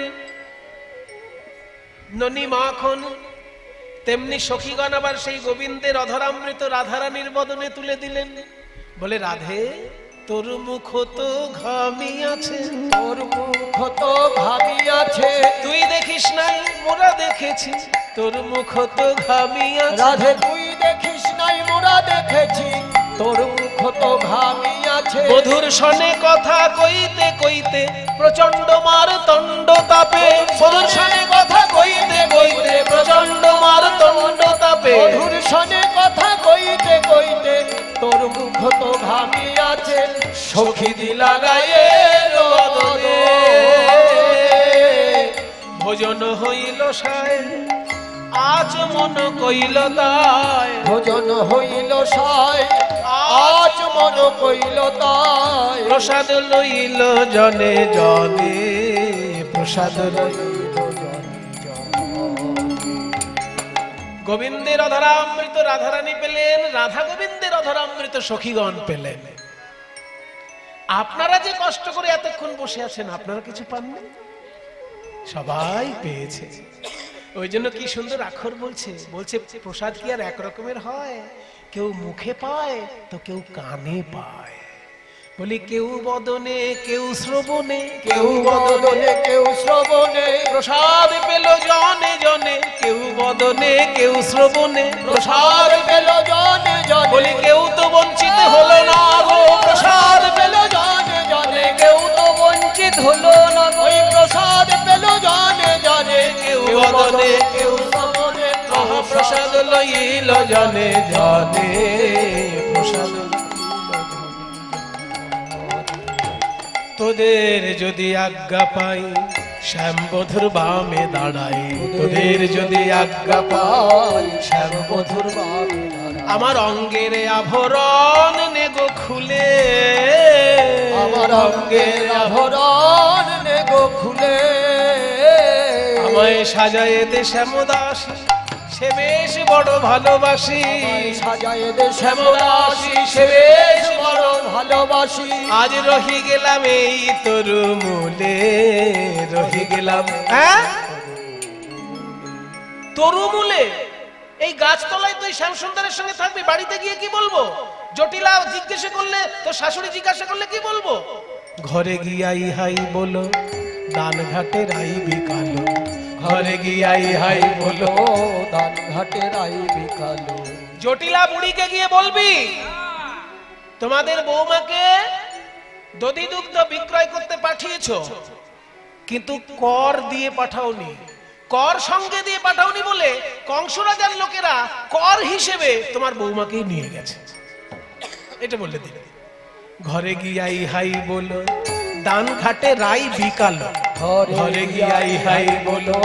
ননি মাখন, তেমনি সখীগণ আবার সেই গোবিন্দের অধরামৃত রাধারানীর বদনে তুলে দিলেন। বলে রাধে তোর মুখ তো ঘামি আছে, তোর মুখ তো ঘামি আছে, তুই দেখিস নাই মোরা দেখেছি, তোর মুখ তো ঘামি আছে। রাধে তুই দেখিস নাই মোরা দেখেছি, তোর মুখ তো ঘামি আছে। মধুর সনে কথা কইতে কইতে প্রচন্ড মার তণ্ড তাপে, মধুর সনে কথা কইতে কইতে প্রচন্ড মার তণ্ড তাপে, মধুর সনে কথা কইতে কইতে তোর মুখ তো ঘামি আছে। সখী দিলা গায়ের বদনে ভোজন হইল সায়, আজ মন কইল তাই, ভোজন হইল সায়, আজ মন কইল তাই। প্রসাদ লইল জনে জনে, প্রসাদ লইল গোবিন্দের অধরামৃত রাধারানী পেলেন, রাধা গোবিন্দের অধরামৃত সখীগণ পেলেন। আপনারা যে কষ্ট করে এতক্ষণ বসে আছেন, আপনারা কিছু পাননি? সবাই পেয়েছে। ওই জন্য কি সুন্দর আখর বলছে, বলছে প্রসাদ কি আর এক রকমের হয়? কেউ মুখে পায় তো কেউ কানে পায়। বলি কেউ বদনে কেউ শ্রবণে, কেউ বদনে কেউ শ্রবণে, প্রসাদ পেল জনে জনে, কেউ বদনে কেউ শ্রবণে, প্রসাদ পেল জনে জনে। বলি কেউ তো বঞ্চিত হলো না গো, প্রসাদ পেল জনে জনে, কেউ তো বঞ্চিত হলো না, ওই প্রসাদ পেল জনে জনে। কেউ বদনে কেউ শ্রবণে, মহাপ্রসাদ লইল জনে জনে, প্রসাদ তোদের যদি আজ্ঞা পাই শ্যামবধুর বামে দাঁড়াই, তোদের যদি আজ্ঞা পাই শ্যামবধুর বামে দাঁড়াই। আমার অঙ্গের আভরণ নেগো খুলে, আমার অঙ্গের আভরণ নেগো খুলে, আমায় সাজায়ে দে শ্যামদাসী, সে বেশ বড় ভালোবাসি, সাজায়ে দে শ্যামদাসী, সে বেশ বড় ভালোবাসি। আজ রহি গেলাম এই তরু মূলে, রহি গেলাম হ্যাঁ তরু মূলে, এই গাছতলায় তুই শ্যামসুন্দরের সঙ্গে থাকবি, বাড়িতে গিয়ে কি বলবো? জটিলা জিজ্ঞাসা করলে, তো শাশুড়ি জিজ্ঞাসা করলে কি বলবো? ঘরে গিয়াই হাই বলো, দান ঘাটে রাই বিকালো, ঘরে গিয়াই হাই বলো, দান ঘাটে রাই বিকালো। জটিলা বুড়িকে গিয়ে বলবি তোমাদের বৌমাকে দধি দুগ্ধ বিক্রয় করতে পাঠিয়েছো, কিন্তু কর দিয়ে পাঠাওনি, কর সঙ্গে দিয়ে পাঠাওনি বলে কংস রাজার লোকেরা কর হিসেবে তোমার বৌমাকেই নিয়ে গেছে, এটা বললে দিবে। ঘরে গিয়াই হাই বলো, দান ঘাটে রাই বিকালো, ঘরে গিয়াই হাই বলো,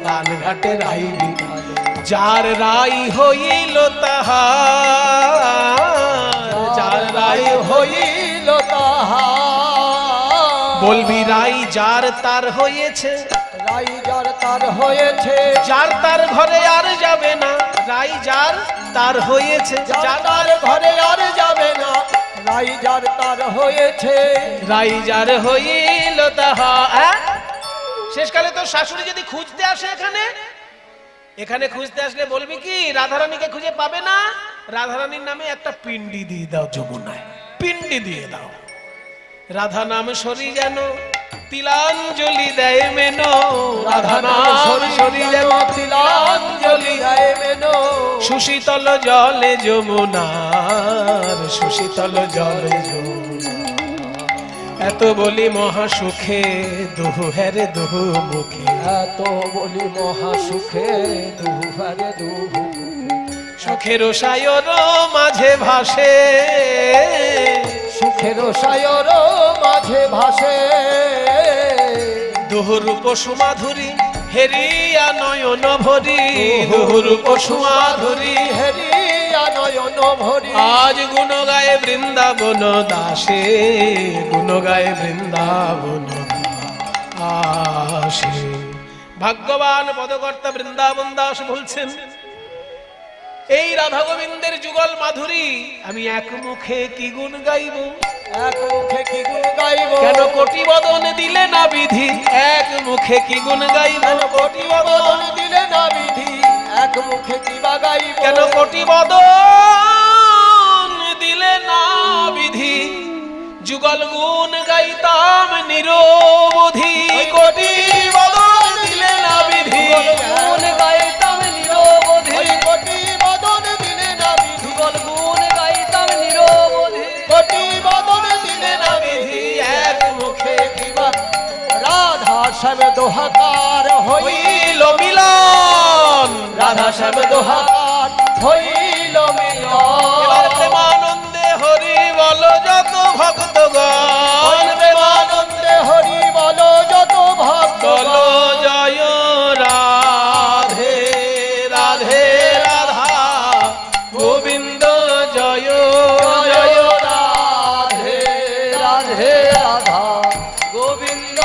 দান ঘাটে রাই বিকালো। যার রাই হইল তাহার, যার রাই হইল তাহার, বলবি রাই যার তার হয়েছে, রাই যার তার হয়েছে, যার তার ঘরে আর যাবে না, রাই যার তার হয়েছে, যার তার ঘরে আর যাবে না, রাই যার তার হয়েছে, রাই যার হইল তাহার। শেষকালে তোর শাশুড়ি যদি খুঁজতে আসে এখানে, এখানে খুঁজতে আসলে বলবি কি রাধারানীকে খুঁজে পাবে না, রাধারানীর নামে একটা পিন্ডি দিয়ে দাও যমুনায়, পিন্ডি দিয়ে দাও। রাধা নাম সরি যেন তিলাঞ্জলি দেয় মেনো, রাধা নাম সরি যেন তিলাঞ্জলি দেয় মেনো। সুশীতল জলে যমুনার, সুশীতল জলে যমুনা, এত বলি মহা সুখে দুহু হেরে দুহু মুখে, এত বলি মহা সুখে দুহারে দুহু, সুখের সায়র মাঝে ভাসে, সুখের সায়র মাঝে ভাসে, দুহুরূপ সুমাধুরী হেরিয়া নয়ন ভরি, দুহুরূপ সুমাধুরী হেরিয়া নয়ন ভরি। আজ গুণ গায়ে বৃন্দাবন দাসে, গুণ গায়ে বৃন্দাবন দাসে। ভাগ্যবান পদকর্তা বৃন্দাবন দাস বলছেন, এই রাধা গোবিন্দের যুগল মাধুরী আমি এক মুখে কি গুণ গাইব, এক মুখে কি গুণ গাইব, কেন কোটি বদন দিলে না বিধি, এক মুখে কি গুণ গাইব, কোটি বদন দিলে না বিধি, এক মুখে কি বা গাইব, কেন কোটি বদন দিলে না বিধি, যুগল গুণ গাইতাম নিরবধি, কোটি বদন দিলে না বিধি, গুণ গাইতাম নিরবধি, কোটি বদন দিলে না বিধি, যুগল গুণ গাইতাম নিরবধি, কোটি বদন দিলে না বিধি, এক মুখে কি বা। রাধা শ্যাম দোহাকার হইল মিলন, রাধা শ্যাম দোহাকার হইল মিলন। এবার প্রেমানন্দে হরি বল যত ভক্তগণ, প্রেমানন্দে হরি বল যত ভক্ত, বল জয় রাধে রাধে রাধা গোবিন্দ জয় জয় রাধে রাধে রাধা গোবিন্দ